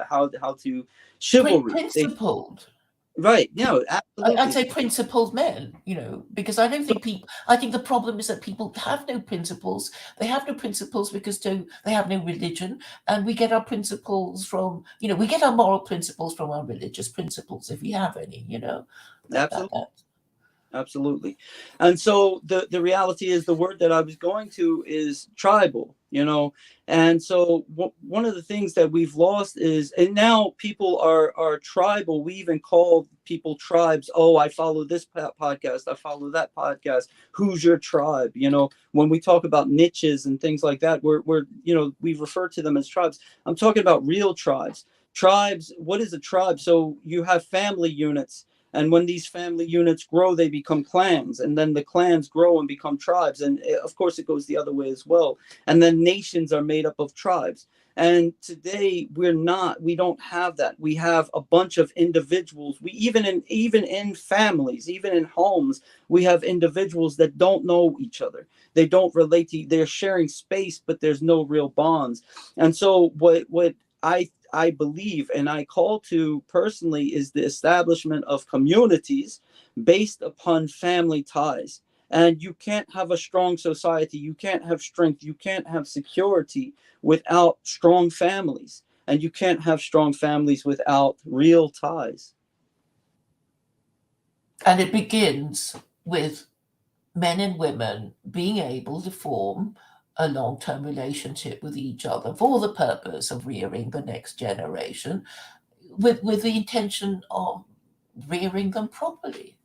how to chivalry. Principled. Right. Absolutely. I'd say principled men, because I don't think I think the problem is that people have no principles. They have no principles because they have no religion. And we get our principles from, we get our moral principles from our religious principles, if we have any, Absolutely. And so the reality is the word that I was going to is tribal, and so one of the things that we've lost is, and now people are tribal. We even call people tribes. Oh, I follow this podcast. I follow that podcast. Who's your tribe? When we talk about niches and things like that, we're we refer to them as tribes. I'm talking about real tribes. Tribes. What is a tribe? So you have family units. And when these family units grow, they become clans. And then the clans grow and become tribes. And of course, it goes the other way as well. And then nations are made up of tribes. And today we don't have that. We have a bunch of individuals. We even in families, even in homes, we have individuals that don't know each other. They don't relate to, they're sharing space, but there's no real bonds. And so what I believe and I call to personally is the establishment of communities based upon family ties. And you can't have a strong society. You can't have strength. You can't have security without strong families. And you can't have strong families without real ties. And it begins with men and women being able to form a long-term relationship with each other for the purpose of rearing the next generation, with the intention of rearing them properly.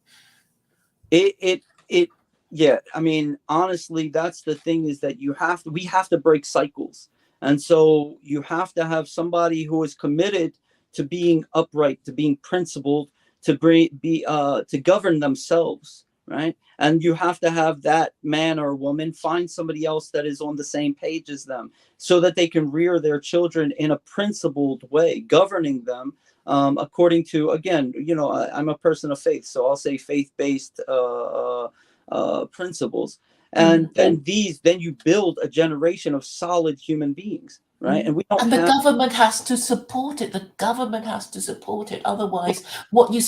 Yeah. I mean, honestly, that's the thing, is that we have to break cycles. And so you have to have somebody who is committed to being upright, to being principled, to govern themselves. Right. And you have to have that man or woman find somebody else that is on the same page as them so that they can rear their children in a principled way, governing them according to, again, I'm a person of faith, so I'll say faith-based principles. And then you build a generation of solid human beings. Right. And the government has to support it. The government has to support it. Otherwise, what you're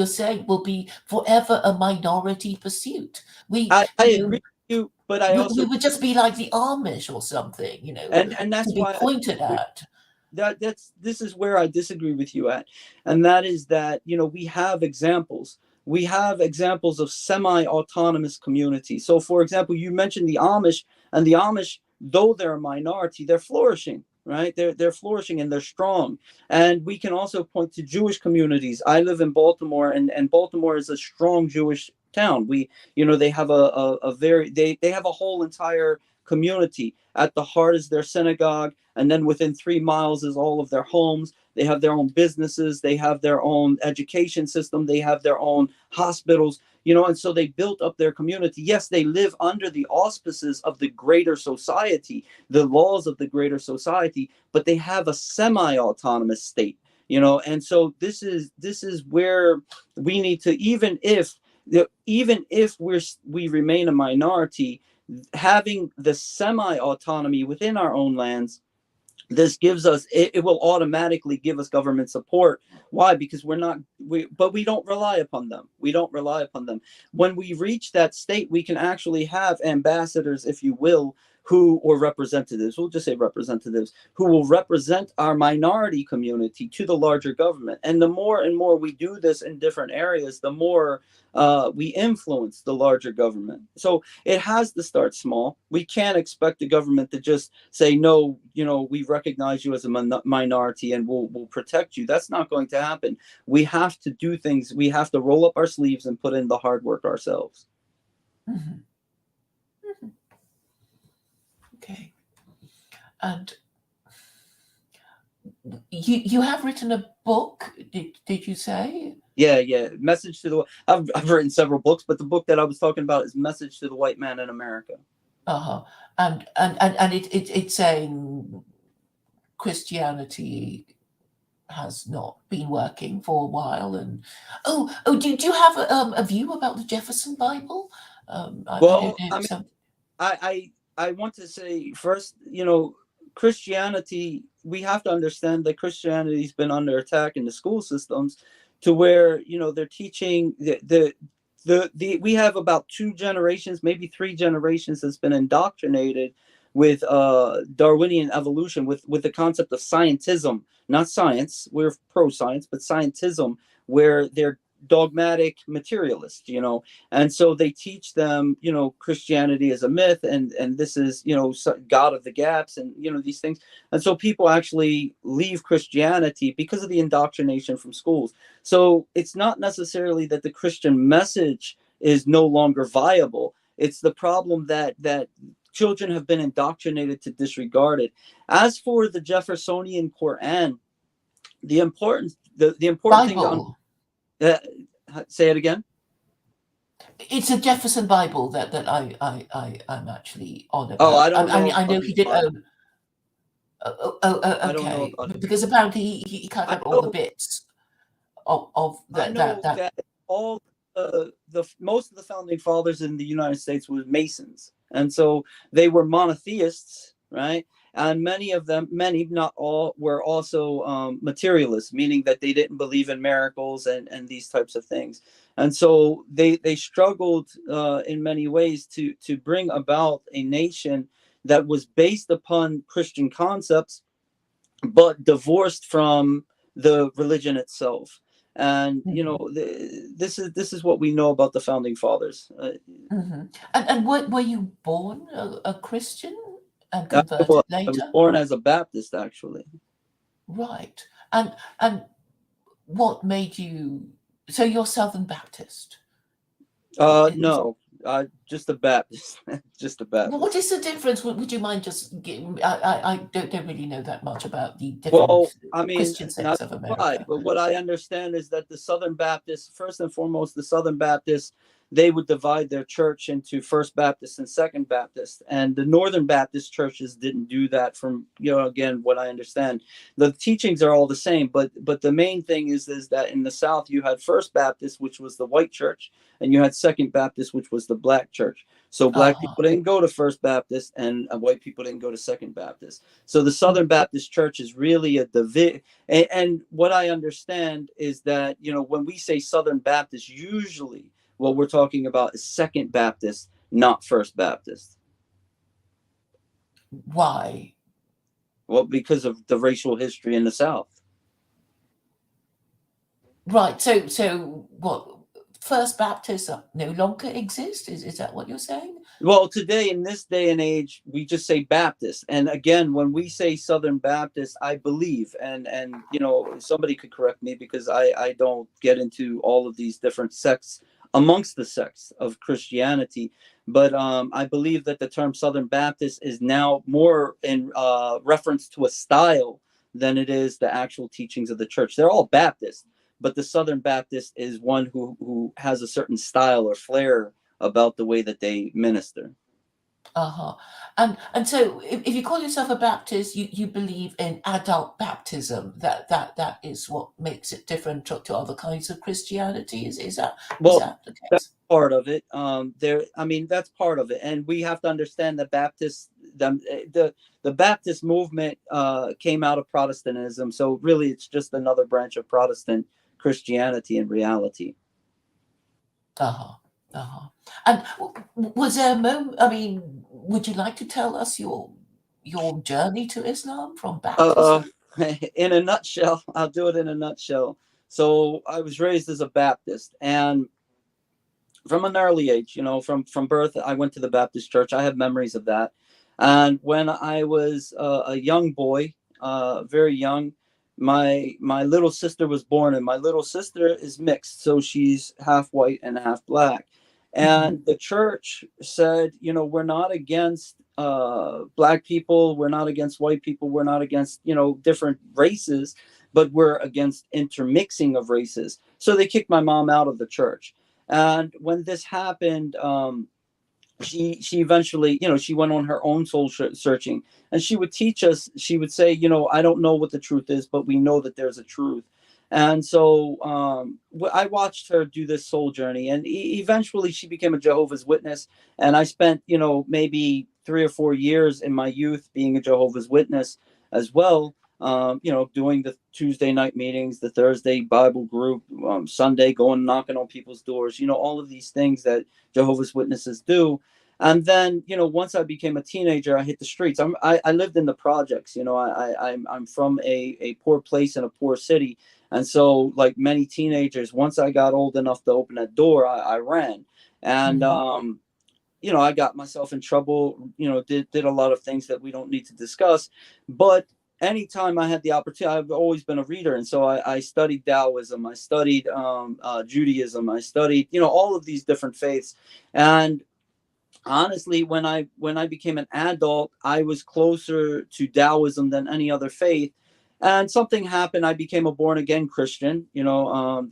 saying will be forever a minority pursuit. I agree. you, but I also we would just be like the Amish or something, you know, and that's to be why pointed at. this is where I disagree with you at, and that is that we have examples. We have examples of semi-autonomous communities. So, for example, you mentioned the Amish, and the Amish, though they're a minority, they're flourishing, right? They're flourishing and they're strong. And we can also point to Jewish communities. I live in Baltimore, and Baltimore is a strong Jewish town. They have a very they have a whole entire community. At the heart is their synagogue, and then within 3 miles is all of their homes. They have their own businesses, they have their own education system, they have their own hospitals, and so they built up their community. Yes, they live under the auspices of the greater society, the laws of the greater society, but they have a semi-autonomous state, and so this is where we need to, even if we remain a minority, having the semi-autonomy within our own lands, this gives us, it will automatically give us government support. Why? Because but we don't rely upon them. When we reach that state, we can actually have ambassadors, if you will, or representatives, we'll just say representatives, who will represent our minority community to the larger government. And the more and more we do this in different areas, the more we influence the larger government. So it has to start small. We can't expect the government to just say, no, we recognize you as a minority and we'll protect you. That's not going to happen. We have to do things. We have to roll up our sleeves and put in the hard work ourselves. Mm-hmm. Mm-hmm. Okay. And you have written a book, did you say? Yeah. Message to the. I've written several books, but the book that I was talking about is Message to the White Man in America. And it's saying Christianity has not been working for a while, and do you have a view about the Jefferson Bible? I want to say first, Christianity, we have to understand that Christianity's been under attack in the school systems, to where they're teaching we have about 2 generations, maybe 3 generations, that's been indoctrinated with Darwinian evolution, with the concept of scientism, not science. We're pro-science, but scientism, where they're dogmatic materialists, and so they teach them, Christianity is a myth, and this is, God of the gaps, and these things. And so people actually leave Christianity because of the indoctrination from schools. So it's not necessarily that the Christian message is no longer viable. It's the problem that children have been indoctrinated to disregard it. As for the Jeffersonian Quran, the important Bible. thing say it again. It's a Jefferson Bible that I'm actually on about. Oh, I don't know. I know he did own. Okay. I don't know about it. Because apparently he cut out all the bits of that. I know that all most of the founding fathers in the United States were Masons, and so they were monotheists, right? And many, not all, were also materialists, meaning that they didn't believe in miracles and these types of things. And so they struggled in many ways to bring about a nation that was based upon Christian concepts, but divorced from the religion itself. And this is what we know about the founding fathers. Mm-hmm. And were you born a Christian and converted later? I was born as a Baptist, actually. Right. And what made you? So you're Southern Baptist? No. Just a Baptist. Just a Baptist. Well, what is the difference? Would you mind just giving? I don't really know that much about the different Christian sects of America. Right, but what I understand is that the Southern Baptists, first and foremost, the Southern Baptists, they would divide their church into First Baptist and Second Baptist, and the Northern Baptist churches didn't do that. From again, what I understand, the teachings are all the same, but the main thing is that in the South you had First Baptist, which was the white church, and you had Second Baptist, which was the black church. So black people didn't go to First Baptist, and white people didn't go to Second Baptist. So the Southern Baptist church is really a division. And what I understand is that when we say Southern Baptist, usually what we're talking about is Second Baptist, not First Baptist. Why? Well, because of the racial history in the South. Right. So what? First Baptists no longer exist? Is that what you're saying? Well, today, in this day and age, we just say Baptist. And again, when we say Southern Baptist, I believe, and somebody could correct me because I don't get into all of these different sects amongst the sects of Christianity. But I believe that the term Southern Baptist is now more in reference to a style than it is the actual teachings of the church. They're all Baptist, but the Southern Baptist is one who has a certain style or flair about the way that they minister. Uh-huh. And so if you call yourself a Baptist, you believe in adult baptism. That is what makes it different to other kinds of Christianity. Is that Well, the case? that's part of it. That's part of it. And we have to understand that the Baptist movement came out of Protestantism. So really it's just another branch of Protestant Christianity in reality. Uh-huh. Uh-huh. And was there a moment, I mean, would you like to tell us your journey to Islam from baptism? In a nutshell, I'll do it in a nutshell. So I was raised as a Baptist, and from an early age, from birth, I went to the Baptist church. I have memories of that. And when I was a young boy, very young, my little sister was born, and my little sister is mixed, so she's half white and half black. And the church said, we're not against black people, we're not against white people, we're not against different races, but we're against intermixing of races. So they kicked my mom out of the church. And when this happened, she eventually, she went on her own soul searching, and she would teach us. She would say, I don't know what the truth is, but we know that there's a truth. And so I watched her do this soul journey, and eventually she became a Jehovah's Witness. And I spent, maybe 3 or 4 years in my youth being a Jehovah's Witness as well. Doing the Tuesday night meetings, the Thursday Bible group, Sunday going knocking on people's doors, all of these things that Jehovah's Witnesses do. And then, once I became a teenager, I hit the streets. I lived in the projects. I'm from a poor place in a poor city. And so, like many teenagers, once I got old enough to open that door, I ran. And, I got myself in trouble, did a lot of things that we don't need to discuss. But anytime I had the opportunity, I've always been a reader. And so I studied Taoism, I studied Judaism, I studied, all of these different faiths. And honestly, when I became an adult, I was closer to Taoism than any other faith. And something happened. I became a born again Christian, and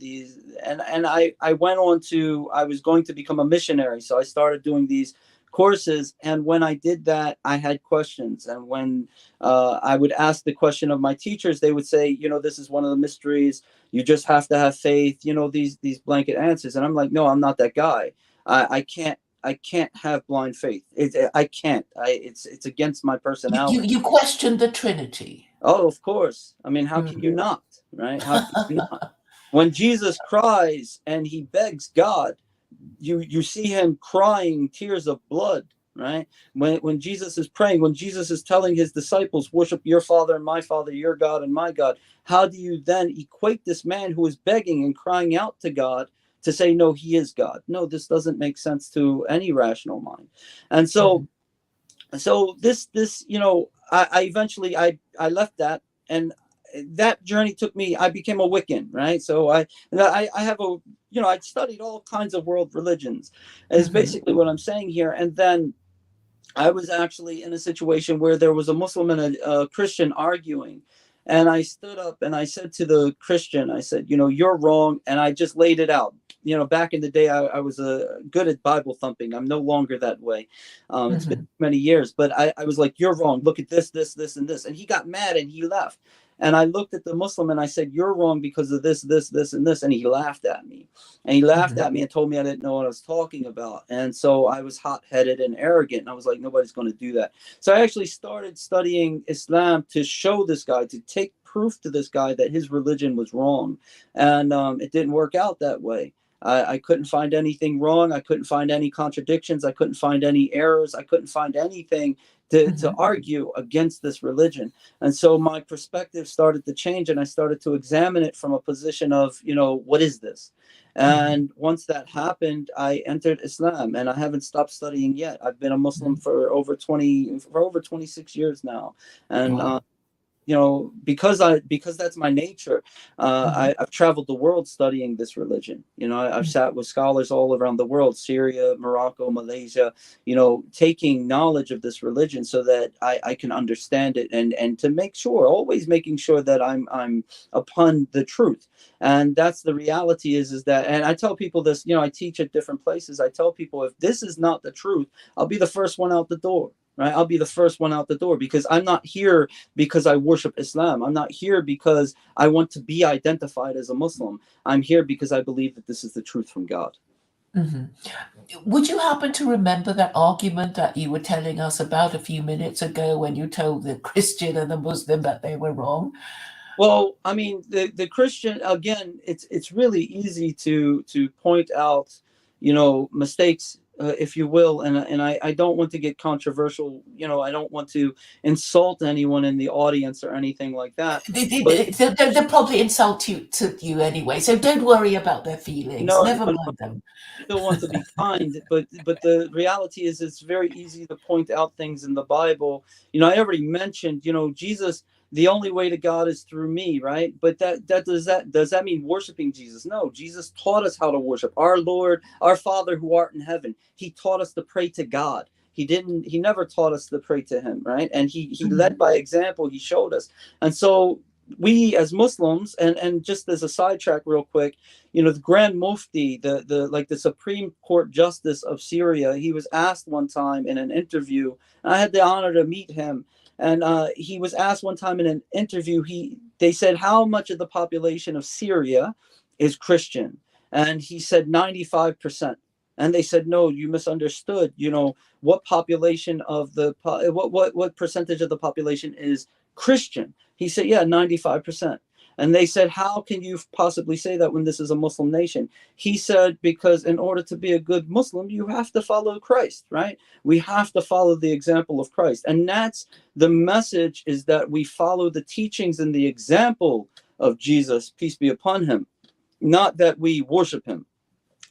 I went on to, I was going to become a missionary. So I started doing these courses. And when I did that, I had questions. And when I would ask the question of my teachers, they would say, this is one of the mysteries. You just have to have faith, these blanket answers. And I'm like, no, I'm not that guy. I can't have blind faith. I can't. It's against my personality. You question the Trinity. Oh, of course. I mean, how can you not, right? How can you not? When Jesus cries and he begs God, you see him crying tears of blood, right? When Jesus is praying, when Jesus is telling his disciples, worship your Father and my Father, your God and my God, how do you then equate this man who is begging and crying out to God to say, no, he is God? No, this doesn't make sense to any rational mind. And so, this, I eventually, I left that, and that journey took me, I became a Wiccan, right? So I have I studied all kinds of world religions, is basically what I'm saying here. And then I was actually in a situation where there was a Muslim and a Christian arguing. And I stood up and I said to the Christian, I said, you're wrong. And I just laid it out. Back in the day, I was good at Bible thumping. I'm no longer that way. It's been many years, but I was like, you're wrong. Look at this, this, this, and this. And he got mad and he left. And I looked at the Muslim and I said, you're wrong because of this, this, this, and this. And he laughed at me. And he laughed at me and told me I didn't know what I was talking about. And so I was hot-headed and arrogant. And I was like, nobody's going to do that. So I actually started studying Islam to show this guy, to take proof to this guy that his religion was wrong. And it didn't work out that way. I couldn't find anything wrong. I couldn't find any contradictions. I couldn't find any errors. I couldn't find anything to argue against this religion. And so my perspective started to change, and I started to examine it from a position of, what is this? And once that happened, I entered Islam, and I haven't stopped studying yet. I've been a Muslim for over 26 years now. And Wow. because that's my nature, I've traveled the world studying this religion. I've sat with scholars all around the world, Syria, Morocco, Malaysia, taking knowledge of this religion so that I can understand it, and to make sure, always making sure that I'm upon the truth. And that's the reality is that, and I tell people this, I teach at different places. I tell people, if this is not the truth, I'll be the first one out the door. Right? I'll be the first one out the door, because I'm not here because I worship Islam. I'm not here because I want to be identified as a Muslim. I'm here because I believe that this is the truth from God. Would you happen to remember that argument that you were telling us about a few minutes ago when you told the Christian and the Muslim that they were wrong? Well, I mean, the Christian, again, it's really easy to point out, mistakes, if you will, and I don't want to get controversial. I don't want to insult anyone in the audience or anything like that. They'll probably insult you anyway, so don't worry about their feelings. Never mind them. I still want to be kind, but the reality is, it's very easy to point out things in the Bible. I already mentioned, Jesus. The only way to God is through me, right? But does that mean worshiping Jesus? No, Jesus taught us how to worship our Lord, our Father who art in heaven. He taught us to pray to God. He never taught us to pray to him, right? And he led by example. He showed us. And so we as Muslims, and just as a sidetrack real quick, the Grand Mufti, the Supreme Court Justice of Syria, he was asked one time in an interview, and I had the honor to meet him. And he was asked one time in an interview, they said, how much of the population of Syria is Christian? And he said 95%. And they said, no, you misunderstood. What population of what percentage of the population is Christian? He said, yeah, 95%. And they said, how can you possibly say that when this is a Muslim nation? He said, because in order to be a good Muslim, you have to follow Christ, right? We have to follow the example of Christ. And that's the message, is that we follow the teachings and the example of Jesus, peace be upon him, not that we worship him.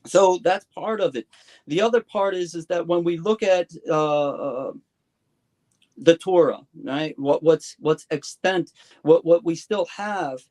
So that's part of it. The other part is that when we look at the Torah, right? What's extent, what we still have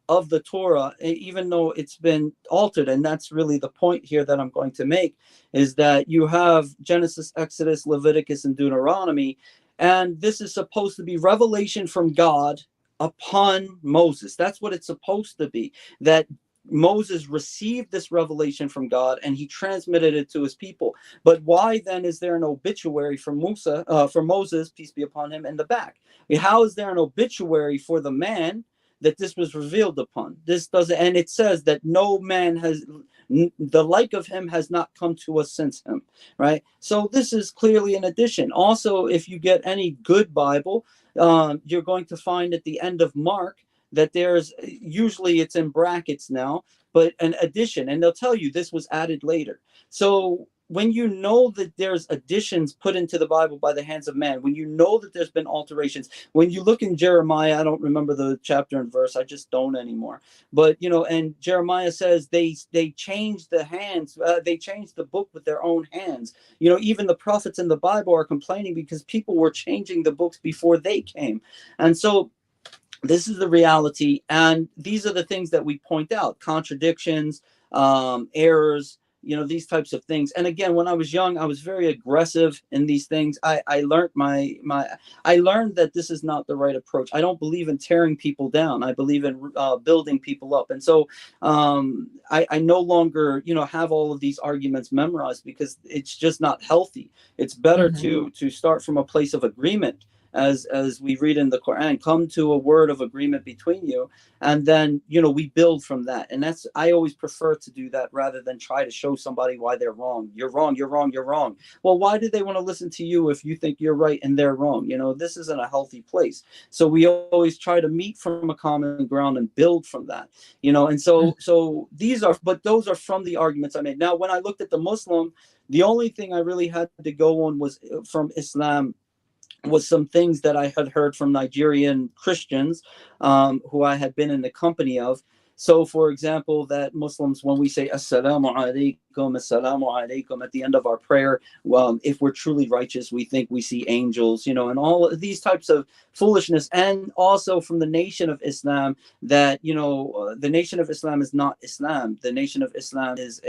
of the Torah, even though it's been altered, and that's really the point here that I'm going to make, is that you have Genesis, Exodus, Leviticus, and Deuteronomy, and this is supposed to be revelation from God upon Moses. That's what it's supposed to be, that Moses received this revelation from God and he transmitted it to his people. But why then is there an obituary for Moses, peace be upon him, in the back? How is there an obituary for the man that this was revealed upon? This doesn't, and it says that no man has, the like of him has not come to us since him, right? So this is clearly an addition. Also, if you get any good Bible, you're going to find at the end of Mark that there's, usually it's in brackets now, but an addition, and they'll tell you this was added later. So when you know that there's additions put into the Bible by the hands of man, when you know that there's been alterations, when you look in Jeremiah, I don't remember the chapter and verse, I just don't anymore. But, and Jeremiah says they changed the hands, they changed the book with their own hands. Even the prophets in the Bible are complaining because people were changing the books before they came. And so this is the reality. And these are the things that we point out: contradictions, errors, these types of things. And again, when I was young, I was very aggressive in these things. I learned I learned that this is not the right approach. I don't believe in tearing people down. I believe in building people up. And so I no longer, have all of these arguments memorized, because it's just not healthy. It's better to start from a place of agreement as we read in the Quran, come to a word of agreement between you, and then we build from that. And that's, I always prefer to do that rather than try to show somebody why they're wrong. You're wrong, you're wrong, you're wrong. Well, why do they want to listen to you if you think you're right and they're wrong? This isn't a healthy place. So we always try to meet from a common ground and build from that. And so those are from the arguments I made. Now, when I looked at the Muslim, the only thing I really had to go on was from Islam was some things that I had heard from Nigerian Christians who I had been in the company of. So, for example, that Muslims, when we say Assalamu alaikum at the end of our prayer, well, if we're truly righteous, we think we see angels, and all of these types of foolishness. And also from the Nation of Islam, that, the Nation of Islam is not Islam. The Nation of Islam is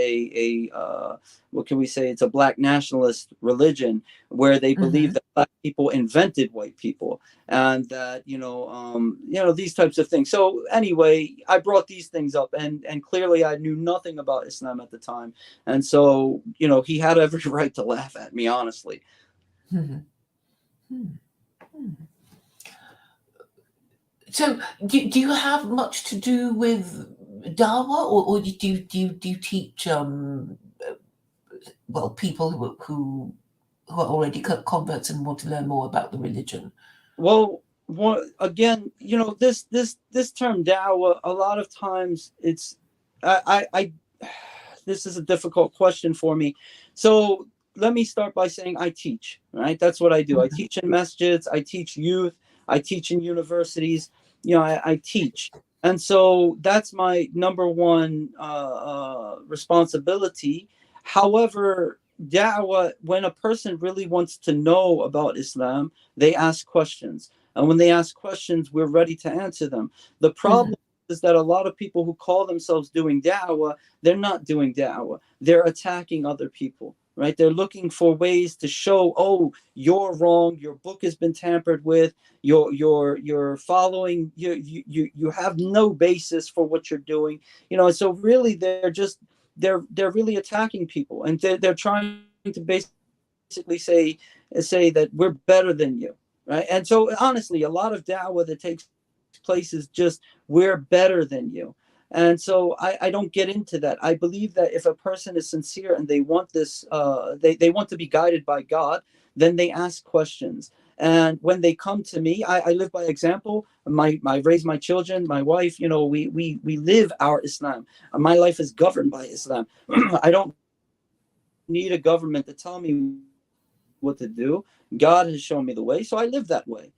what can we say? It's a black nationalist religion where they believe that black people invented white people, and that, these types of things. So anyway, I brought these things up, and clearly I knew nothing about Islam at the time. And so, he had every right to laugh at me, honestly. So do you have much to do with Dawah, or do you teach people who are already converts and want to learn more about the religion? Well, again, this term dawah, a lot of times it's I this is a difficult question for me. So let me start by saying I teach, right? That's what I do. I teach in masjids, I teach youth, I teach in universities, I teach. And so that's my number one responsibility. However, da'wah, when a person really wants to know about Islam, they ask questions. And when they ask questions, we're ready to answer them. The problem is that a lot of people who call themselves doing da'wah, they're not doing da'wah. They're attacking other people, right? They're looking for ways to show, oh, you're wrong. Your book has been tampered with. You're following. You have no basis for what you're doing. And so really, they're really attacking people, and they're trying to basically say that we're better than you, right? And so honestly, a lot of da'wah that takes place is just we're better than you. And so I don't get into that. I believe that if a person is sincere and they want this, they want to be guided by God, then they ask questions. And when they come to me, I live by example. I raise my children, my wife, we live our Islam. My life is governed by Islam. I don't need a government to tell me what to do. God has shown me the way, so I live that way.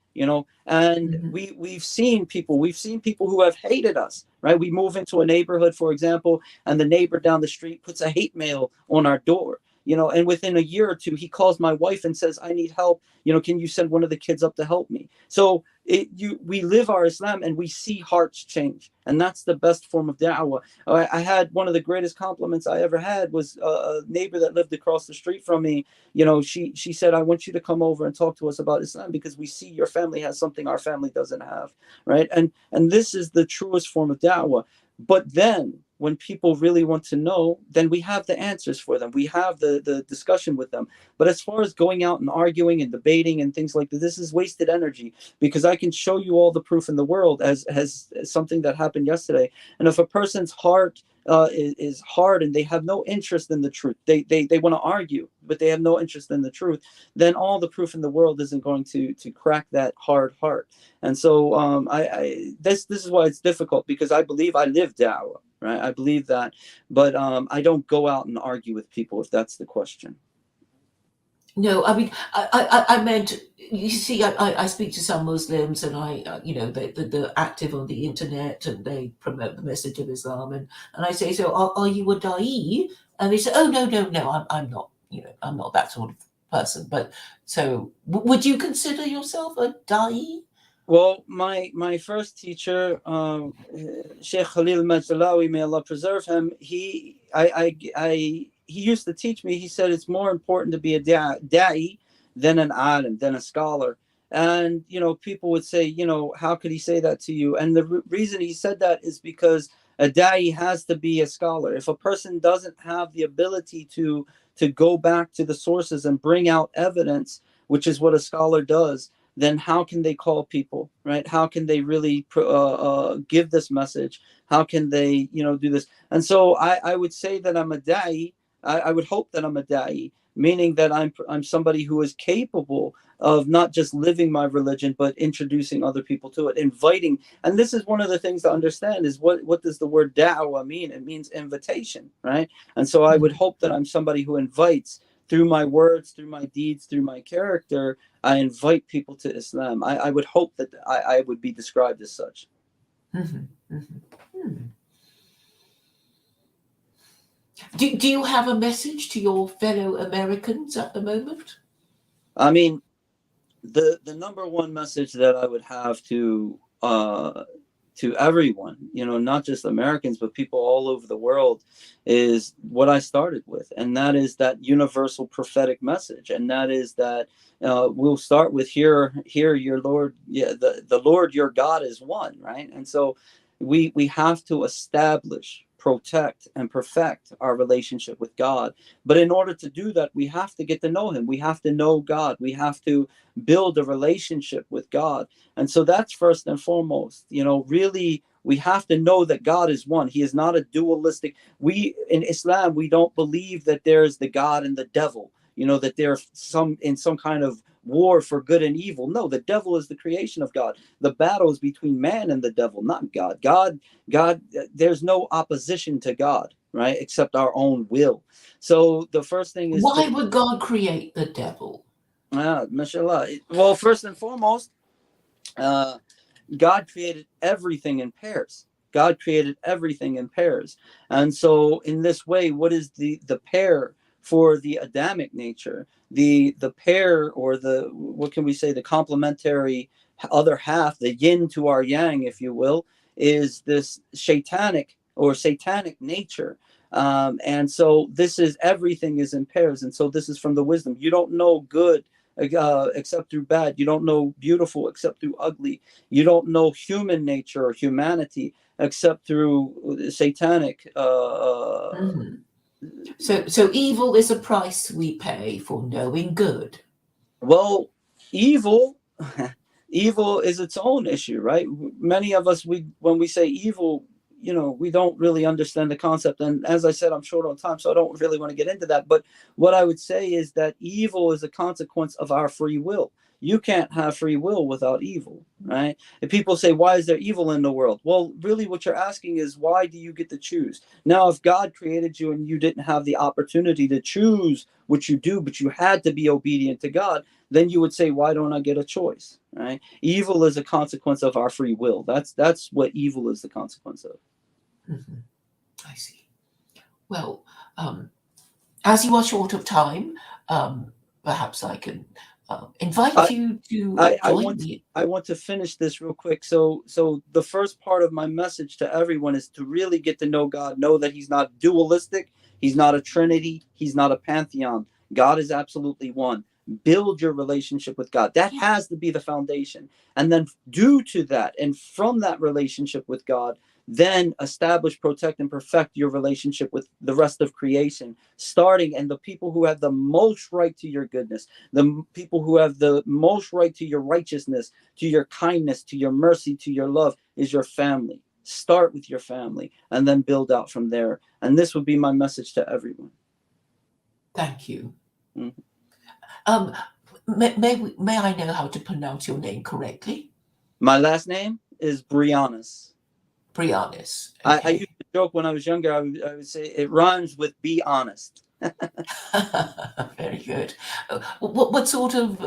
And we've seen people who have hated us, right? We move into a neighborhood, for example, and the neighbor down the street puts a hate mail on our door, and within a year or two, he calls my wife and says, I need help. Can you send one of the kids up to help me? So we live our Islam and we see hearts change. And that's the best form of da'wah. I had one of the greatest compliments I ever had was a neighbor that lived across the street from me. She said, I want you to come over and talk to us about Islam because we see your family has something our family doesn't have, right? And this is the truest form of da'wah. But then when people really want to know, then we have the answers for them. We have the discussion with them. But as far as going out and arguing and debating and things like this is wasted energy, because I can show you all the proof in the world as something that happened yesterday. And if a person's heart is hard and they have no interest in the truth, they want to argue, but they have no interest in the truth, then all the proof in the world isn't going to crack that hard heart. And so this is why it's difficult, because I believe I live da'wah, right? I believe that, but I don't go out and argue with people, if that's the question. No, I mean, I meant, you see, I speak to some Muslims, and they're active on the internet and they promote the message of Islam, and I say, so are you a da'i? And they say, oh, no, I'm not, I'm not that sort of person. But so would you consider yourself a da'i? Well, my first teacher, Sheikh Khalil Majlawi, may Allah preserve him, he used to teach me. He said it's more important to be a da'i than an alim, than a scholar. And people would say, how could he say that to you? And the reason he said that is because a da'i has to be a scholar. If a person doesn't have the ability to go back to the sources and bring out evidence, which is what a scholar does, then how can they call people, right? How can they really give this message? How can they, do this? And so I would say that I'm a da'i. I would hope that I'm a da'i, meaning that I'm somebody who is capable of not just living my religion, but introducing other people to it, inviting. And this is one of the things to understand is what does the word da'wah mean? It means invitation, right? And so I would hope that I'm somebody who invites through my words, through my deeds, through my character. I invite people to Islam. I would hope that I would be described as such. Mm-hmm. Mm-hmm. Do you have a message to your fellow Americans at the moment? I mean, the number one message that I would have to everyone, not just Americans, but people all over the world, is what I started with. And that is that universal prophetic message. And that is that we'll start with hear your Lord. Yeah, the Lord, your God is one, right? And so we have to establish, protect, and perfect our relationship with God. But in order to do that, we have to get to know him. We have to know God. We have to build a relationship with God. And so that's first and foremost. Really, we have to know that God is one. He is not a dualistic. In Islam, we don't believe that there's the God and the devil, that there's some kind of war for good and evil. No, the devil is the creation of God. The battle is between man and the devil, not God. God, there's no opposition to God, right? Except our own will. So the first thing is why would God create the devil? Mashallah. Well, first and foremost, God created everything in pairs. God created everything in pairs. And so in this way, what is the pair for the Adamic nature? The pair, or what can we say, the complementary other half, the yin to our yang, if you will, is this satanic nature. And so this is, everything is in pairs. And so this is from the wisdom. You don't know good except through bad. You don't know beautiful except through ugly. You don't know human nature or humanity except through satanic. Mm-hmm. So evil is a price we pay for knowing good. Well, evil is its own issue, right? Many of us, when we say evil, we don't really understand the concept. And as I said, I'm short on time, so I don't really want to get into that. But what I would say is that evil is a consequence of our free will. You can't have free will without evil, right? And people say, why is there evil in the world? Well, really what you're asking is, why do you get to choose? Now, if God created you and you didn't have the opportunity to choose what you do, but you had to be obedient to God, then you would say, why don't I get a choice, right? Evil is a consequence of our free will. That's what evil is the consequence of. Mm-hmm. I see. Well, as you are short of time, perhaps I can invite you to join me. I want to finish this real quick. So the first part of my message to everyone is to really get to know God, know that he's not dualistic, he's not a trinity, he's not a pantheon. God is absolutely one. Build your relationship with God. That has to be the foundation. And then due to that, and from that relationship with God, then establish, protect, and perfect your relationship with the rest of creation, starting, and the people who have the most right to your goodness, the people who have the most right to your righteousness, to your kindness, to your mercy, to your love, is your family. Start with your family and then build out from there. And this would be my message to everyone. Thank you. Mm-hmm. May I know how to pronounce your name correctly? My last name is Breannis. Breannis. Okay. Okay. I used to joke when I was younger. I would say it rhymes with be honest. Very good. What sort of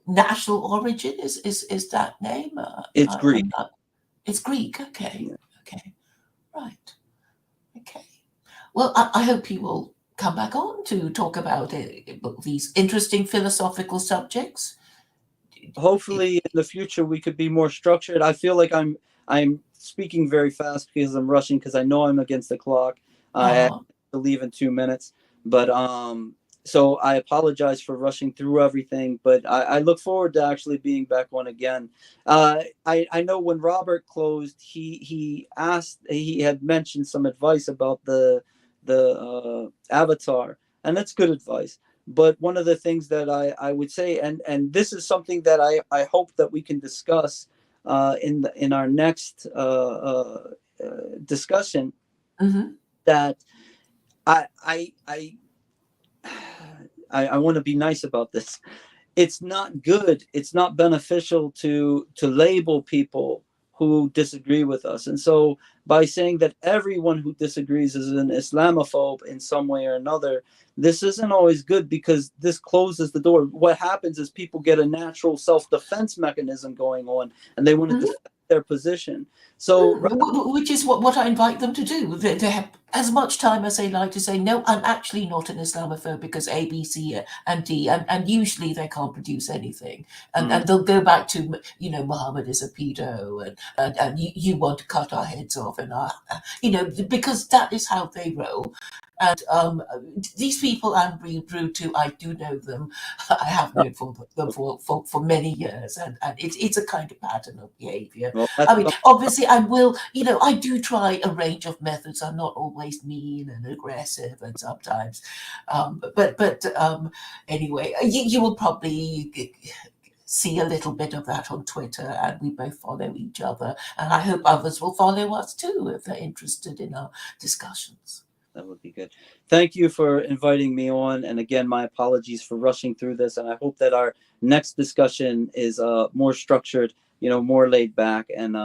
national origin is that name? It's Greek. It's Greek. Okay. Yeah. Okay. Right. Okay. Well, I hope you will come back on to talk about these interesting philosophical subjects. Hopefully in the future we could be more structured. I feel like I'm speaking very fast because I'm rushing, because I know I'm against the clock. I have to leave in 2 minutes, but so I apologize for rushing through everything, but I look forward to actually being back on again. I know when Robert closed, he had mentioned some advice about the avatar, and that's good advice. But one of the things that I would say, and this is something that I hope that we can discuss in our next discussion, Mm-hmm. that I I I I want to be nice about this. It's not good. It's not beneficial to label people who disagree with us. And so by saying that everyone who disagrees is an Islamophobe in some way or another, this isn't always good, because this closes the door. What happens is people get a natural self-defense mechanism going on, and they want to defend their position. So Which is what I invite them to do. They have as much time as they like to say, no, I'm actually not an Islamophobe because A, B, C, and D, and usually they can't produce anything. And they'll go back to, Muhammad is a pedo, and you want to cut our heads off, and because that is how they roll. And these people I'm being rude to, I do know them. I have known them for many years, and it's a kind of pattern of behavior. well, I mean, obviously, I will, I do try a range of methods. I'm not always mean and aggressive, and sometimes, but anyway, you will probably see a little bit of that on Twitter, and we both follow each other. And I hope others will follow us too if they're interested in our discussions. That would be good. Thank you for inviting me on. And again, my apologies for rushing through this. And I hope that our next discussion is more structured, more laid back, and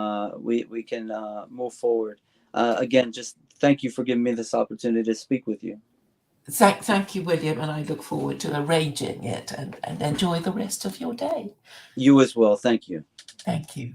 we can move forward. Again, just thank you for giving me this opportunity to speak with you. Thank you, William, and I look forward to arranging it, and enjoy the rest of your day. You as well. Thank you. Thank you.